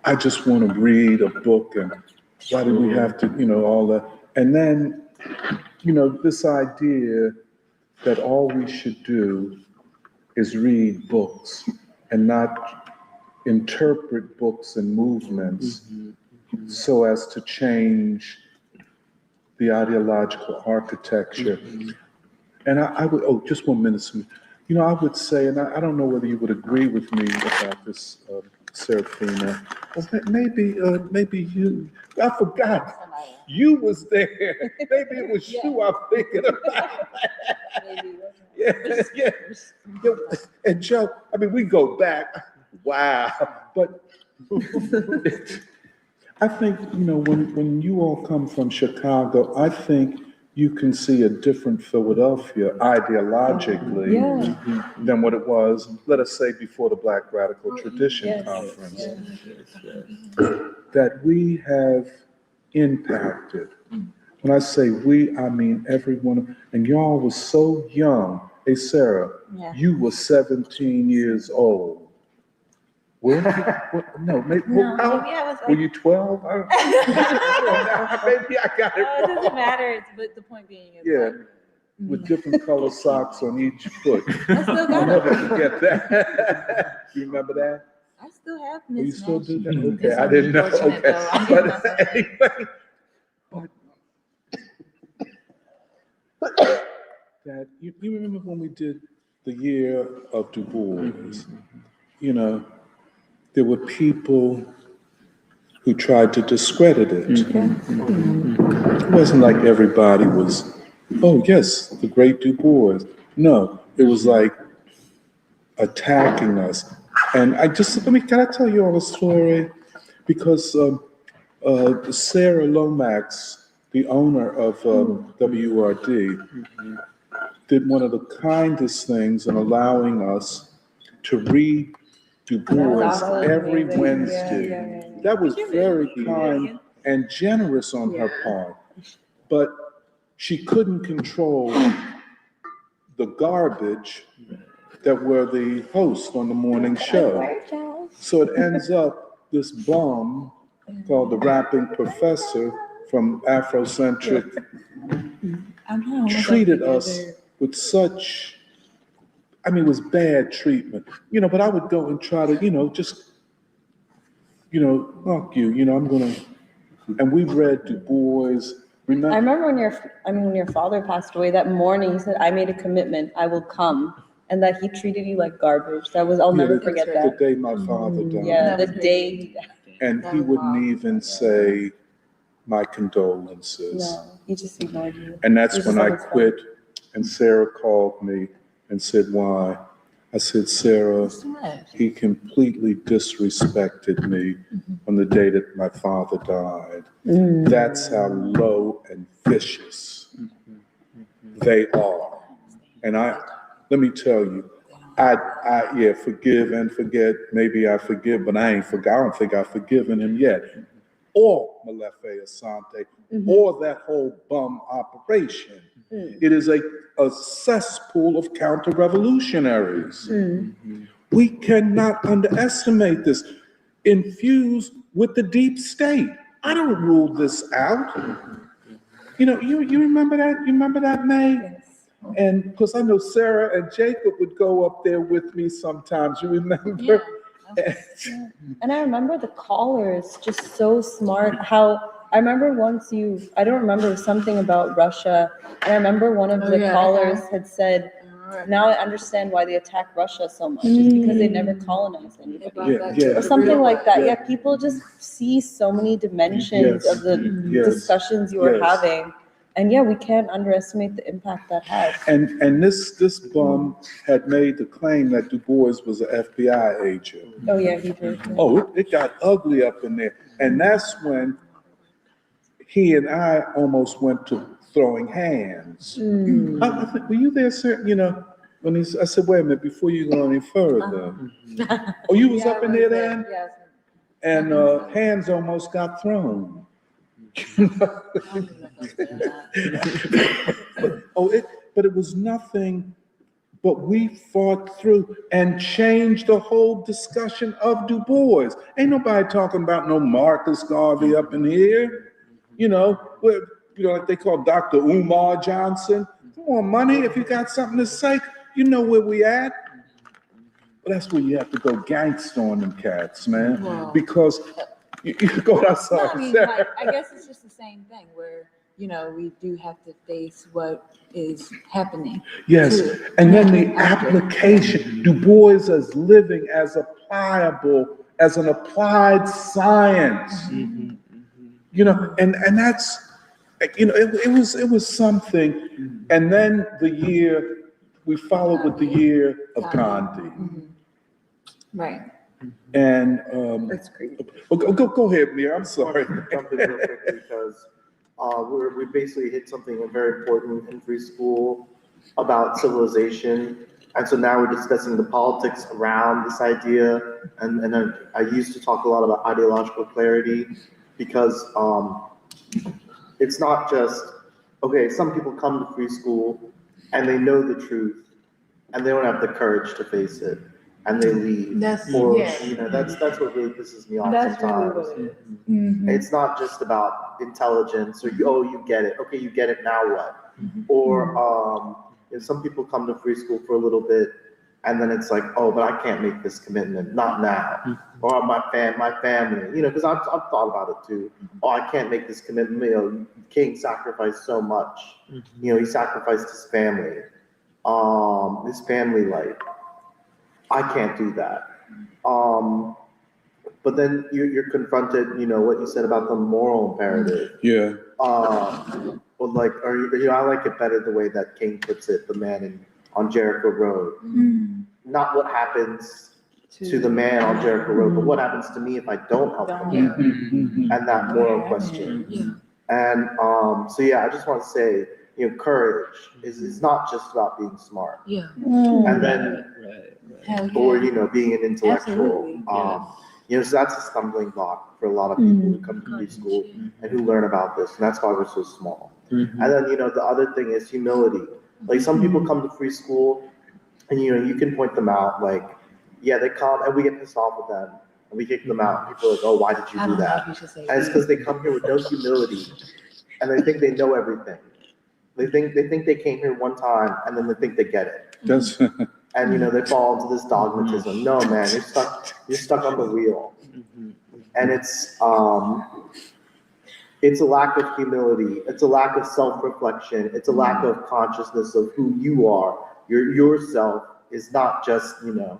I just want to read a book, and why do we have to, you know, all that? And then, you know, this idea that all we should do is read books and not interpret books and movements so as to change the ideological architecture. And I would, oh, just 1 minute, Sue. You know, I would say, and I don't know whether you would agree with me about this, Serafina, or maybe you, I forgot, you was there. Maybe it was you I'm thinking about. Yeah. And Joe, I mean, we go back, wow, but I think, you know, when you all come from Chicago, I think you can see a different Philadelphia ideologically than what it was, let us say, before the Black Radical Tradition Conference. That we have impacted. When I say we, I mean everyone. And y'all was so young. Hey, Sarah, you were 17 years old. Were you? No, maybe I was like, were you 12? Maybe I got it wrong. It doesn't matter, but the point being is Yeah, with different color socks on each foot. I still I'll got never it. forget that. You remember that? I still have Oh, you mismatched. still do that? It's Okay, I didn't know. unfortunate, Okay, though. I'm getting but anyway, that you remember when we did the year of Du Bois? You know, there were people who tried to discredit it. It wasn't like everybody was, oh yes, the great Du Bois. No, it was like attacking us. And can I tell you all a story? Because Sarah Lomax, the owner of WRD, did one of the kindest things in allowing us to read Du Bois every Wednesday. That was very kind and generous on her part. But she couldn't control the garbage that were the hosts on the morning show. So it ends up this bum called the Rapping Professor from Afrocentric treated us with such, I mean, it was bad treatment, you know, but I would go and try to, you know, just, you know, fuck you, you know, I'm gonna, and we read Du Bois. I remember when your father passed away, that morning, he said, I made a commitment, I will come. And that he treated you like garbage. I'll never forget that. The day my father died. Yeah, the day. And he wouldn't even say my condolences. No, he just ignored you. And that's when I quit, and Sarah called me and said, why? I said, Sarah, he completely disrespected me on the day that my father died. That's how low and vicious they are. And let me tell you, I forgive and forget. Maybe I forgive, but I don't think I've forgiven him yet. Or Molefi Asante, or that whole bum operation. It is a cesspool of counter-revolutionaries. We cannot underestimate this. Infused with the deep state. I don't rule this out. You know, you remember that? You remember that, May? Yes. And because I know Sarah and Jacob would go up there with me sometimes, you remember? And I remember the callers, just so smart, how, I remember I don't remember, something about Russia, and I remember one of the callers had said, now I understand why they attack Russia so much, it's because they never colonized anybody. Or something like that. Yeah, people just see so many dimensions of the discussions you were having. And yeah, we can't underestimate the impact that had. And this bum had made the claim that Du Bois was an FBI agent. Oh yeah, he did. Oh, it got ugly up in there. And that's when he and I almost went to throwing hands. I think, were you there, sir? You know, when I said, wait a minute, before you go any further. Oh, you was up in there then? Yes. And hands almost got thrown. But it was nothing, but we fought through and changed the whole discussion of Du Bois. Ain't nobody talking about no Marcus Garvey up in here. You know, like they call Dr. Umar Johnson. Come on, money, if you got something to say, you know where we at. Well, that's where you have to go gangster on them cats, man, Wow. because you go No, outside. I mean, like, I guess it's just the same thing where, we do have to face what is happening. Yes, to and then the after. application, Du Bois is living as an applied science. And that's, it was something. And then we followed with the year of Gandhi. Mhm. Right. And, That's great. go ahead, Mir, I'm sorry. Jump in real quick because we basically hit something very important in free school about civilization. And so now we're discussing the politics around this idea. And then I used to talk a lot about ideological clarity because it's not just, okay, some people come to free school and they know the truth and they don't have the courage to face it and they leave. That's- Or, yeah. that's what really pisses me off That's really sometimes. what it is. Mhm. It's not just about intelligence or, you get it. Okay, you get it, now what? Or some people come to free school for a little bit and then it's like, oh, but I can't make this commitment, not now. Or my family, because I've thought about it too. Oh, I can't make this commitment. King sacrificed so much. He sacrificed his family life. I can't do that. But then you're confronted, what you said about the moral imperative. Yeah. Or I like it better the way that King puts it, the man on Jericho Road. Not what happens to the man on Jericho Road, but what happens to me if I don't help the man, and that moral question. And I just want to say, courage is not just about being smart, Yeah. and then Hell yeah. or being an intellectual. Absolutely, So that's a stumbling block for a lot of people who come to free school and who learn about this, and that's why we're so small. And then the other thing is humility. Like some people come to free school, and you can point them out. Like, yeah, they come and we get pissed off with them, and we kick them out. And people are like, oh, why did you I do don't know if that? you should say And it's because they come here with no humility, and they think they know everything. They think they came here one time, and then they think they get it. That's, And they fall into this dogmatism. No, man, you're stuck on the wheel. And it's a lack of humility. It's a lack of self-reflection. It's a lack of consciousness of who you are. Yourself is not just, but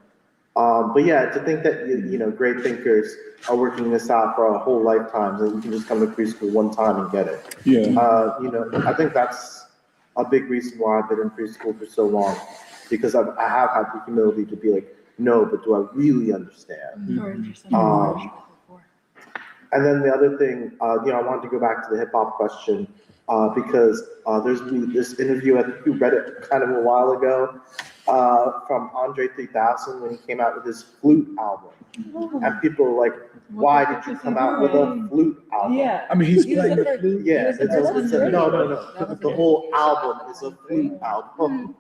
yeah, to think that, great thinkers are working this out for a whole lifetime, and you can just come to preschool one time and get it. yeah. I think that's a big reason why I've been in preschool for so long, because I have had the humility to be like, no, but do I really understand? And then the other thing, I wanted to go back to the hip hop question, because there's this interview, I think you read it kind of a while ago, from Andre 3000 when he came out with his flute album. And people were like, why did you come out with a flute album? I mean, he's playing the flute. Yeah, no. The whole album is a flute album.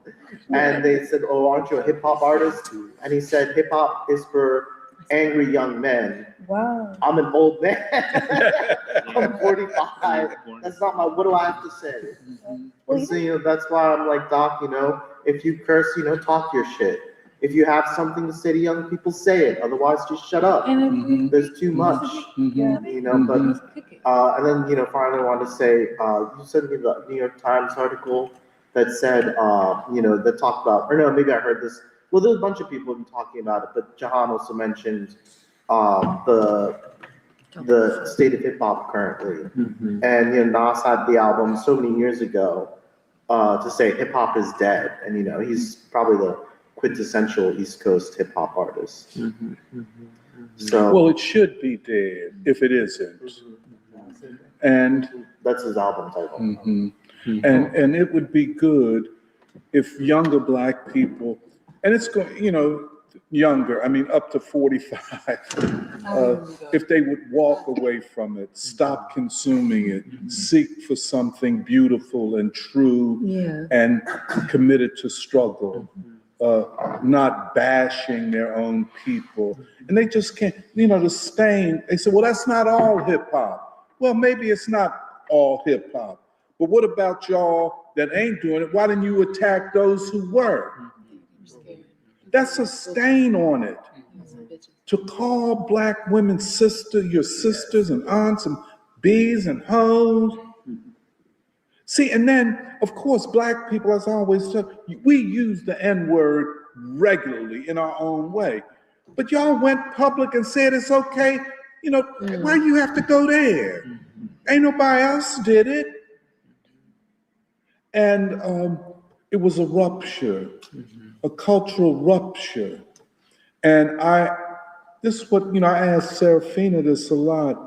And they said, oh, aren't you a hip hop artist? And he said, hip hop is for angry young men. wow. I'm an old man. I'm 45. That's not what do I have to say? So, that's why I'm like, Doc, if you curse, talk your shit. If you have something to say to young people, say it. Otherwise, just shut up. There's too much, but, and then, finally I wanted to say, you sent me the New York Times article that said, that talked about, or no, maybe I heard this. Well, there's a bunch of people who've been talking about it, but Jahan also mentioned, the state of hip hop currently. And, Nas had the album so many years ago, to say hip hop is dead. And, he's probably the quintessential East Coast hip hop artist. So, Well, it should be dead if it isn't. And that's his album title. and it would be good if younger Black people, and it's going, younger, I mean, up to 45, if they would walk away from it, stop consuming it, seek for something beautiful and true and committed to struggle, not bashing their own people. And they just can't, the stain, they say, well, that's not all hip hop. Well, maybe it's not all hip hop, but what about y'all that ain't doing it? Why didn't you attack those who were? That's a stain on it. To call black women your sisters and aunts and bees and hoes. See, and then, of course, black people, as I always say, we use the N-word regularly in our own way. But y'all went public and said it's okay. You know, why you have to go there? Ain't nobody else did it. And it was a rupture, a cultural rupture. And this is what, I asked Serafina this a lot.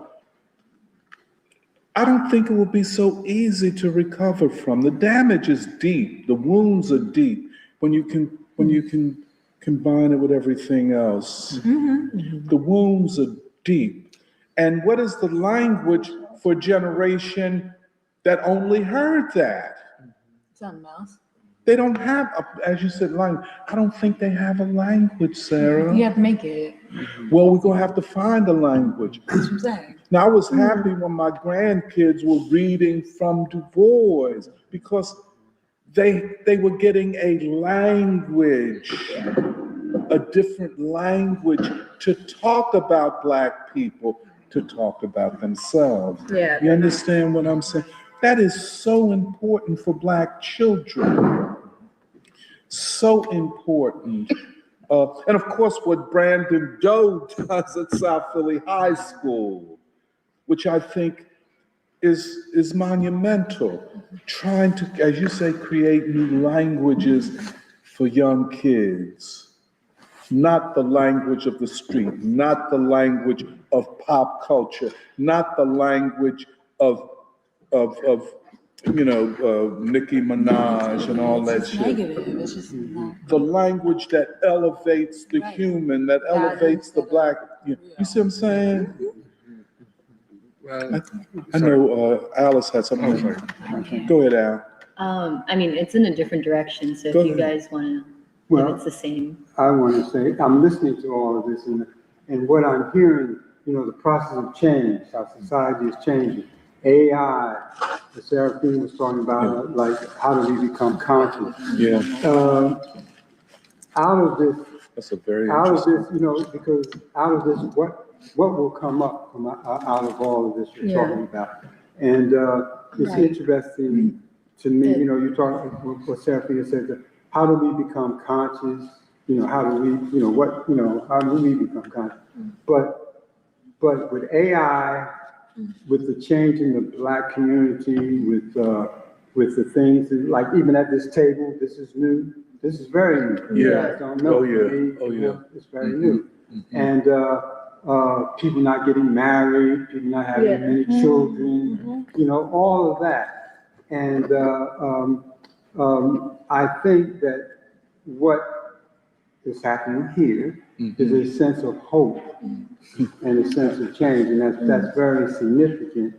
I don't think it will be so easy to recover from. The damage is deep. The wounds are deep when you can combine it with everything else. The wounds are deep. And what is the language for a generation that only heard that? Something else. They don't have, as you said, language. I don't think they have a language, Sarah. You have to make it. Well, we're going to have to find a language. That's what I'm saying. Now, I was happy when my grandkids were reading from Du Bois because they were getting a language, a different language to talk about black people, to talk about themselves. Yeah. You understand what I'm saying? That is so important for black children. So important. And of course, what Brandon Doe does at South Philly High School, which I think is monumental, trying to, as you say, create new languages for young kids. Not the language of the street, not the language of pop culture, not the language of Nicki Minaj and all that It's shit. negative. It's just not. The language that elevates the Right. human, that elevates the black. You see what I'm saying? Well, I know Alice had something. Go ahead, Al. I mean, it's in a different direction, so if Go you ahead. guys want to, Well, it's the same. I want to say, I'm listening to all of this and what I'm hearing, the process of change, how society is changing. AI, the Serafina was talking about, like, how do we become conscious? Yeah, Out of this, that's a very out of interesting. this, because out of this, what will come up from out of all of this you're Yeah. talking about? And it's Right. interesting to me, you talk, what Serafina said, that how do we become conscious? How do we, how do we become conscious? But with AI, with the change in the black community, with the things, that, like even at this table, this is new. This is very new. You Yeah. guys don't know. Oh, yeah. For me, Oh, yeah. It's very new. And people not getting married, people not having Yeah. many children, all of that. And I think that what is happening here is a sense of hope and a sense of change, and that's very significant.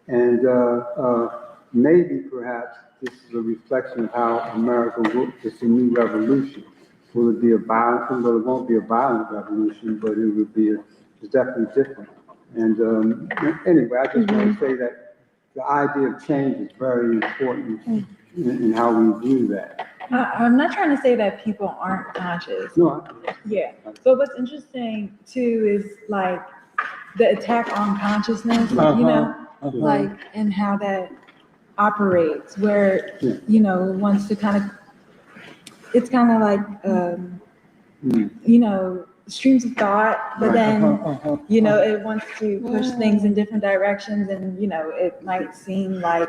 And maybe perhaps this is a reflection of how America will. It's a new revolution. Will it be a violent? Well, it won't be a violent revolution, but it would be. It's definitely different. And anyway, I just want to say that the idea of change is very important in how we view that. I'm not trying to say that people aren't conscious. No, Yeah. But what's interesting too is like the attack on consciousness, like, and how that operates, where, it wants to kind of, it's kind of like, streams of thought, but then, it wants to push things in different directions and, it might seem like,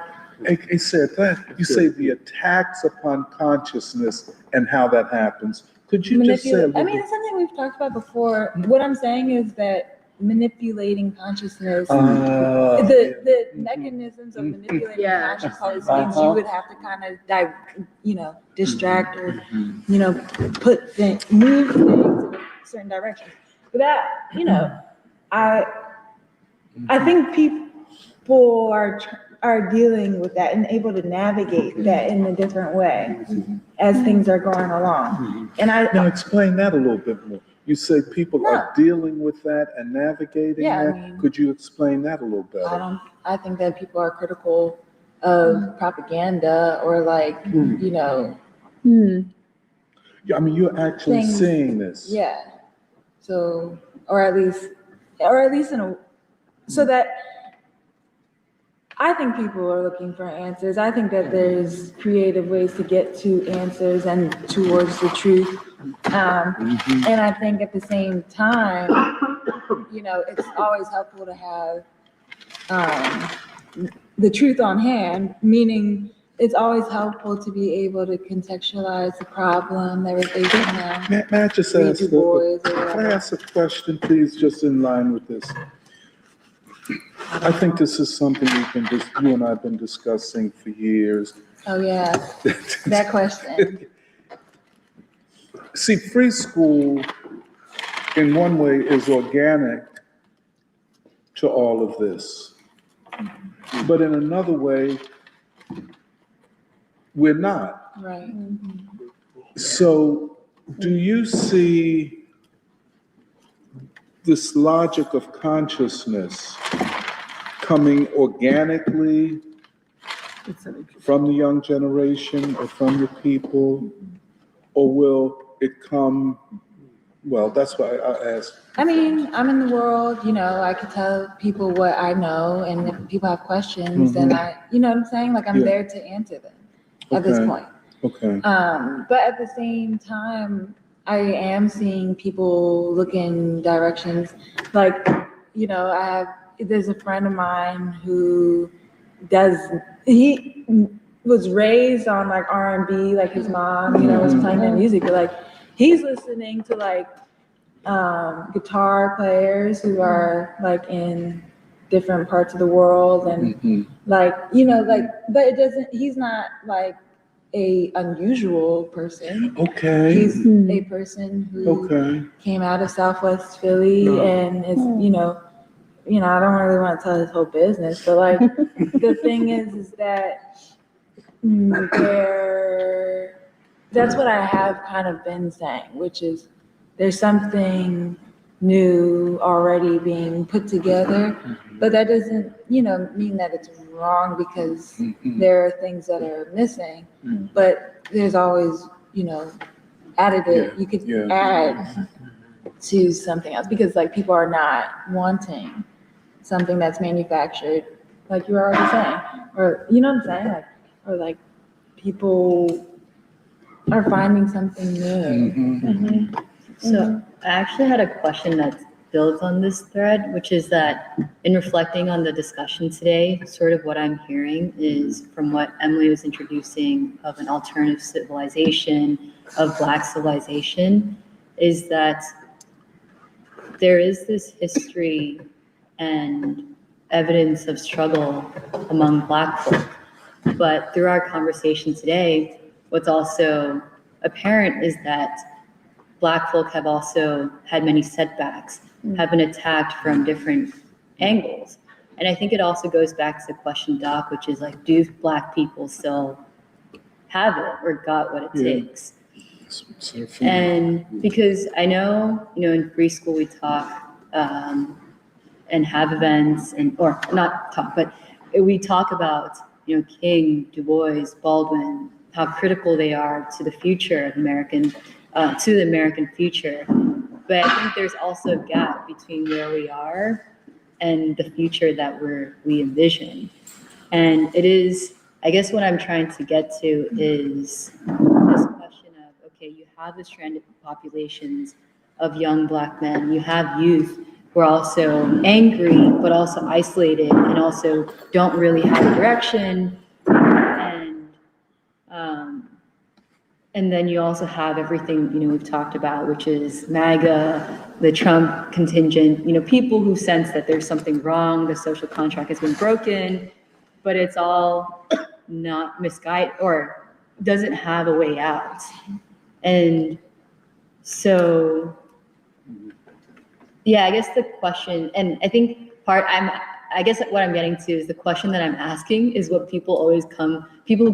He said that. You say the attacks upon consciousness and how that happens. Could you just say a little I mean, it's something we've talked about before. What I'm saying is that manipulating consciousness, the mechanisms of manipulating Yeah. consciousness means you would have to kind of, distract or, move things in a certain direction. But that, I think people are dealing with that and able to navigate that in a different way as things are going along. And Now explain that a little bit more. You say people are dealing with that and navigating Yeah, I that. mean- Could you explain that a little better? I think that people are critical of propaganda or like, Hmm. Yeah, I mean, you're actually Things- seeing this. Yeah. So, or at least in a, so that I think people are looking for answers. I think that there's creative ways to get to answers and towards the truth. And I think at the same time, you know, it's always helpful to have the truth on hand, meaning it's always helpful to be able to contextualize the problem that we're facing now. May I just Read ask, Du Bois or can I whatever. ask a question, please, just in line with this? I think this is something you and I have been discussing for years. Oh, yeah, that question. See, free school, in one way, is organic to all of this. But in another way, we're not. Right. So do you see this logic of consciousness coming organically from the young generation or from the people? Or will it come, well, that's why I asked. I mean, I'm in the world, you know, I could tell people what I know, and if people have questions, then you know what I'm saying? Like, I'm Yeah. there to answer them at this Okay. point. Okay. But at the same time, I am seeing people look in directions, like, you know, there's a friend of mine who he was raised on like R&B, like his mom, you know, was playing that music, but like, he's listening to like, guitar players who are like in different parts of the world and like, you know, like, but he's not like a unusual person. Okay. He's a person who Okay. came out of Southwest Philly and is, you know, I don't really want to tell his whole business, but like, the thing is that that's what I have kind of been saying, which is there's something new already being put together, but that doesn't, you know, mean that it's wrong because there are things that are missing, but there's always, you know, additive, you could add to something else because like people are not wanting something that's manufactured, like you were already saying, or you know what I'm saying, like, or like people are finding something new. So I actually had a question that builds on this thread, which is that in reflecting on the discussion today, sort of what I'm hearing is from what Emily was introducing of an alternative civilization, of Black civilization, is that there is this history and evidence of struggle among Black folk. But through our conversation today, what's also apparent is that Black folk have also had many setbacks, have been attacked from different angles. And I think it also goes back to the question, Doc, which is like, do Black people still have it or got what it takes? And because I know, you know, in free school we talk and have events or not talk, but we talk about, you know, King, Du Bois, Baldwin, how critical they are to the future of to the American future. But I think there's also a gap between where we are and the future that we envision. And it is, I guess what I'm trying to get to is this question of, okay, you have the stranded populations of young Black men, you have youth who are also angry, but also isolated and also don't really have a direction. And then you also have everything, you know, we've talked about, which is MAGA, the Trump contingent, you know, people who sense that there's something wrong, the social contract has been broken, but it's all not misguided or doesn't have a way out. And so, yeah, I guess the question, and I think I guess what I'm getting to is the question that I'm asking is what people who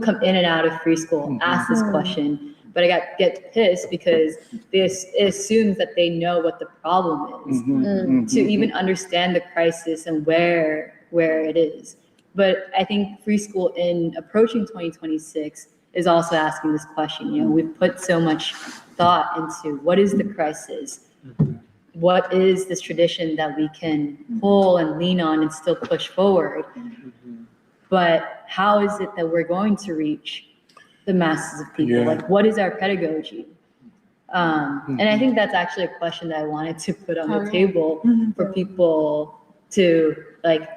come in and out of free school ask this question, but I get pissed because it assumes that they know what the problem is to even understand the crisis and where it is. But I think free school in approaching 2026 is also asking this question. You know, we've put so much thought into what is the crisis? What is this tradition that we can pull and lean on and still push forward? But how is it that we're going to reach the masses of people? Yeah. Like, what is our pedagogy? And I think that's actually a question that I wanted to put on the table for people to, like,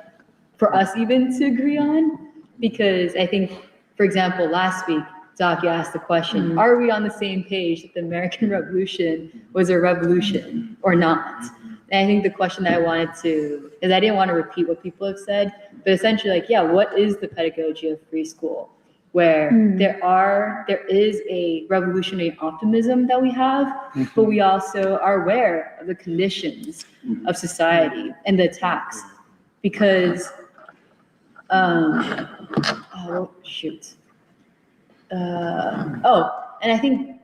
for us even to agree on. Because I think, for example, last week, Doc, you asked the question, are we on the same page that the American Revolution was a revolution or not? And I think the question that I wanted to, is I didn't want to repeat what people have said, but essentially, like, yeah, what is the pedagogy of free school? Where there is a revolutionary optimism that we have, but we also are aware of the conditions of society and the attacks. Because, oh, shoot. And I think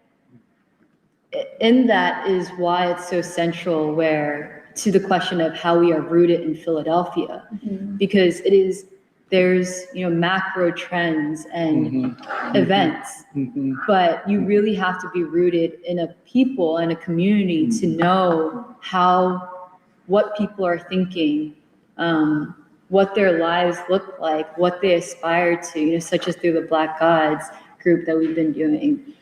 in that is why it's so central to the question of how we are rooted in Philadelphia, because there's, you know, macro trends and events, but you really have to be rooted in a people and a community to know what people are thinking, what their lives look like, what they aspire to, you know, such as through the Black Gods group that we've been doing.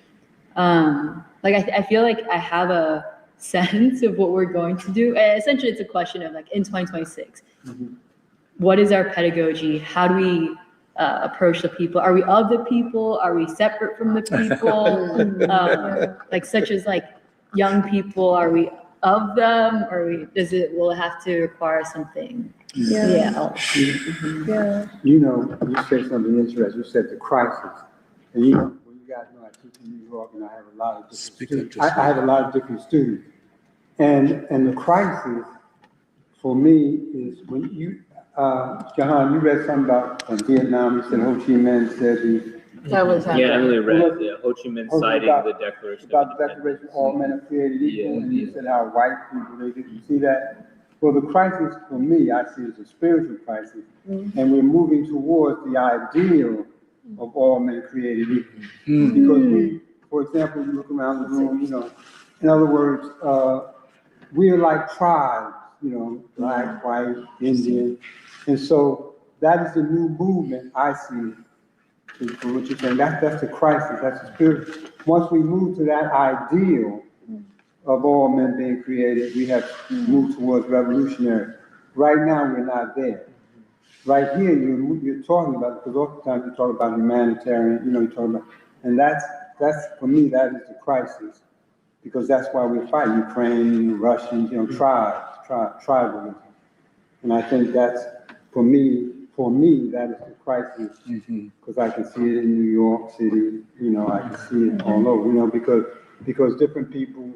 I feel like I have a sense of what we're going to do. Essentially, it's a question of, like, in 2026, what is our pedagogy? How do we approach the people? Are we of the people? Are we separate from the people? Like, such as, like, young people, are we of them? Or will it have to require something? Else? You know, you said something interesting. You said the crisis. And you know, when you guys know I teach in New York and I have a lot of different students. I have a lot of different students. And the crisis for me is when you, Jahan, you read something about Vietnam. You said Ho Chi Minh said That was Yeah, Emily read Ho Chi Minh citing the Declaration. about the Declaration, all men are created equal, and you said how white people, they didn't see that. Well, the crisis for me, I see as a spiritual crisis, and we're moving towards the ideal of all men created equal. Because we, for example, you look around the room, you know, in other words, we are like tribes, you know, black, white, Indian, and so that is the new movement I see. For what you're saying, that's the crisis, that's the spirit. Once we move to that ideal of all men being created, we have moved towards revolutionary. Right now, we're not there. Right here, you're talking about, because oftentimes you talk about humanitarian, you know, you talk about, and that's for me, that is the crisis, because that's why we fight Ukraine, Russians, you know, tribalism. And I think that's, for me, that is the crisis, because I can see it in New York City, you know, I can see it all over, you know, because different people,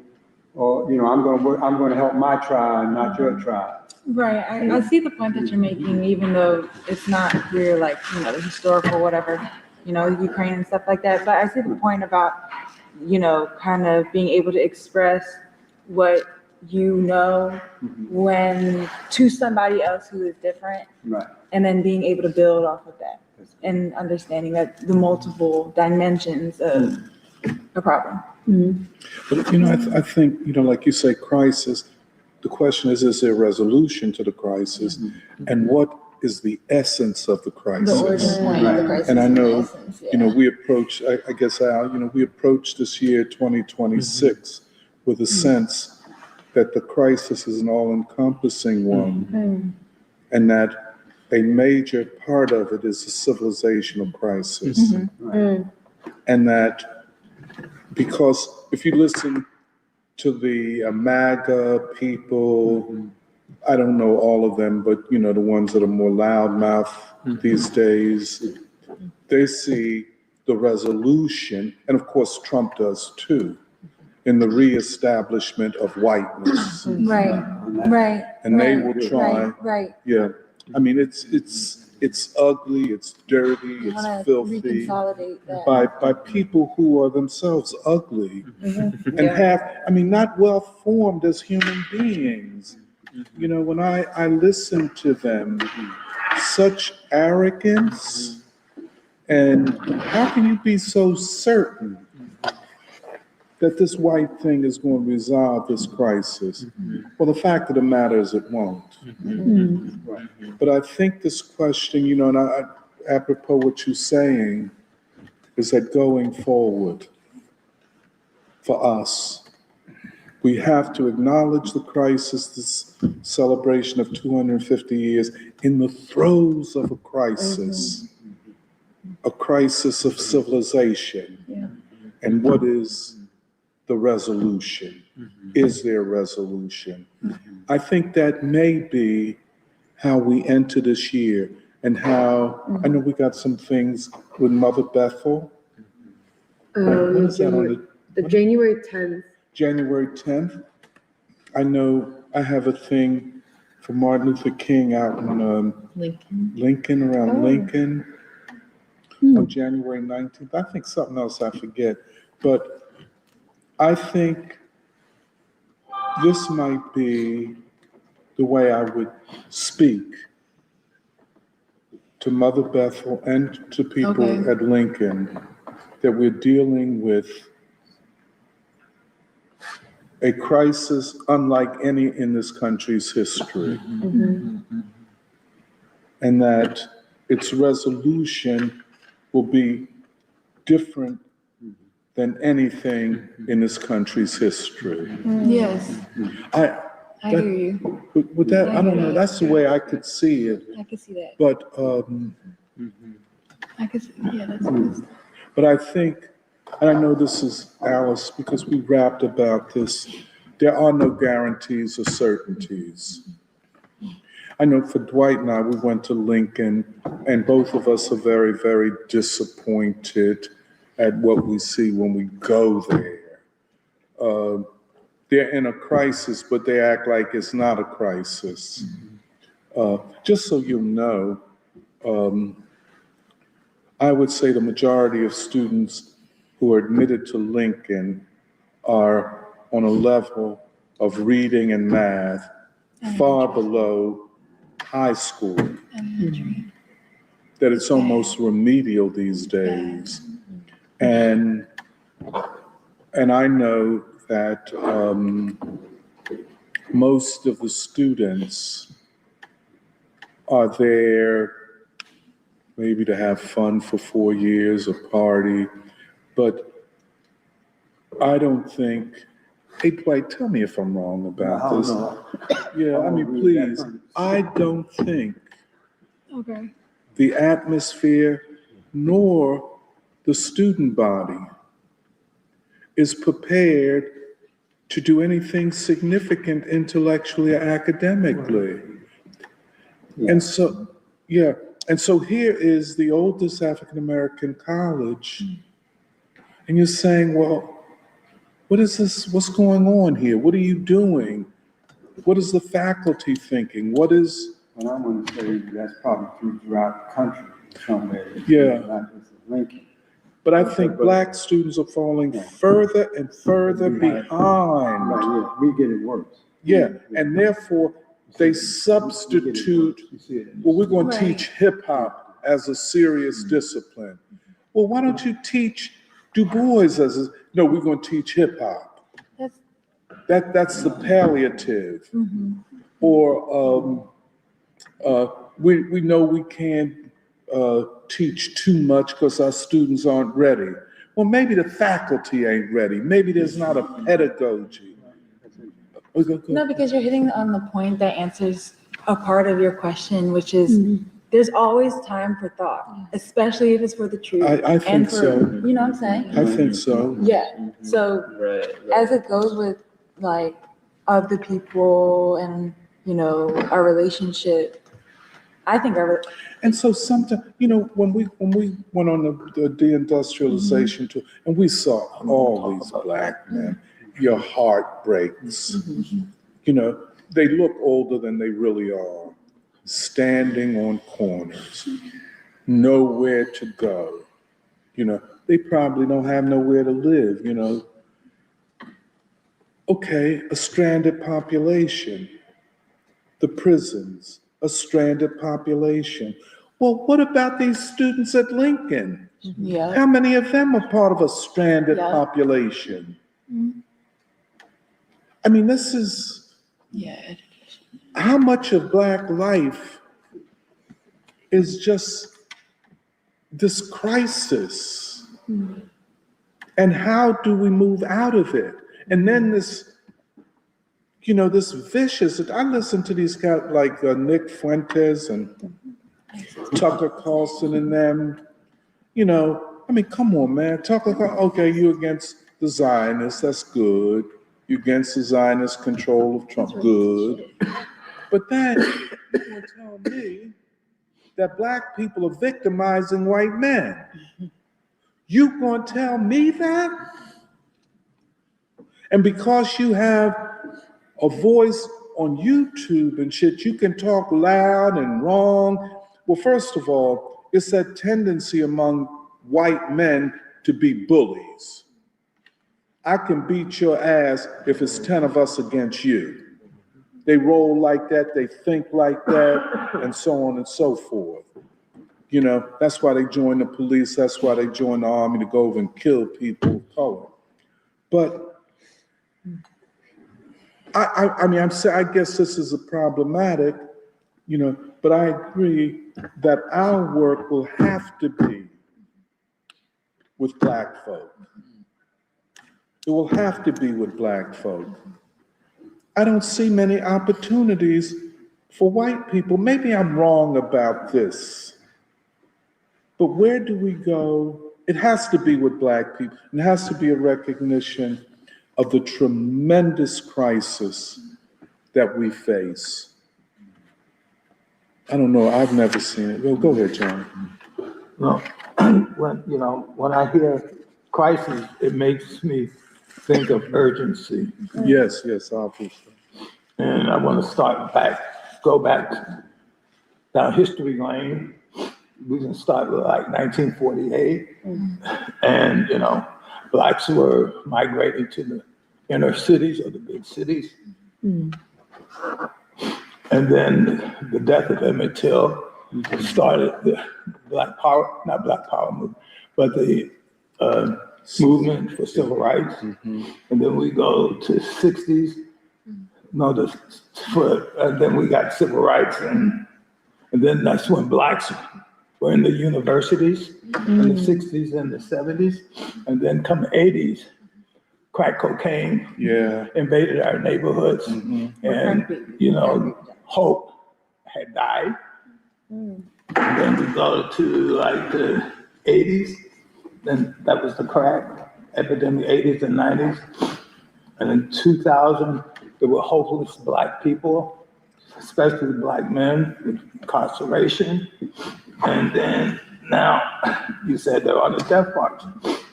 or, you know, I'm going to help my tribe, not your tribe. Right, I see the point that you're making, even though it's not clear, like, you know, the historical whatever, you know, Ukraine and stuff like that. But I see the point about, you know, kind of being able to express what you know when to somebody else who is different, Right. and then being able to build off of that and understanding that the multiple dimensions of a problem. But, you know, I think, you know, like you say, crisis, the question is there a resolution to the crisis? And what is the essence of the crisis? The origin point of the crisis. And I know, in essence, you know, we approach, I guess, Al, you know, we approach this year 2026 with a sense that the crisis is an all-encompassing one, and that a major part of it is a civilizational crisis. And that, because if you listen to the MAGA people, I don't know all of them, but, you know, the ones that are more loudmouth these days, they see the resolution, and of course Trump does too, in the reestablishment of whiteness. Right. And they will try, Right. yeah, I mean, it's ugly, it's dirty, it's filthy, Reconsolidate that. by people who are themselves ugly and have, I mean, not well formed as human beings. You know, when I listen to them, such arrogance And how can you be so certain that this white thing is going to resolve this crisis? Well, the fact of the matter is it won't. But I think this question, you know, and apropos what you're saying, is that going forward for us, we have to acknowledge the crisis, this celebration of 250 years, in the throes of a crisis of civilization. Yeah. And what is the resolution? Is there a resolution? I think that may be how we enter this year, and how, I know we got some things with Mother Bethel. When is that on The January 10th. January 10th? I know I have a thing for Martin Luther King out in Lincoln. around Oh. Lincoln, on January 19th. I think something else I forget. But I think this might be the way I would speak to Mother Bethel and to people Okay. at Lincoln, that we're dealing with a crisis unlike any in this country's history. And that its resolution will be different than anything in this country's history. Yes, I, I hear you. with that, I don't know, that's the way I could see it, I can see that. but, I can see, yeah, that's good. but I think, and I know this is Alice, because we rapped about this, there are no guarantees or certainties. I know for Dwight and I, we went to Lincoln, and both of us are very, very disappointed at what we see when we go there. They're in a crisis, but they act like it's not a crisis. Just so you'll know, I would say the majority of students who are admitted to Lincoln are on a level of reading and math far below high school, that it's almost remedial these days. And I know that most of the students are there maybe to have fun for 4 years, a party, but I don't think, hey, Dwight, tell me if I'm wrong about this. Yeah, I mean, please, I don't think Okay. the atmosphere nor the student body is prepared to do anything significant intellectually or academically. And so, yeah, and so here is the oldest African-American college, and you're saying, well, what is this, what's going on here? What are you doing? What is the faculty thinking? What is, And I want to say that's probably true throughout the country somewhere. Yeah. Not just Lincoln. but I think Black students are falling further and further behind. Right, yeah, we get it worse. Yeah, and therefore, they substitute, You see it. well, we're going to Right. teach hip hop as a serious discipline. Well, why don't you teach Du Bois as a, no, we're going to teach hip hop. That's the palliative. Or we know we can't teach too much because our students aren't ready. Well, maybe the faculty ain't ready. Maybe there's not a pedagogy. No, because you're hitting on the point that answers a part of your question, which is there's always time for thought, especially if it's for the truth. I think and for, so. You know what I'm saying? I think so. Yeah. So Right. as it goes with like of the people and, you know, our relationship, I think our, And so sometimes, you know, when we went on the deindustrialization tour, and we saw all these Black men, your heart breaks. You know, they look older than they really are, standing on corners, nowhere to go. You know, they probably don't have nowhere to live, you know. Okay, a stranded population, the prisons, a stranded population. Well, what about these students at Lincoln? Yeah. How many of them are part of a stranded Yeah. population? I mean, this is Yeah. how much of Black life is just this crisis. And how do we move out of it? And then this, this vicious, I listen to these guys like Nick Fuentes and Tucker Carlson and them, I mean, come on, man. Tucker, okay, you against the Zionists, that's good. You against the Zionist control of Trump, good. But then you will tell me that Black people are victimizing white men. You gonna tell me that? And because you have a voice on YouTube and shit, you can talk loud and wrong. Well, first of all, it's that tendency among white men to be bullies. I can beat your ass if it's 10 of us against you. They roll like that, they think like that, and so on and so forth. That's why they join the police, that's why they join the army, to go over and kill people of color. But I guess this is a problematic, but I agree that our work will have to be with Black folk. It will have to be with Black folk. I don't see many opportunities for white people. Maybe I'm wrong about this, but where do we go? It has to be with Black people. It has to be a recognition of the tremendous crisis that we face. I don't know, I've never seen it. Well, go ahead, John. No, when I hear crisis, it makes me think of urgency. Yes, obviously. And I want to go back down history lane. We can start with like 1948. And, Blacks were migrating to the inner cities or the big cities. And then the death of Emmett Till started the not Black Power movement, but the movement for civil rights. And then we go to 60s. Then we got civil rights, and then that's when Blacks were in the universities in the 60s and the 70s. And then come 80s, crack cocaine invaded our neighborhoods. And, hope had died. And then we go to like the 80s, then that was the crack epidemic, 80s and 90s. And in 2000, there were hopeless Black people, especially Black men with incarceration. And then now you said they're on the death march.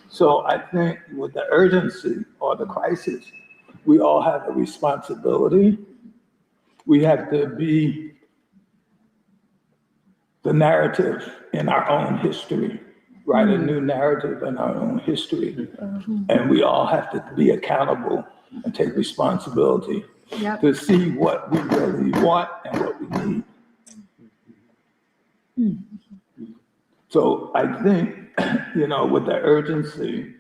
So I think with the urgency or the crisis, we all have a responsibility. We have to be the narrative in our own history, write a new narrative in our own history. And we all have to be accountable and take responsibility to see what we really want and what we need. So I think, with the urgency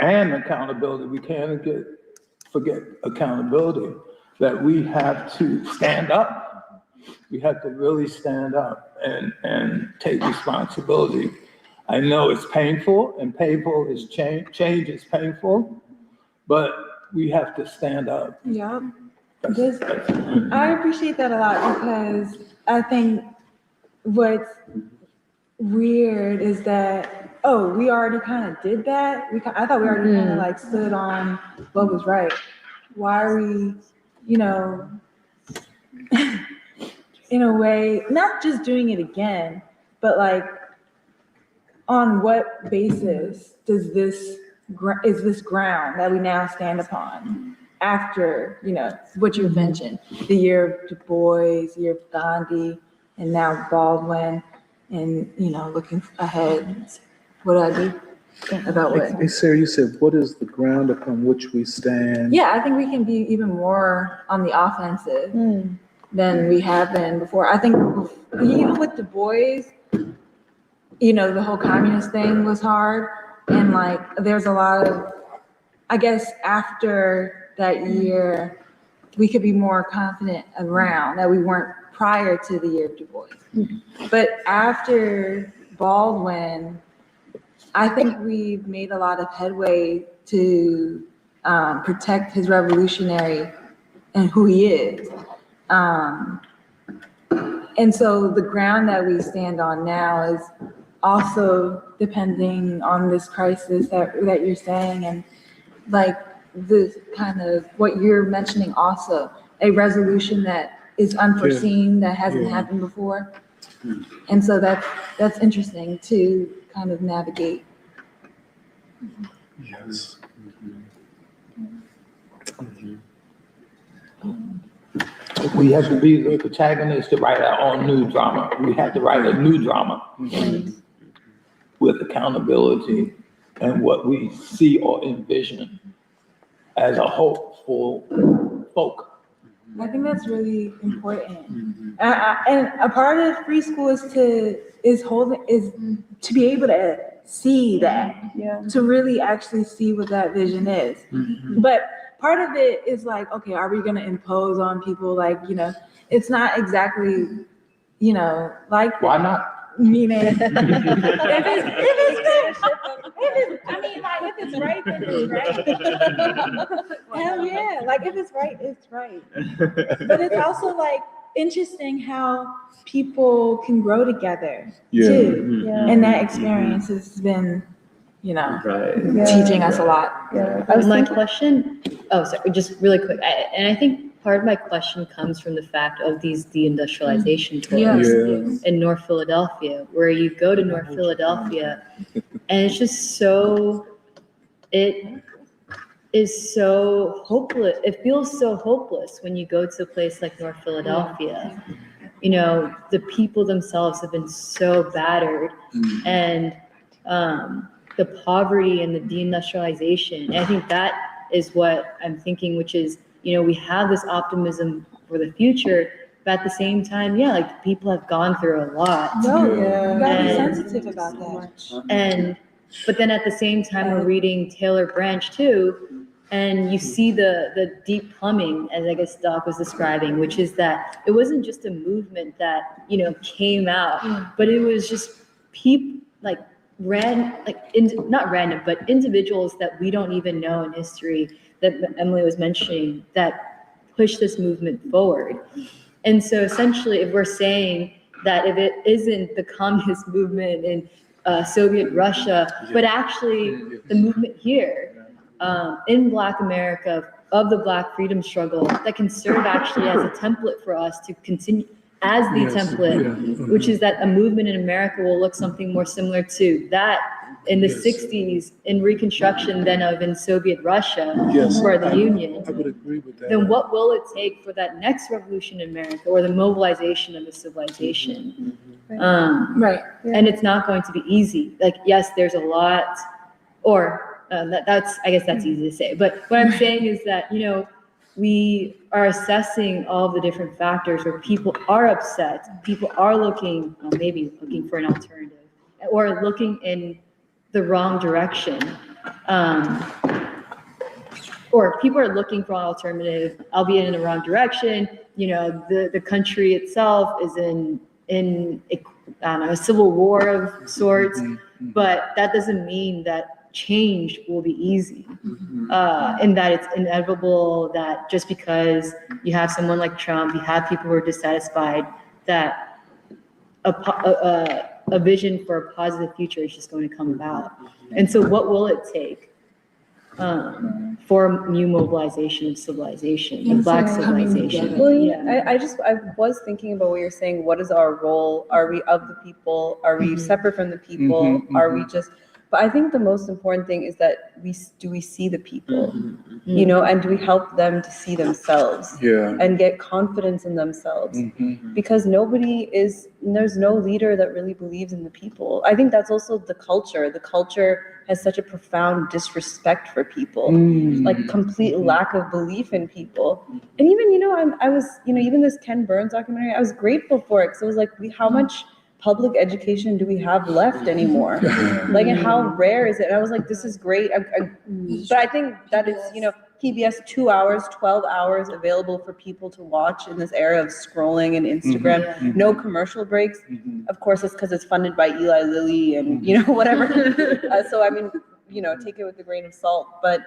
and accountability, we can't forget accountability, that we have to stand up. We have to really stand up and take responsibility. I know it's painful, and painful is change. Change is painful, but we have to stand up. Yeah. I appreciate that a lot, because I think what's weird is that, we already kind of did that. I thought we already kind of like stood on what was right. Why are we, in a way, not just doing it again, but like, on what basis is this ground that we now stand upon after, what you mentioned, the year of Du Bois, the year of Gandhi, and now Baldwin, and, looking ahead, what I do about what? Hey, Sarah, you said, what is the ground upon which we stand? Yeah, I think we can be even more on the offensive than we have been before. I think even with Du Bois, you know, the whole communist thing was hard. And like, there's a lot of, I guess after that year, we could be more confident around that we weren't prior to the year of Du Bois. But after Baldwin, I think we've made a lot of headway to protect his revolutionary and who he is. And so the ground that we stand on now is also depending on this crisis that you're saying, and like this kind of what you're mentioning also, a resolution that is unforeseen, that hasn't happened before. And so that's interesting to kind of navigate. Yes. We have to be the protagonists to write our own new drama. We have to write a new drama with accountability and what we see or envision as a hopeful folk. I think that's really important. And a part of free school is to be able to see that, to really actually see what that vision is. But part of it is like, okay, are we gonna impose on people? Like, you know, it's not exactly, you know, like. Why not? Meaning, if it's right, then it's right. Hell yeah, like if it's right, it's right. But it's also like interesting how people can grow together too. And that experience has been, you know, teaching us a lot. My question, sorry, just really quick. I think part of my question comes from the fact of these deindustrialization tours in North Philadelphia, where you go to North Philadelphia and it's just it is so hopeless. It feels so hopeless when you go to a place like North Philadelphia. You know, the people themselves have been so battered, and the poverty and the deindustrialization. And I think that is what I'm thinking, which is, you know, we have this optimism for the future, but at the same time, like people have gone through a lot. You gotta be sensitive about that. But then at the same time, we're reading Taylor Branch too, and you see the deep plumbing, as I guess Doc was describing, which is that it wasn't just a movement that, you know, came out, but it was just people not random, but individuals that we don't even know in history that Emily was mentioning that push this movement forward. And so essentially, if we're saying that if it isn't the communist movement in Soviet Russia, but actually the movement here in Black America of the Black freedom struggle that can serve actually as a template for us to continue as the template, which is that a movement in America will look something more similar to that in the 60s in Reconstruction than of in Soviet Russia for the Union. I would agree with that. Then what will it take for that next revolution in America or the mobilization of the civilization? And it's not going to be easy. Like, yes, there's a lot, or that's, I guess that's easy to say. But what I'm saying is that, you know, we are assessing all the different factors where people are upset, people are looking, maybe looking for an alternative, or looking in the wrong direction. Or people are looking for an alternative, albeit in the wrong direction. You know, the country itself is in a civil war of sorts, but that doesn't mean that change will be easy, and that it's inevitable that just because you have someone like Trump, you have people who are dissatisfied, that a vision for a positive future is just going to come about. And so what will it take for new mobilization of civilization, of Black civilization? Well, I was thinking about what you're saying. What is our role? Are we of the people? Are we separate from the people? Are we just But I think the most important thing is that we see the people, you know, and do we help them to see themselves Yeah. and get confidence in themselves? Mhm. Because there's no leader that really believes in the people. I think that's also the culture. The culture has such a profound disrespect for people, like complete lack of belief in people. And even, you know, I was, you know, even this Ken Burns documentary, I was grateful for it because it was like, how much public education do we have left anymore? Like, and how rare is it? And I was like, this is great. But I think that it's, you know, PBS 2 hours, 12 hours available for people to watch in this era of scrolling and Instagram, no commercial breaks. Of course, it's because it's funded by Eli Lilly and, you know, whatever. So, I mean, you know, take it with a grain of salt. But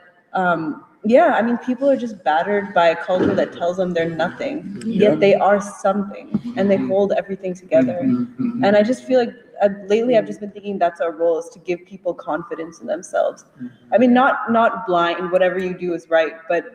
yeah, I mean, people are just battered by a culture that tells them they're nothing, yet they are something, and they hold everything together. And I just feel like lately I've just been thinking that's our role, is to give people confidence in themselves. I mean, not blind, whatever you do is right, but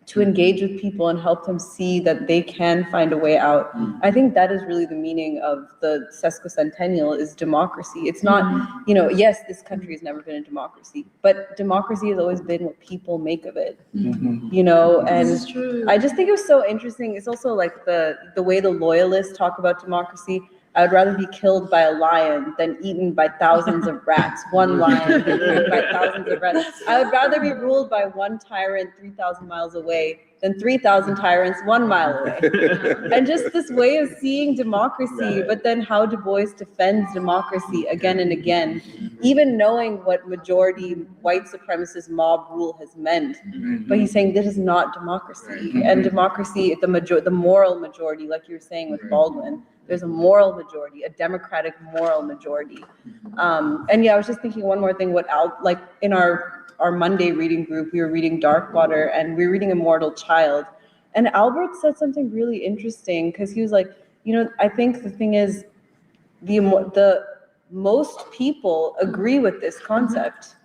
to engage with people and help them see that they can find a way out. I think that is really the meaning of the sesquicentennial, is democracy. It's not, you know, yes, this country has never been a democracy, but democracy has always been what people make of it, you know, and I just think it was so interesting. It's also like the way the loyalists talk about democracy. I would rather be killed by a lion than eaten by thousands of rats. One lion eaten by thousands of rats. I would rather be ruled by one tyrant 3,000 miles away than 3,000 tyrants 1 mile away. And just this way of seeing democracy, but then how Du Bois defends democracy again and again, even knowing what majority white supremacist mob rule has meant. But he's saying this is not democracy. And democracy, the moral majority, like you were saying with Baldwin, there's a moral majority, a democratic moral majority. And yeah, I was just thinking one more thing, like in our Monday reading group, we were reading Darkwater and we were reading Immortal Child. And Albert said something really interesting, because he was like, you know, I think the thing is, the most people agree with this concept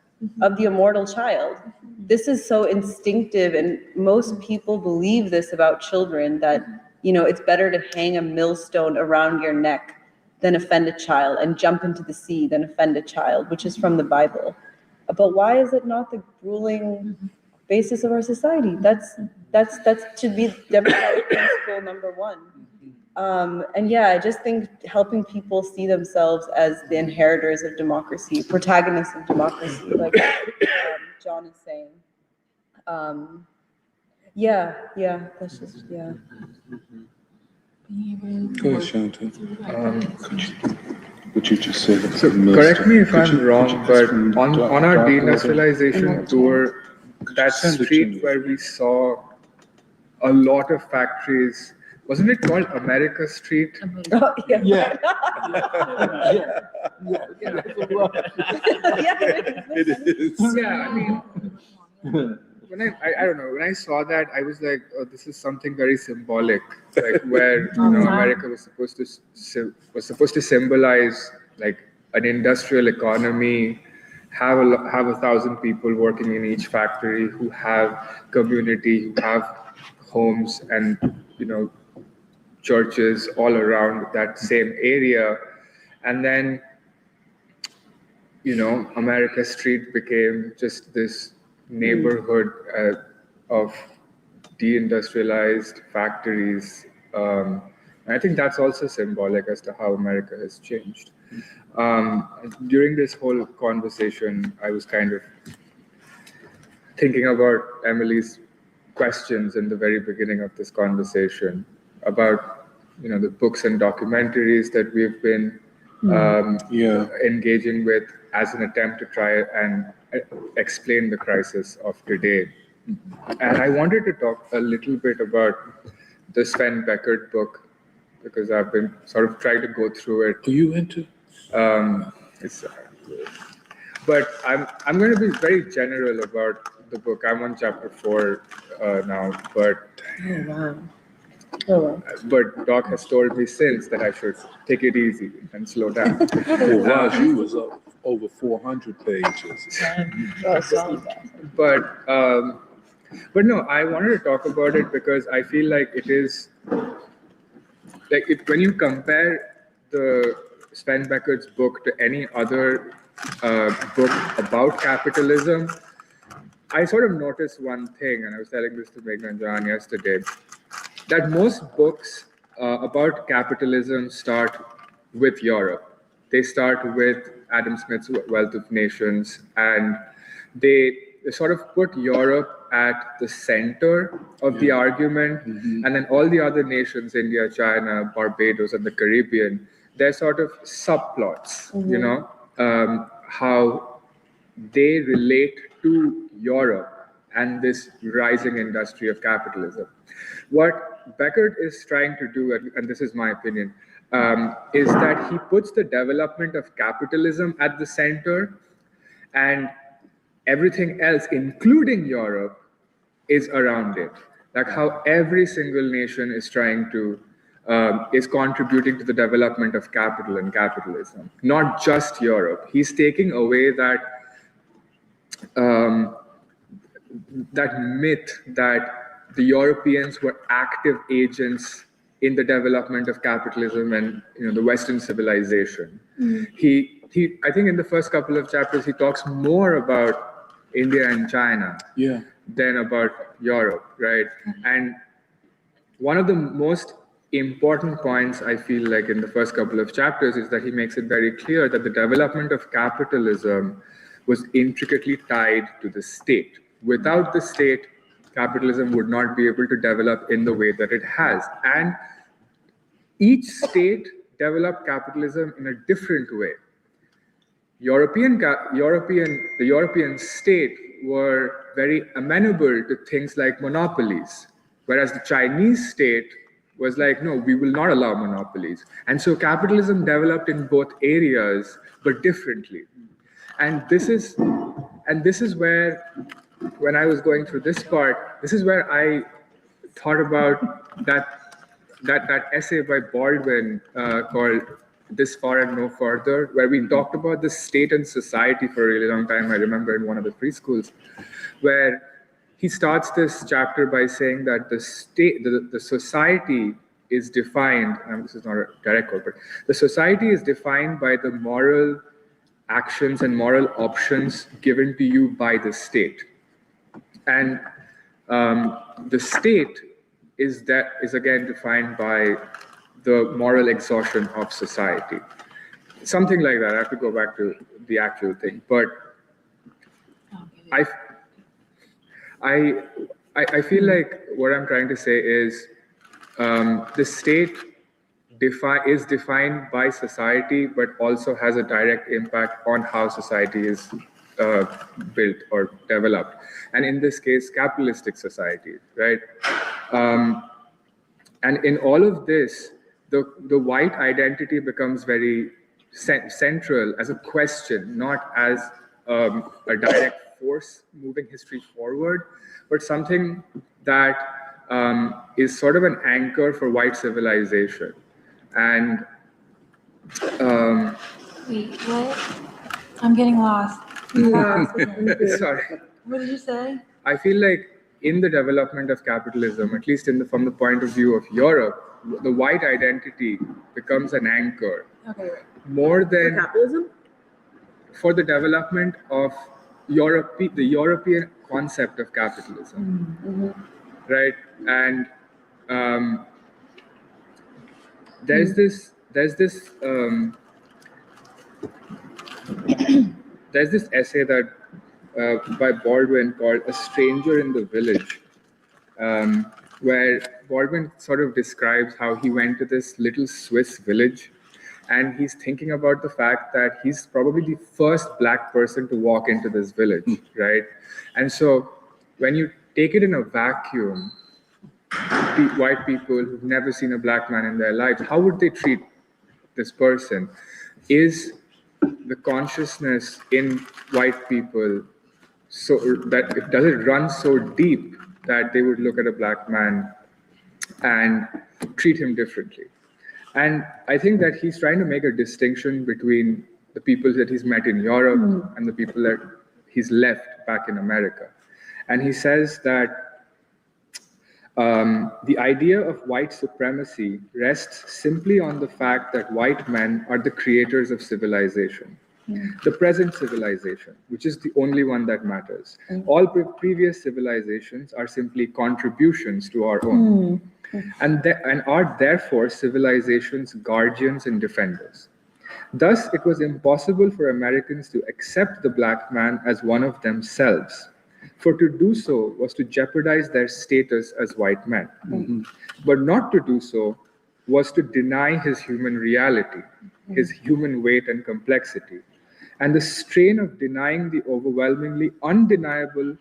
of the immortal child. This is so instinctive, and most people believe this about children, that, you know, it's better to hang a millstone around your neck than offend a child, and jump into the sea than offend a child, which is from the Bible. But why is it not the ruling basis of our society? That should be democratic principle number one. And yeah, I just think helping people see themselves as the inheritors of democracy, protagonists of democracy, like John is saying. Yeah, that's just, yeah. Go ahead, Shanta. Would you just say that? So correct me if I'm wrong, but on our deindustrialization tour, that street where we saw a lot of factories, wasn't it called America Street? Oh, yeah. Yeah. It is. Yeah, I mean, when I don't know, when I saw that, I was like, oh, this is something very symbolic, like where, you know, America was supposed to symbolize like an industrial economy, have 1,000 people working in each factory, who have community, who have homes and, you know, churches all around that same area. And then, you know, America Street became just this neighborhood of deindustrialized factories. And I think that's also symbolic as to how America has changed. During this whole conversation, I was kind of thinking about Emily's questions in the very beginning of this conversation about, you know, the books and documentaries that we've been engaging with as an attempt to try and explain the crisis of today. And I wanted to talk a little bit about the Sven Beckert book, because I've been sort of trying to go through it. Are you into? But I'm going to be very general about the book. I'm on chapter 4 now, but but Doc has told me since that I should take it easy and slow down. You was up over 400 pages. But no, I wanted to talk about it because I feel like it is like when you compare the Sven Beckert's book to any other book about capitalism, I sort of noticed one thing, and I was telling this to Meghna and John yesterday, that most books about capitalism start with Europe. They start with Adam Smith's Wealth of Nations, and they sort of put Europe at the center of the argument, and then all the other nations, India, China, Barbados, and the Caribbean, they're sort of subplots, you know, how they relate to Europe and this rising industry of capitalism. What Beckett is trying to do, and this is my opinion, is that he puts the development of capitalism at the center, and everything else, including Europe, is around it. Like how every single nation is trying to, is contributing to the development of capital and capitalism, not just Europe. He's taking away that that myth that the Europeans were active agents in the development of capitalism and, you know, the Western civilization. I think in the first couple of chapters, he talks more about India and China than about Europe, right? And one of the most important points I feel like in the first couple of chapters is that he makes it very clear that the development of capitalism was intricately tied to the state. Without the state, capitalism would not be able to develop in the way that it has. And each state developed capitalism in a different way. The European state were very amenable to things like monopolies, whereas the Chinese state was like, no, we will not allow monopolies. And so capitalism developed in both areas, but differently. And this is where, when I was going through this part, this is where I thought about that essay by Baldwin called This Far and No Further, where we talked about the state and society for a really long time. I remember in one of the preschools, where he starts this chapter by saying that the society is defined, and this is not a direct quote, but the society is defined by the moral actions and moral options given to you by the state. And the state is again defined by the moral exhaustion of society. Something like that. I have to go back to the actual thing. But I feel like what I'm trying to say is the state is defined by society, but also has a direct impact on how society is built or developed. And in this case, capitalistic society, right? And in all of this, the white identity becomes very central as a question, not as a direct force moving history forward, but something that is sort of an anchor for white civilization. And Wait, what? I'm getting lost. sorry, What did you say? I feel like in the development of capitalism, at least from the point of view of Europe, the white identity becomes an anchor. Okay, right. More than Capitalism? for the development of the European concept of capitalism, right? And there's this essay that by Baldwin called "A Stranger in the Village," where Baldwin sort of describes how he went to this little Swiss village, and he's thinking about the fact that he's probably the first Black person to walk into this village, right? And so when you take it in a vacuum, white people who've never seen a Black man in their lives, how would they treat this person? Is the consciousness in white people so that does it run so deep that they would look at a Black man and treat him differently? And I think that he's trying to make a distinction between the people that he's met in Europe and the people that he's left back in America. And he says that the idea of white supremacy rests simply on the fact that white men are the creators of civilization. The present civilization, which is the only one that matters. All previous civilizations are simply contributions to our own, and are therefore civilization's guardians and defenders. Thus, it was impossible for Americans to accept the black man as one of themselves, for to do so was to jeopardize their status as white men. But not to do so was to deny his human reality, his human weight and complexity. And the strain of denying the overwhelmingly undeniable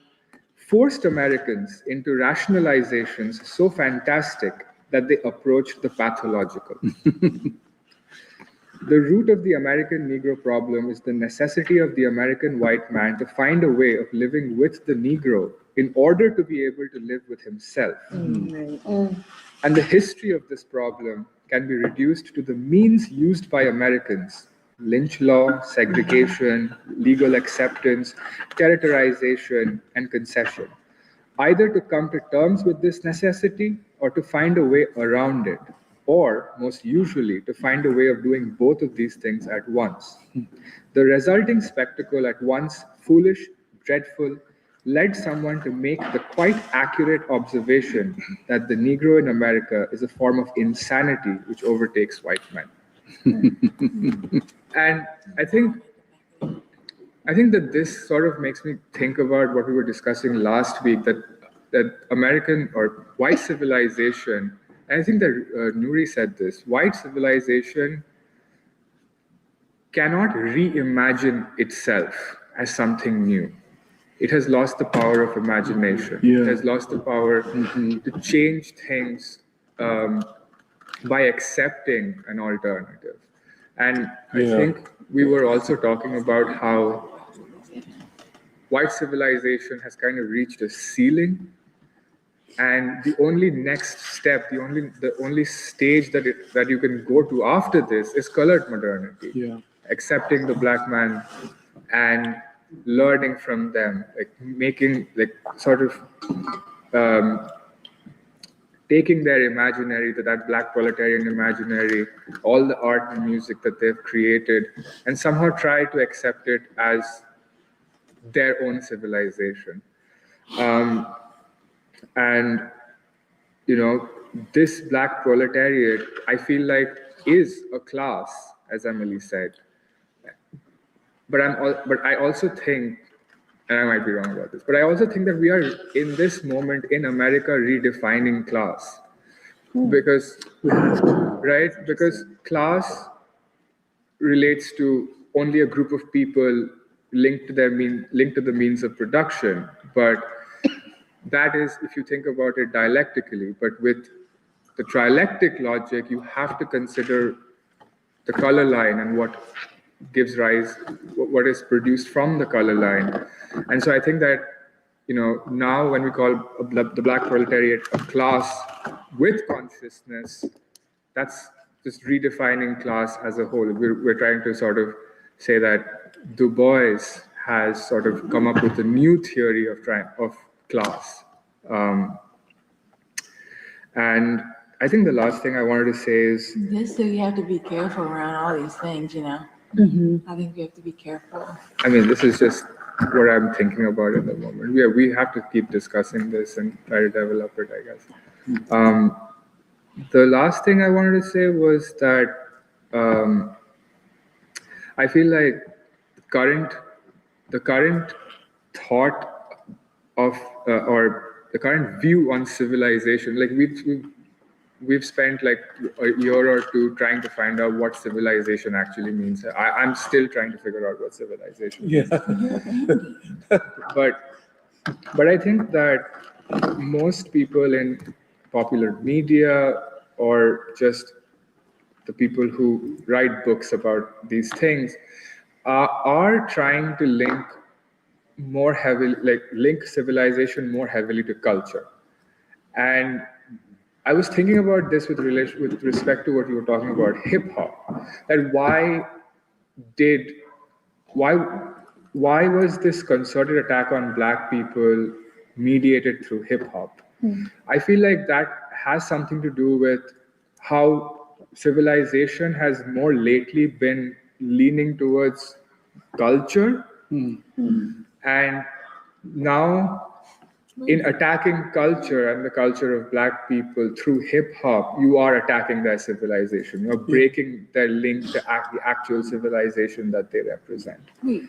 forced Americans into rationalizations so fantastic that they approached the pathological. The root of the American Negro problem is the necessity of the American white man to find a way of living with the Negro in order to be able to live with himself. And the history of this problem can be reduced to the means used by Americans: lynch law, segregation, legal acceptance, territorialization, and concession, either to come to terms with this necessity or to find a way around it, or most usually to find a way of doing both of these things at once. The resulting spectacle, at once foolish, dreadful, led someone to make the quite accurate observation that the Negro in America is a form of insanity which overtakes white men. And I think that this sort of makes me think about what we were discussing last week, that American or white civilization, and I think that Nuri said this, white civilization cannot reimagine itself as something new. It has lost the power of imagination. It has lost the power to change things by accepting an alternative. And I think we were also talking about how white civilization has kind of reached a ceiling, and the only next step, the only stage that you can go to after this is colored modernity. Accepting the black man and learning from them, like making, like sort of taking their imaginary, that black proletarian imaginary, all the art and music that they've created, and somehow try to accept it as their own civilization. And, you know, this black proletariat, I feel like, is a class, as Emily said. But I also think, and I might be wrong about this, but I also think that we are in this moment in America redefining class. Because class relates to only a group of people linked to the means of production. But that is, if you think about it dialectically, but with the trialectic logic, you have to consider the color line and what gives rise, what is produced from the color line. And so I think that, you know, now when we call the black proletariat a class with consciousness, that's just redefining class as a whole. We're trying to sort of say that Du Bois has sort of come up with a new theory of class. And I think the last thing I wanted to say is, Just so you have to be careful around all these things, you know. I think we have to be careful. I mean, this is just what I'm thinking about at the moment. We have to keep discussing this and try to develop it, I guess. The last thing I wanted to say was that I feel like the current thought of or the current view on civilization, like we've spent like a year or two trying to find out what civilization actually means. I'm still trying to figure out what civilization means. But I think that most people in popular media or just the people who write books about these things are trying to link civilization more heavily to culture. And I was thinking about this with respect to what you were talking about, hip hop. That why was this concerted attack on Black people mediated through hip hop? I feel like that has something to do with how civilization has more lately been leaning towards culture. Hmm. And now, in attacking culture and the culture of Black people through hip hop, you are attacking their civilization. You're breaking their link to the actual civilization that they represent. Wait,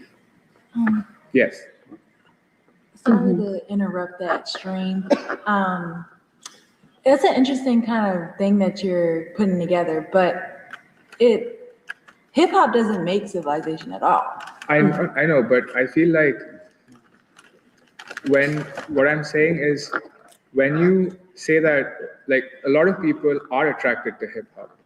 Yes. sorry to interrupt that stream. It's an interesting kind of thing that you're putting together, but hip hop doesn't make civilization at all. I know, but I feel like what I'm saying is when you say that, like, a lot of people are attracted to hip hop,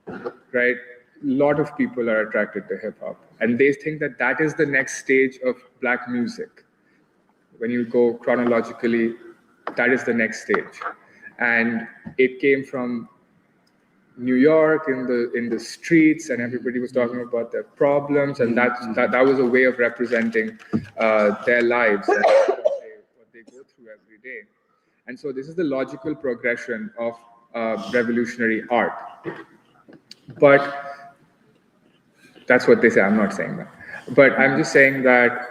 right? A lot of people are attracted to hip hop, and they think that that is the next stage of Black music. When you go chronologically, that is the next stage. And it came from New York in the streets, and everybody was talking about their problems, and that was a way of representing their lives and what they go through every day. And so this is the logical progression of revolutionary art. But that's what they say. I'm not saying that. But I'm just saying that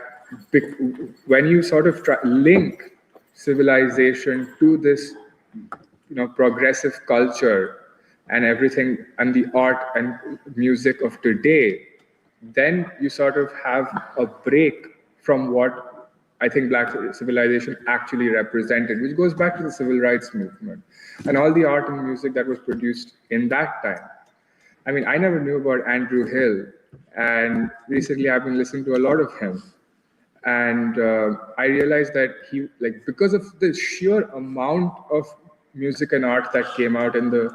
when you sort of link civilization to this, progressive culture and everything, and the art and music of today, then you sort of have a break from what I think Black civilization actually represented, which goes back to the civil rights movement and all the art and music that was produced in that time. I mean, I never knew about Andrew Hill, and recently I've been listening to a lot of him. And I realized that he, like, because of the sheer amount of music and art that came out in the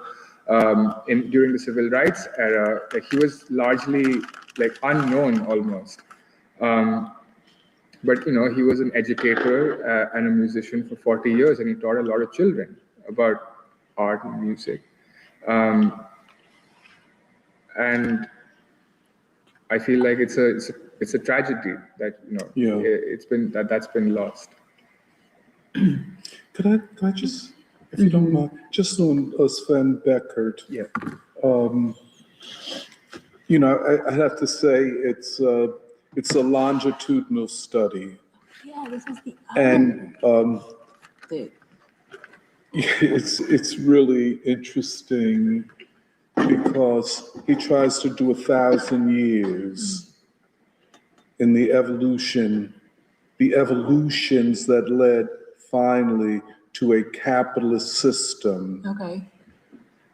during the civil rights era, like, he was largely like unknown almost. But he was an educator and a musician for 40 years, and he taught a lot of children about art and music. And I feel like it's a tragedy that that's been lost. Could I just, if you don't mind, just on Sven Beckert? Yeah. I have to say it's a longitudinal study, Yeah, this is the and Dude. it's really interesting because he tries to do 1,000 years in the evolutions that led finally to a capitalist system. Okay.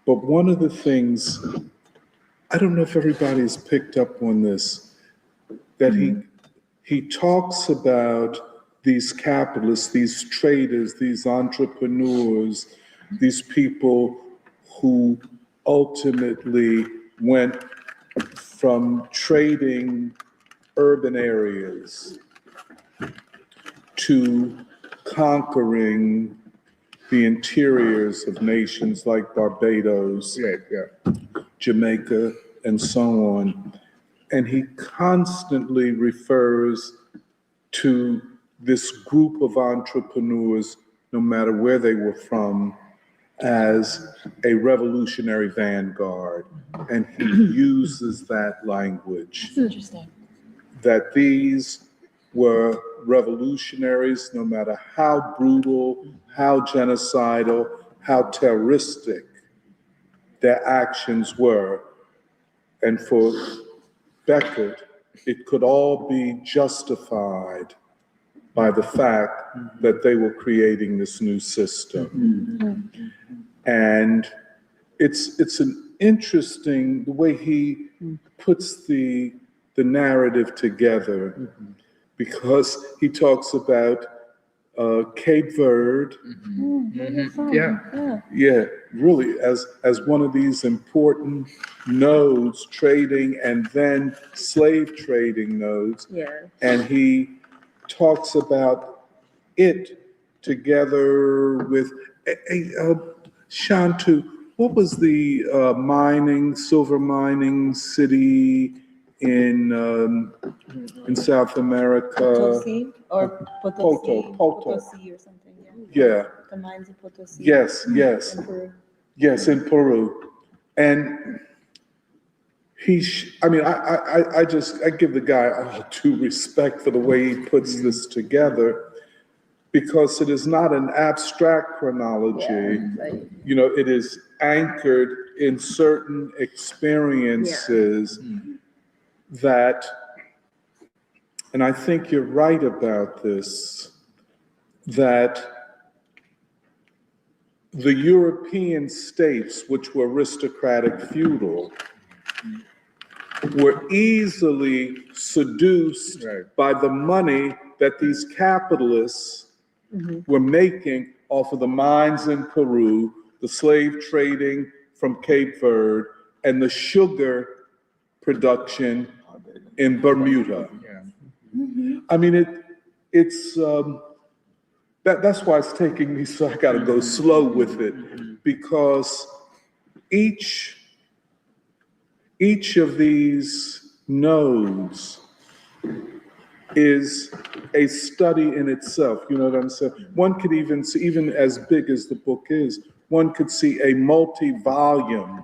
But one of the things, I don't know if everybody has picked up on this, that he talks about these capitalists, these traders, these entrepreneurs, these people who ultimately went from trading urban areas to conquering the interiors of nations like Barbados, Jamaica, and so on. And he constantly refers to this group of entrepreneurs, no matter where they were from, as a revolutionary vanguard. And he uses that language. It's interesting. That these were revolutionaries, no matter how brutal, how genocidal, how terroristic their actions were. And for Beckert, it could all be justified by the fact that they were creating this new system. And it's an interesting, the way he puts the narrative together, because he talks about Cape Verde, really as one of these important nodes, trading and then slave trading nodes. And he talks about it together with Shantu. What was the silver mining city in South America? Potosi or Potosi, Poto. Potosi or something. Yeah. The mines of Potosi. Yes. In Peru. Yes, in Peru. And I give the guy all due respect for the way he puts this together, because it is not an abstract chronology. You know, it is anchored in certain experiences that, and I think you're right about this, that the European states, which were aristocratic feudal, were easily seduced by the money that these capitalists were making off of the mines in Peru, the slave trading from Cape Verde, and the sugar production in Bermuda. I mean, it's that's why it's taking me, so I gotta go slow with it, because each of these nodes is a study in itself, you know what I'm saying? One could even see, even as big as the book is, one could see a multi-volume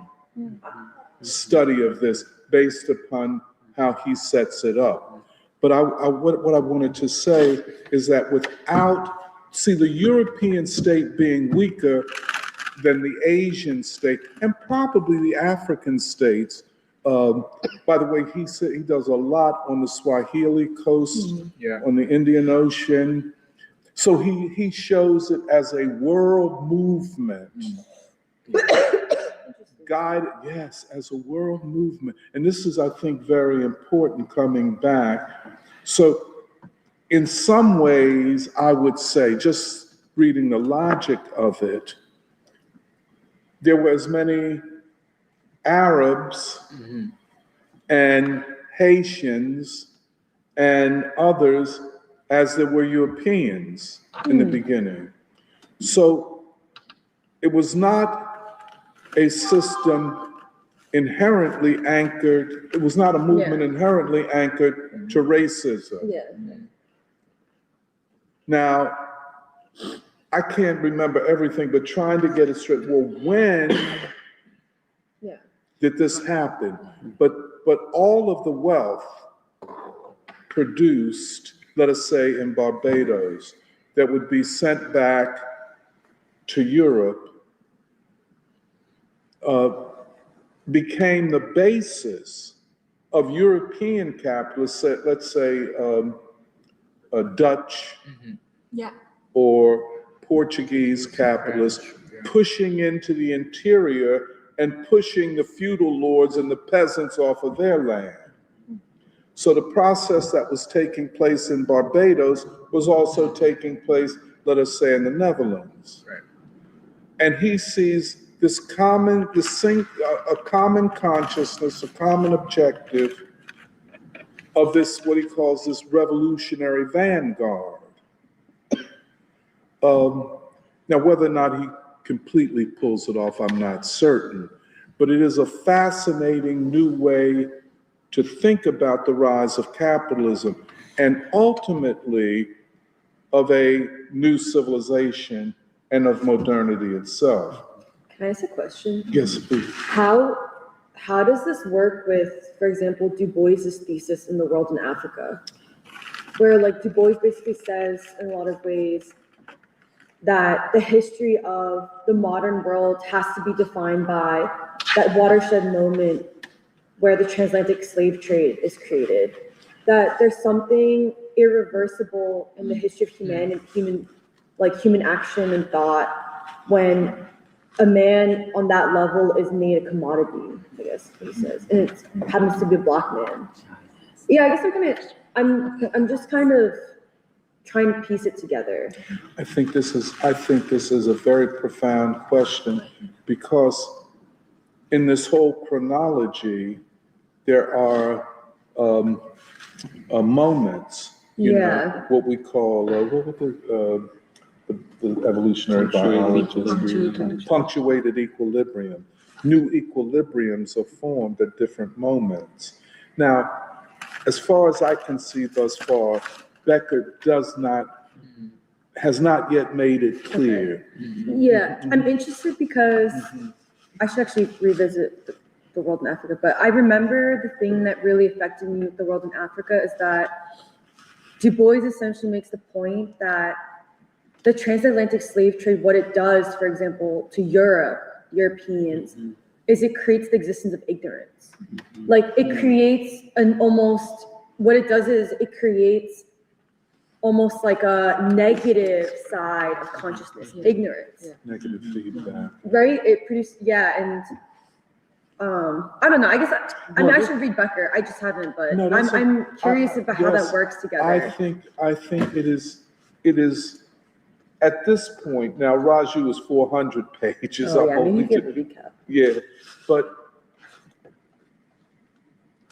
study of this based upon how he sets it up. But what I wanted to say is that see, the European state being weaker than the Asian state, and probably the African states. By the way, he said he does a lot on the Swahili coast, on the Indian Ocean. So he shows it as a world movement. Guided, yes, as a world movement. And this is, I think, very important coming back. So in some ways, I would say, just reading the logic of it, there were as many Arabs and Haitians and others as there were Europeans in the beginning. So it was not a system inherently anchored, it was not a movement inherently anchored to racism. Now, I can't remember everything, but trying to get it straight. Well, when did this happen? But all of the wealth produced, let us say in Barbados, that would be sent back to Europe, became the basis of European capitalists, let's say Dutch or Portuguese capitalists, pushing into the interior and pushing the feudal lords and the peasants off of their land. So the process that was taking place in Barbados was also taking place, let us say, in the Netherlands. And he sees this a common consciousness, a common objective of this, what he calls this revolutionary vanguard. Now, whether or not he completely pulls it off, I'm not certain, but it is a fascinating new way to think about the rise of capitalism and ultimately of a new civilization and of modernity itself. Can I ask a question? Yes, please. How does this work with, for example, Du Bois's thesis in The World in Africa? Where like Du Bois basically says in a lot of ways that the history of the modern world has to be defined by that watershed moment where the transatlantic slave trade is created. That there's something irreversible in the history of human action and thought when a man on that level is made a commodity, I guess he says, and it happens to be a Black man. Yeah, I guess I'm just kind of trying to piece it together. I think this is a very profound question, because in this whole chronology, there are moments, you know, what we call the evolutionary biologists, punctuated equilibrium. New equilibriums are formed at different moments. Now, as far as I can see thus far, Becker has not yet made it clear. Yeah, I'm interested because I should actually revisit the world in Africa, but I remember the thing that really affected me with the world in Africa is that Du Bois essentially makes the point that the transatlantic slave trade, what it does, for example, to Europeans, is it creates the existence of ignorance. Like it creates what it does is it creates almost like a negative side of consciousness, ignorance. Negative feedback. Right? It produced, and I don't know. I guess I should read Becker. I just haven't, but No, that's I'm curious about how yes, that works together. I think it is at this point now. Raju is 400 pages. Oh, I'm yeah, maybe hoping you give to- a recap. Yeah, but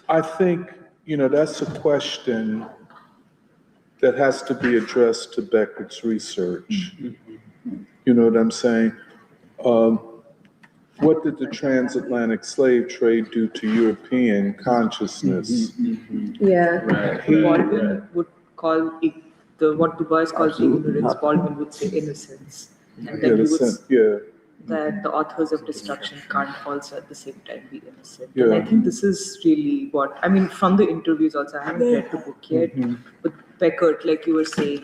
I think, that's a question that has to be addressed to Becker's research. You know what I'm saying? What did the transatlantic slave trade do to European consciousness? Yeah. Baldwin would call what Du Bois calls ignorance, Baldwin would say innocence. And Yeah, then he would yeah, that the authors of destruction can't also at the same time be innocent. And I Yeah. think this is really what, I mean, from the interviews also, I haven't read the book yet, but Beckert, like you were saying,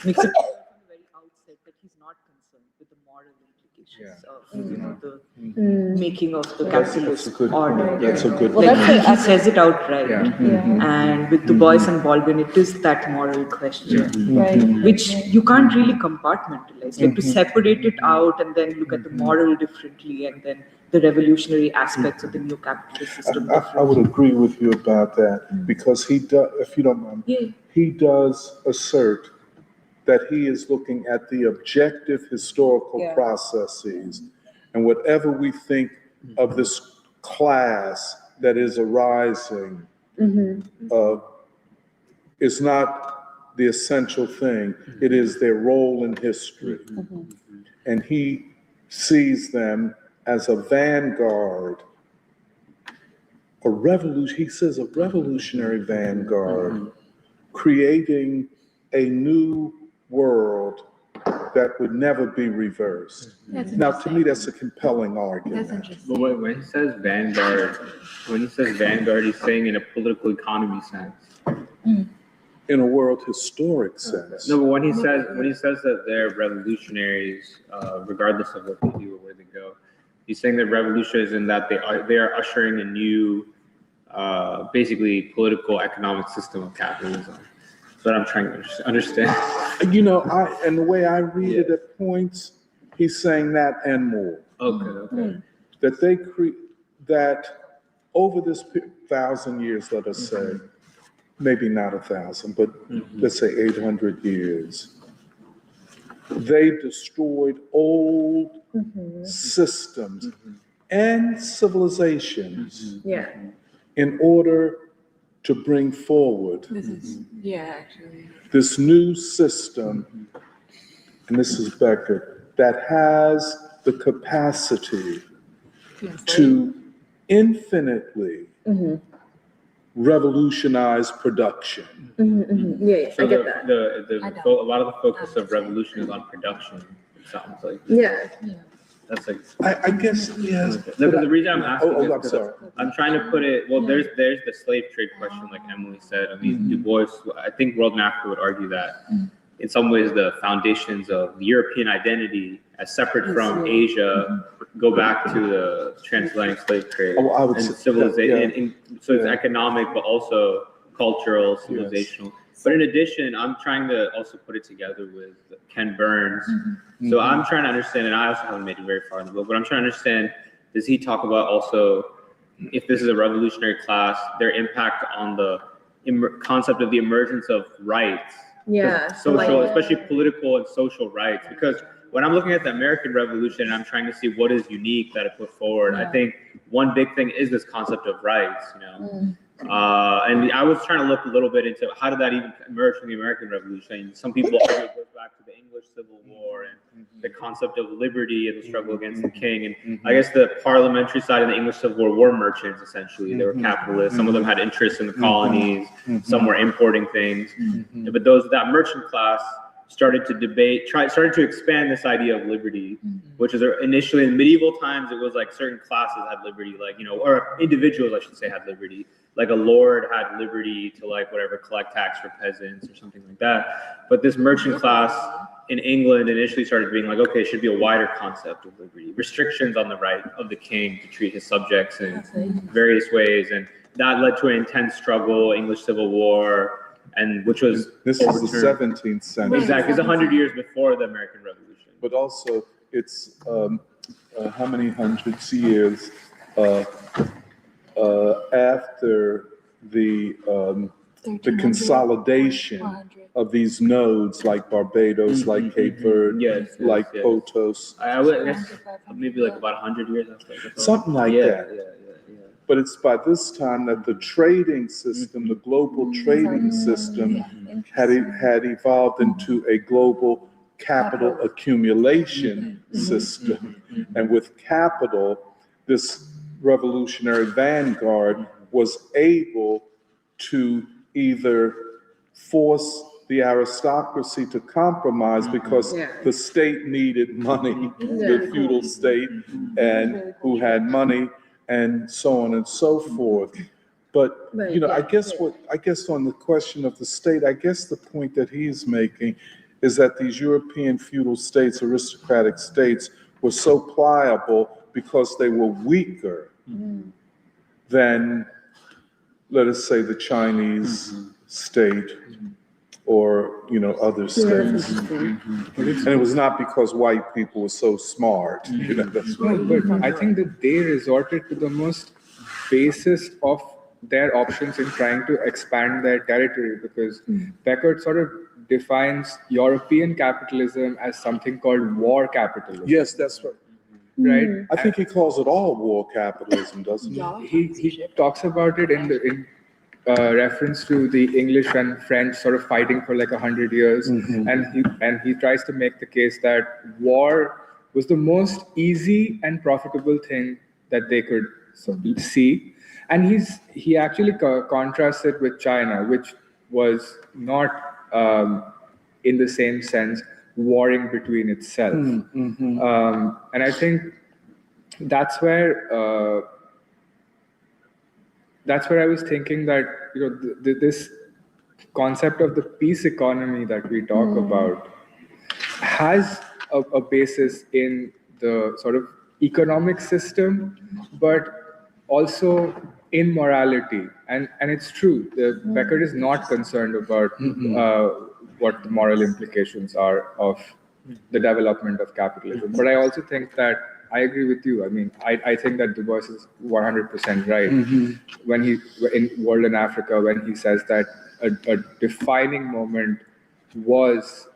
makes it clear from the very outset that he's not concerned with the moral implications of, the making of the That's a capitalist good order. point. That's a good Like point. he says it outright. Yeah. And with Du Bois and Baldwin, it is that moral question, Right. which you can't really compartmentalize. Like to separate it out and then look at the moral differently, and then the revolutionary aspects of the new capitalist system. I would agree with you about that, because he does, if you don't mind, he does assert that he is looking at the objective historical processes, and whatever we think of this class that is arising is not the essential thing. It is their role in history. And he sees them as a vanguard, he says a revolutionary vanguard, creating a new world that would never be reversed. Now, to me, that's a compelling argument. But when he says vanguard, he's saying in a political economy sense. In a world historic sense. No, but when he says that they're revolutionaries, regardless of what they do or where they go, he's saying that revolution is in that they are ushering a new, basically political economic system of capitalism. That's what I'm trying to understand. And the way I read it at points, he's saying that and more. Okay. That they that over this 1,000 years, let us say, maybe not 1,000, but let's say 800 years, they destroyed old systems and civilizations in order to bring forward this new system, and this is Becker, that has the capacity to infinitely revolutionize production. Yeah, So I get that. a lot of the focus of revolution is on production. It sounds like. Yeah. That's like. I guess, yes. The reason I'm asking is I'm because sorry. I'm trying to put it. Well, there's the slave trade question, like Emily said. I mean, Du Bois. I think World in Africa would argue that, in some ways, the foundations of the European identity, as separate from Asia, go back to the transatlantic slave trade I would and say civilization. that, So it's economic, but also cultural, civilizational. But in addition, I'm trying to also put it together with Ken Burns. So I'm trying to understand, and I also haven't made it very far in the book, but I'm trying to understand, does he talk about also, if this is a revolutionary class, their impact on the concept of the emergence of rights? Yeah. Social, especially political and social rights. Because when I'm looking at the American Revolution and I'm trying to see what is unique that it put forward, I think one big thing is this concept of rights, and I was trying to look a little bit into how did that even emerge from the American Revolution. Some people argue it goes back to the English Civil War and the concept of liberty and the struggle against the king. And I guess the parliamentary side of the English Civil War were merchants, essentially. They were capitalists. Some of them had interests in the colonies. Some were importing things. But that merchant class started to expand this idea of liberty, which is initially in medieval times, it was like certain classes had liberty, like, or individuals, I should say, had liberty. Like a lord had liberty to like whatever, collect tax for peasants or something like that. But this merchant class in England initially started being like, okay, it should be a wider concept of liberty, restrictions on the right of the king to treat his subjects in various ways. And that led to an intense struggle, English Civil War, and which was This is the 17th century. exactly, it's 100 years before the American Revolution. But also, it's how many hundreds of years after the consolidation of these nodes like Barbados, like Cape Verde, Yes, like yes. Potos, I would guess maybe like about 100 years after. something like Yeah, that. yeah. But it's by this time that the trading system, the global trading system, had evolved into a global capital accumulation system. And with capital, this revolutionary vanguard was able to either force the aristocracy to compromise because the state needed money, the feudal state, and who had money, and so on and so forth. But, I guess on the question of the state, I guess the point that he's making is that these European feudal states, aristocratic states, were so pliable because they were weaker than, let us say, the Chinese state or, other states. And it was not because white people were so smart, that's No, but I think that they resorted to the most basest of their options in trying to expand their territory, because Beckett sort of defines European capitalism as something called war capitalism. Yes, that's right. Right? I think he calls it all war capitalism, doesn't he? He talks about it in reference to the English and French sort of fighting for like 100 years, and he tries to make the case that war was the most easy and profitable thing that they could see, and he actually contrasts it with China, which was not in the same sense warring between itself, and I think that's where I was thinking that this concept of the peace economy that we talk about has a basis in the sort of economic system, but also in morality. And it's true, Beckett is not concerned about what the moral implications are of the development of capitalism. But I also think that I agree with you. I mean, I think that Du Bois is 100% right when he, in World in Africa, when he says that a defining moment was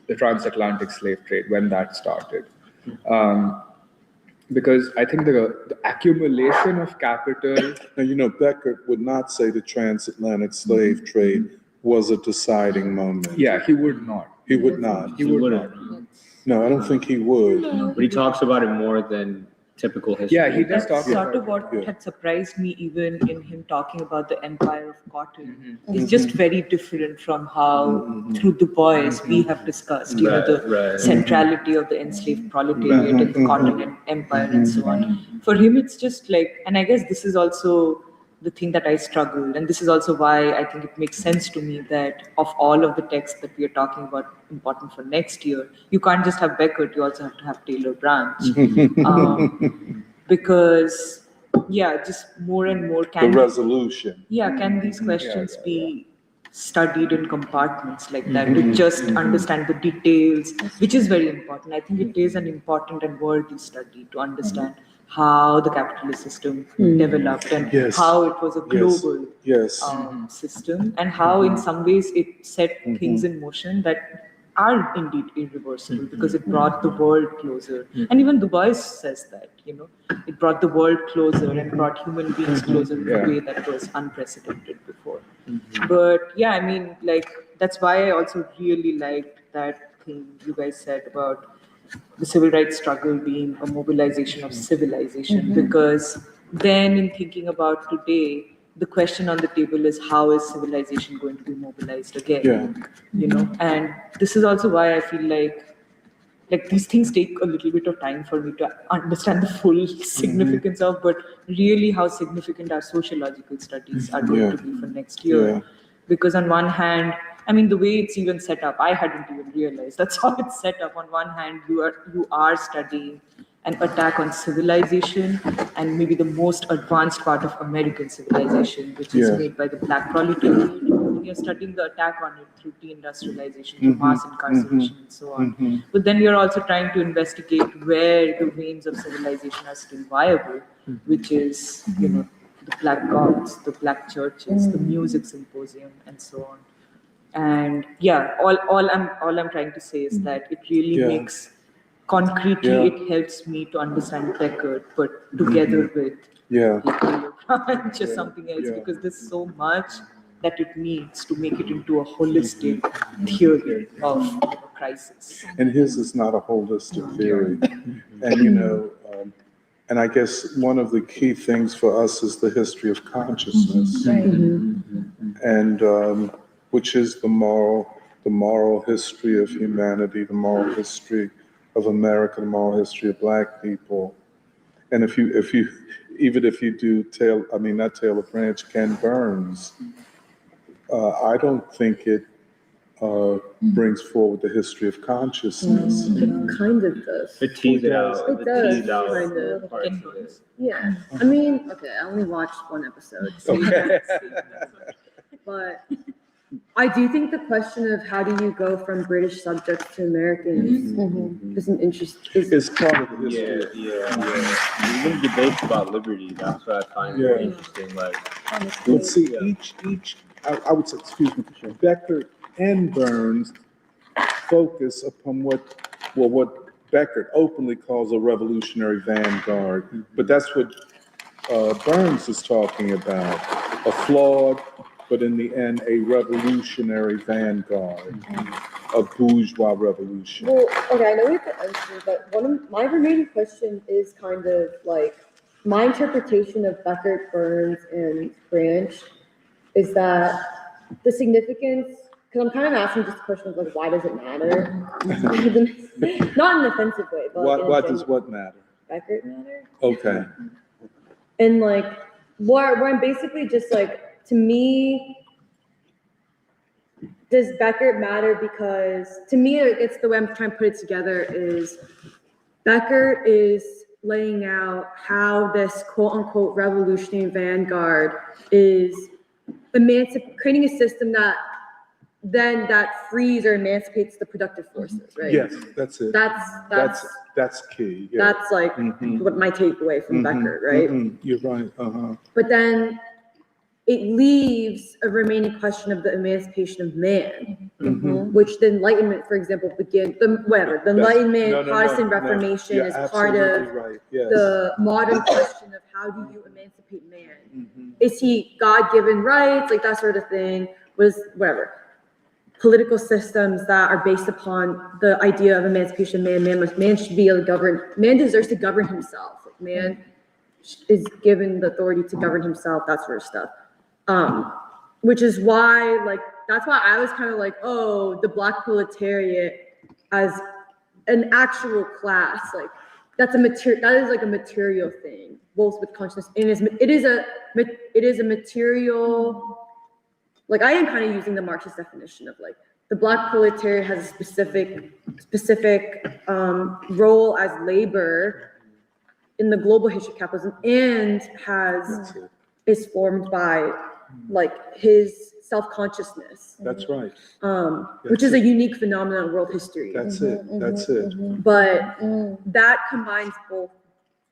the transatlantic slave trade, when that started. Because I think the accumulation of capital. Now, Beckett would not say the transatlantic slave trade was a deciding moment. Yeah, he would not. He would not. He would not. No, I don't think he would. But he talks about it more than typical history. Yeah, he does talk Sort about of what Yeah. had surprised me, even in him talking about the empire of cotton, is just very different from how, through Du Bois, we have discussed, the centrality of the enslaved proletariat and the cotton empire and so on. For him, it's just like, and I guess this is also the thing that I struggle, and this is also why I think it makes sense to me that of all of the texts that we are talking about important for next year, you can't just have Beckett, you also have to have Taylor Branch. Because, just more and more The resolution. can these questions be studied in compartments like that, to just understand the details, which is very important. I think it is an important and worthy study to understand how the capitalist system developed and Yes. how it was a global Yes. system, and how in some ways it set things in motion that are indeed irreversible, because it brought the world closer. And even Du Bois says that, it brought the world closer and brought human beings closer in a way that was unprecedented before. But I mean, like, that's why I also really liked that thing you guys said about the civil rights struggle being a mobilization of civilization, because then in thinking about today, the question on the table is how is civilization going to be mobilized again? Yeah. You know, and this is also why I feel like these things take a little bit of time for me to understand the full significance of, but really how significant our sociological studies are going to be for next year. Yeah. Because on one hand, I mean, the way it's even set up, I hadn't even realized that's how it's set up. On one hand, you are studying an attack on civilization and maybe the most advanced part of American civilization, which is made by the Black proletariat. And you're studying the attack on it through deindustrialization, through mass incarceration, and so on. But then you're also trying to investigate where the veins of civilization are still viable, which is, you know, the Black gods, the Black churches, the music symposium, and so on. And yeah, all I'm trying to say is that it really makes concretely, it helps me to understand Beckett, but together with branch or something else, because there's so much that it needs to make it into a holistic theory of crisis. And his is not a holistic theory. And, you know, and I guess one of the key things for us is the history of consciousness, and which is the moral history of humanity, the moral history of America, the moral history of Black people. And if you even if you do not Taylor Branch, Ken Burns, I don't think it brings forward the history of consciousness. It kind of does. It teased it out. It does, teased out kind of. parts of it. Yeah, I mean, okay, I only watched one episode, so but I do think the question of how do you go from British subjects to Americans is an interest. It's part of the history. Yeah. Even debates about liberty, that's what I find very interesting. Like, Let's see, each I would say, excuse me, Beckett and Burns focus upon what Beckett openly calls a revolutionary vanguard, but that's what Burns is talking about, a flawed, but in the end, a revolutionary vanguard, a bourgeois revolution. Well, okay, I know we have to answer, but one of my remaining question is kind of like my interpretation of Beckett, Burns, and Branch is that the significance, because I'm kind of asking just a question of like, why does it matter? Not in an offensive way, but What does what matter? Beckett matter? Okay. And like, where I'm basically just like, to me, does Beckett matter? Because to me, it's the way I'm trying to put it together is Beckett is laying out how this quote unquote revolutionary vanguard is creating a system that frees or emancipates the productive forces, right? Yes, that's it. That's key. Yeah. That's like what my takeaway from Beckett, right? You're right. But then it leaves a remaining question of the emancipation of man, which the Enlightenment, for example, the Enlightenment, Protestant Reformation is part of the modern question of how do you emancipate man? Is he God-given rights, like that sort of thing? Political systems that are based upon the idea of emancipation of man. Man should be able to govern. Man deserves to govern himself. Like man is given the authority to govern himself. That sort of stuff. Which is why, like, that's why I was kind of like, oh, the Black proletariat as an actual class, like that is like a material thing, both with consciousness and it is a material. Like I am kind of using the Marxist definition of like the Black proletariat has a specific role as labor in the global history of capitalism and is formed by like his self-consciousness. That's right. Which is a unique phenomenon in world history. That's it. But that combines both.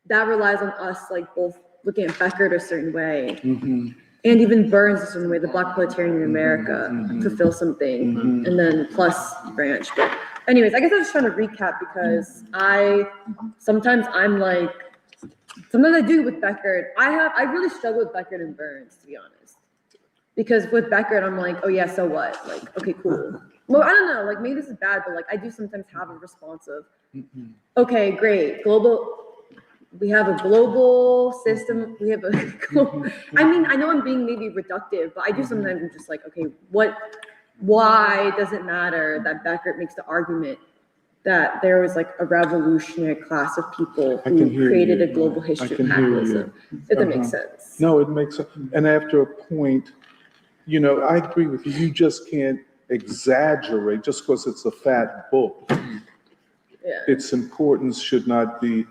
That relies on us, like both looking at Beckett a certain way, and even Burns a certain way. The Black proletarian in America fulfill something, and then plus Branch. But anyways, I guess I was just trying to recap because sometimes I do with Beckett. I really struggle with Beckett and Burns, to be honest. Because with Beckett, I'm like, oh yeah, so what? Like, okay, cool. Well, I don't know, like maybe this is bad, but like I do sometimes have a response of, okay, great, global we have a global system, we have a, I mean, I know I'm being maybe reductive, but I do sometimes, I'm just like, okay, why does it matter that Beckett makes the argument that there was like a revolutionary class of people I can who hear created you. a global I history of can hear you. capitalism, if that makes sense. No, it makes, and after a point, you know, I agree with you. You just can't exaggerate just because it's a fat book. Yeah. Its importance should not be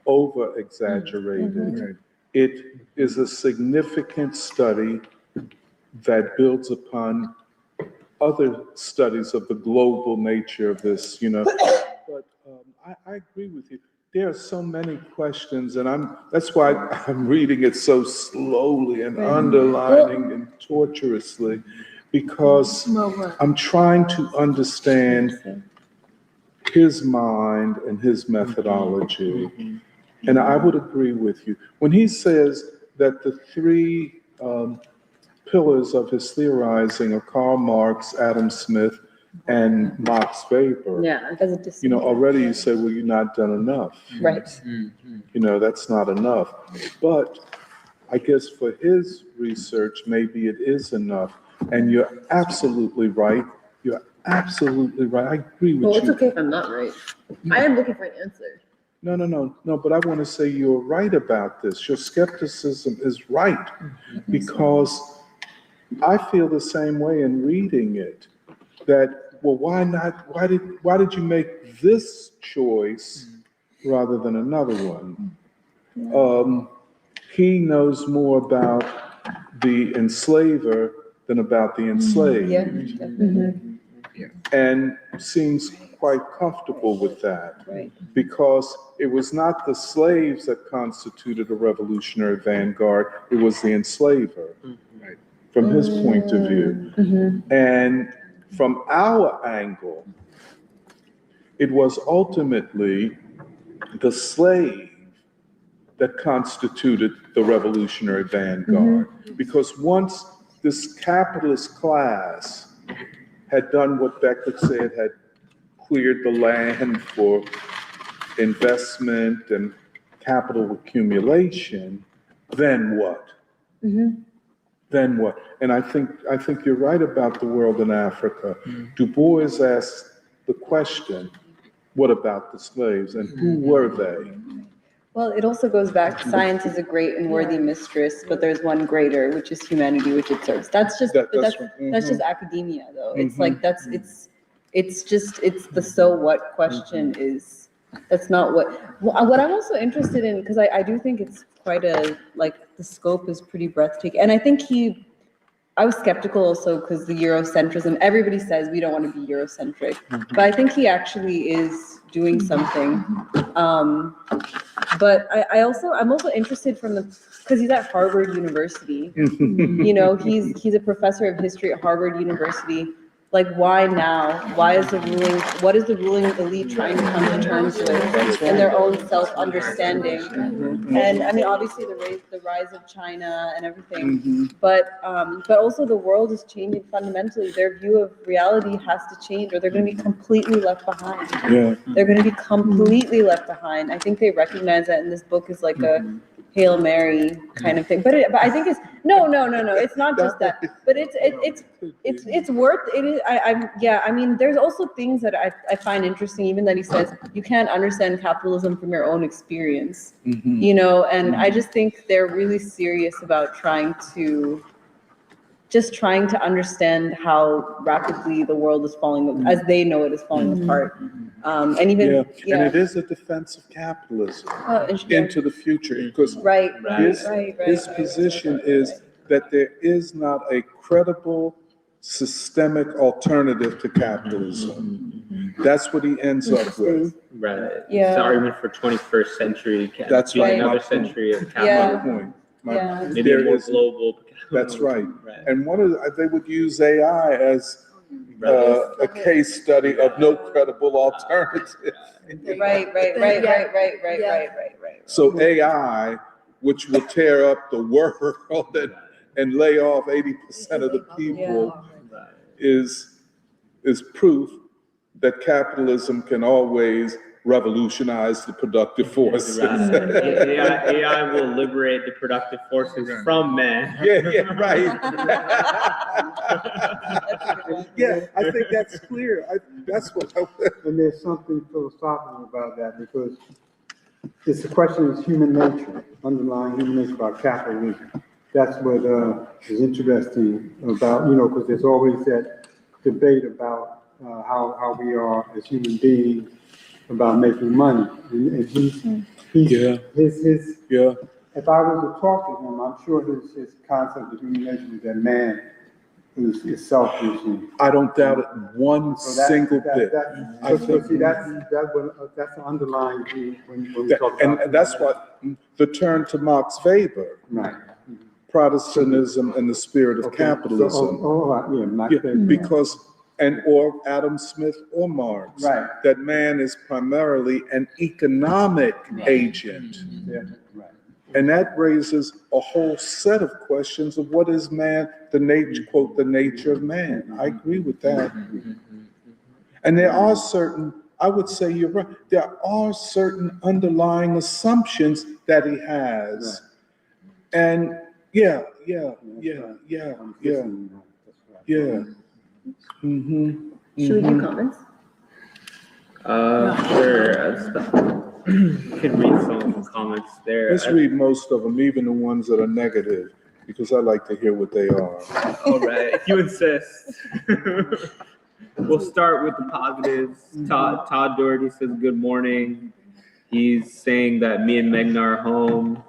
over exaggerated. It is a significant study that builds upon other studies of the global nature of this, you know. But I agree with you. There are so many questions, and that's why I'm reading it so slowly and underlining and tortuously, because I'm trying to understand his mind and his methodology. And I would agree with you. When he says that the three pillars of his theorizing are Karl Marx, Adam Smith, and Max Weber, Yeah, it doesn't you know, already you say, well, you've not done enough. Right. You know, that's not enough. But I guess for his research, maybe it is enough. And you're absolutely right. You're absolutely right. I agree with Well, you. it's okay if I'm not right. I am looking for an answer. No, but I want to say you're right about this. Your skepticism is right, because I feel the same way in reading it, that, well, why not, why did you make this choice rather than another one? He knows more about the enslaver than about the enslaved. Yeah, definitely. And seems quite comfortable with that. Right. Because it was not the slaves that constituted a revolutionary vanguard, it was the enslaver, from his point of view. And from our angle, it was ultimately the slave that constituted the revolutionary vanguard. Because once this capitalist class had done what Beckett said, had cleared the land for investment and capital accumulation, then what? Then what? And I think you're right about the world in Africa. Du Bois asked the question, what about the slaves, and who were they? Well, it also goes back, science is a great and worthy mistress, but there's one greater, which is humanity, which it serves. That's just, that's just academia, though. It's like, it's the so what question is, that's not what I'm also interested in, because I do think it's quite like, the scope is pretty breathtaking. And I think I was skeptical also because the Eurocentrism, everybody says we don't want to be Eurocentric, but I think he actually is doing something. But I'm also interested because he's at Harvard University. You know, he's a professor of history at Harvard University. Like, why now? What is the ruling elite trying to come to terms with in their own self-understanding? And I mean, obviously the rise of China and everything, but also the world is changing fundamentally. Their view of reality has to change, or they're going to be completely left behind. Yeah. They're going to be completely left behind. I think they recognize that, and this book is like a Hail Mary kind of thing. But I think it's no. It's not just that. But it's worth it. Is I mean, there's also things that I find interesting. Even that he says you can't understand capitalism from your own experience. You know, and I just think they're really serious about trying to understand how rapidly the world is falling, as they know it is falling apart. And even and it is a defense of capitalism into the future, because his position is that there is not a credible systemic alternative to capitalism. That's what he ends up with. Right. Yeah. It's the argument for 21st century. That's being right. Another century of Yeah. capitalism. Point. Maybe a more global. That's right. Right. And they would use AI as a case study of no credible alternative. Right. So AI, which will tear up the world and lay off 80% of the people, is proof that capitalism can always revolutionize the productive forces. AI will liberate the productive forces from man. Yeah, right. Yeah, I think that's clear. That's what And there's something philosophical about that, because it's a question of human nature, underlying human nature about capitalism. That's what is interesting about, because there's always that debate about how we are as human beings about making money. And he's Yeah. his Yeah. if I was to talk to him, I'm sure his concept of human nature is that man is selfish. I don't doubt it one single bit. That's the underlying view when we talk about. And that's what the turn to Max Weber, Right. Protestantism and the spirit of Okay. capitalism. Max Weber. Because, or Adam Smith or Marx, Right. that man is primarily an economic agent. Yeah, right. And that raises a whole set of questions of what is man, the nature, quote, the nature of man. I agree with that. And there are certain, I would say you're right, there are certain underlying assumptions that he has. And yeah. Should we do comments? Sure. You can read some of the comments there. Let's read most of them, even the ones that are negative, because I like to hear what they are. All right, if you insist. We'll start with the positives. Todd Doherty says, good morning. He's saying that me and Meghna are home.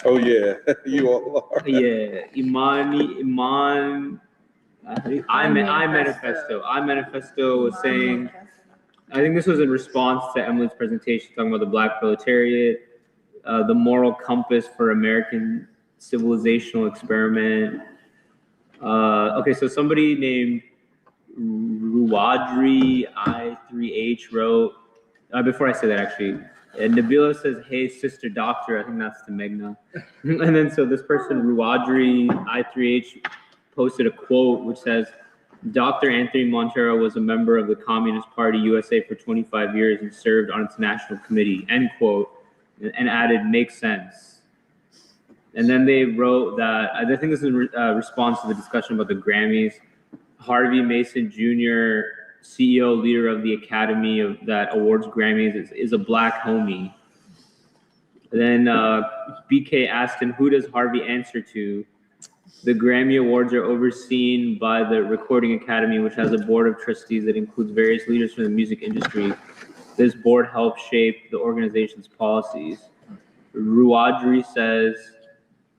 Oh yeah, you all are. Yeah, I Manifesto was saying, I think this was in response to Emily's presentation talking about the Black proletariat, the moral compass for American civilizational experiment. Okay, so somebody named Ruwadri I3H wrote, before I say that actually, Nabila says, hey, sister doctor, I think that's to Meghna. And then so this person, Ruwadri I3H, posted a quote which says, Dr. Anthony Montero was a member of the Communist Party USA for 25 years and served on its national committee, end quote, and added, makes sense. And then they wrote that, I think this is in response to the discussion about the Grammys, Harvey Mason Jr., CEO, leader of the Academy that awards Grammys, is a Black homie. Then BK asked him, who does Harvey answer to? The Grammy Awards are overseen by the Recording Academy, which has a board of trustees that includes various leaders from the music industry. This board helps shape the organization's policies. Ruwadri says,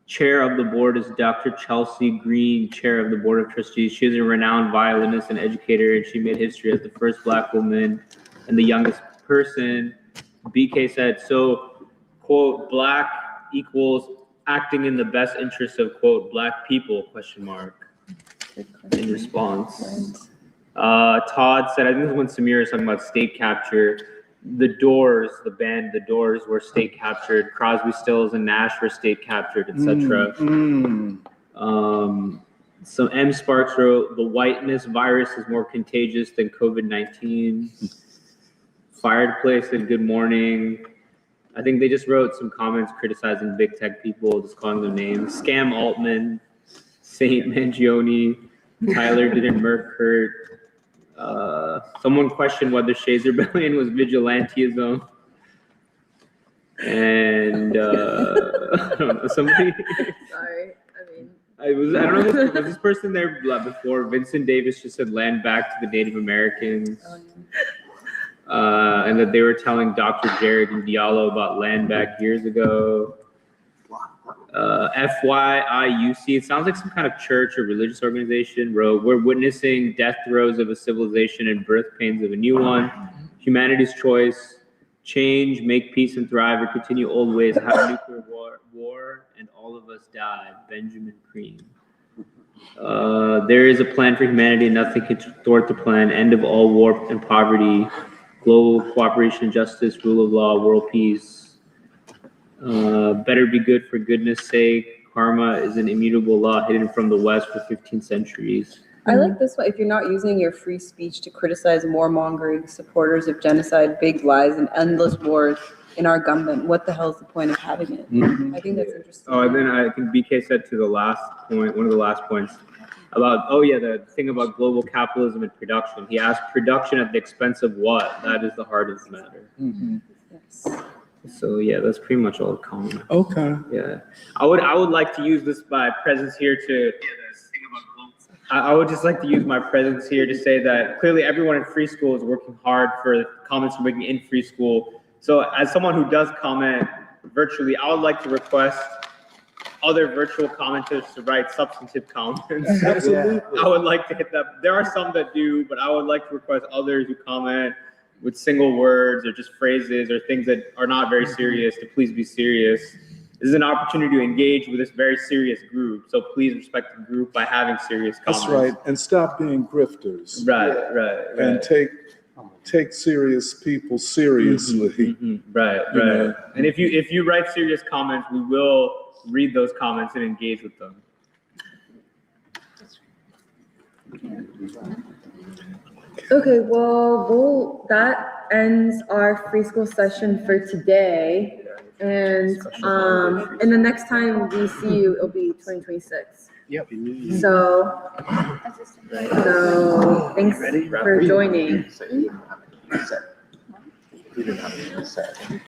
chair of the board is Dr. Chelsea Green, chair of the board of trustees. She is a renowned violinist and educator, and she made history as the first Black woman and the youngest person. BK said, so, quote, Black equals acting in the best interest of, quote, Black people, question mark, in response. Todd said, I think this is when Samir was talking about state capture. The Doors, the band The Doors, were state captured. Crosby, Stills, and Nash were state captured, etc. So M. Sparks wrote, the whiteness virus is more contagious than COVID-19. Fireplace said, good morning. I think they just wrote some comments criticizing big tech people, just calling them names. Scam Altman, Saint Mangione, Tyler didn't murk Kurt. Someone questioned whether Shays Rebellion was vigilantism. And I don't know, somebody. Sorry, I don't know, was this person there before? Vincent Davis just said land back to the Native Americans. And that they were telling Dr. Jared and Diallo about land back years ago. FYIUC, it sounds like some kind of church or religious organization, wrote, we're witnessing death throes of a civilization and birth pains of a new one. Humanity's choice, change, make peace and thrive, or continue old ways, have nuclear war, and all of us die. Benjamin Cream. There is a plan for humanity, and nothing can thwart the plan. End of all war and poverty. Global cooperation, justice, rule of law, world peace. Better be good for goodness sake. Karma is an immutable law hidden from the West for 15 centuries. I like this one. If you're not using your free speech to criticize warmongering supporters of genocide, big lies, and endless wars in our government, what the hell is the point of having it? I think that's interesting. Oh, and then I think BK said to the last point, one of the last points about, oh yeah, the thing about global capitalism and production. He asked production at the expense of what? That is the heart of the matter. Yes. So yeah, that's pretty much all the comment. Okay. Yeah, I would like to use this my presence here to. I would just like to use my presence here to say that clearly everyone in free school is working hard for comments we're making in free school. So as someone who does comment virtually, I would like to request other virtual commenters to write substantive comments. Absolutely. I would like to hit that. There are some that do, but I would like to request others who comment with single words or just phrases or things that are not very serious to please be serious. This is an opportunity to engage with this very serious group. So please respect the group by having serious comments. That's right. And stop being grifters. Right. And take serious people seriously. Right. You know. And if you write serious comments, we will read those comments and engage with them. Okay, well, that ends our free school session for today. And the next time we see you, it'll be 2026. Yep. So thanks for joining. You didn't have anything to say.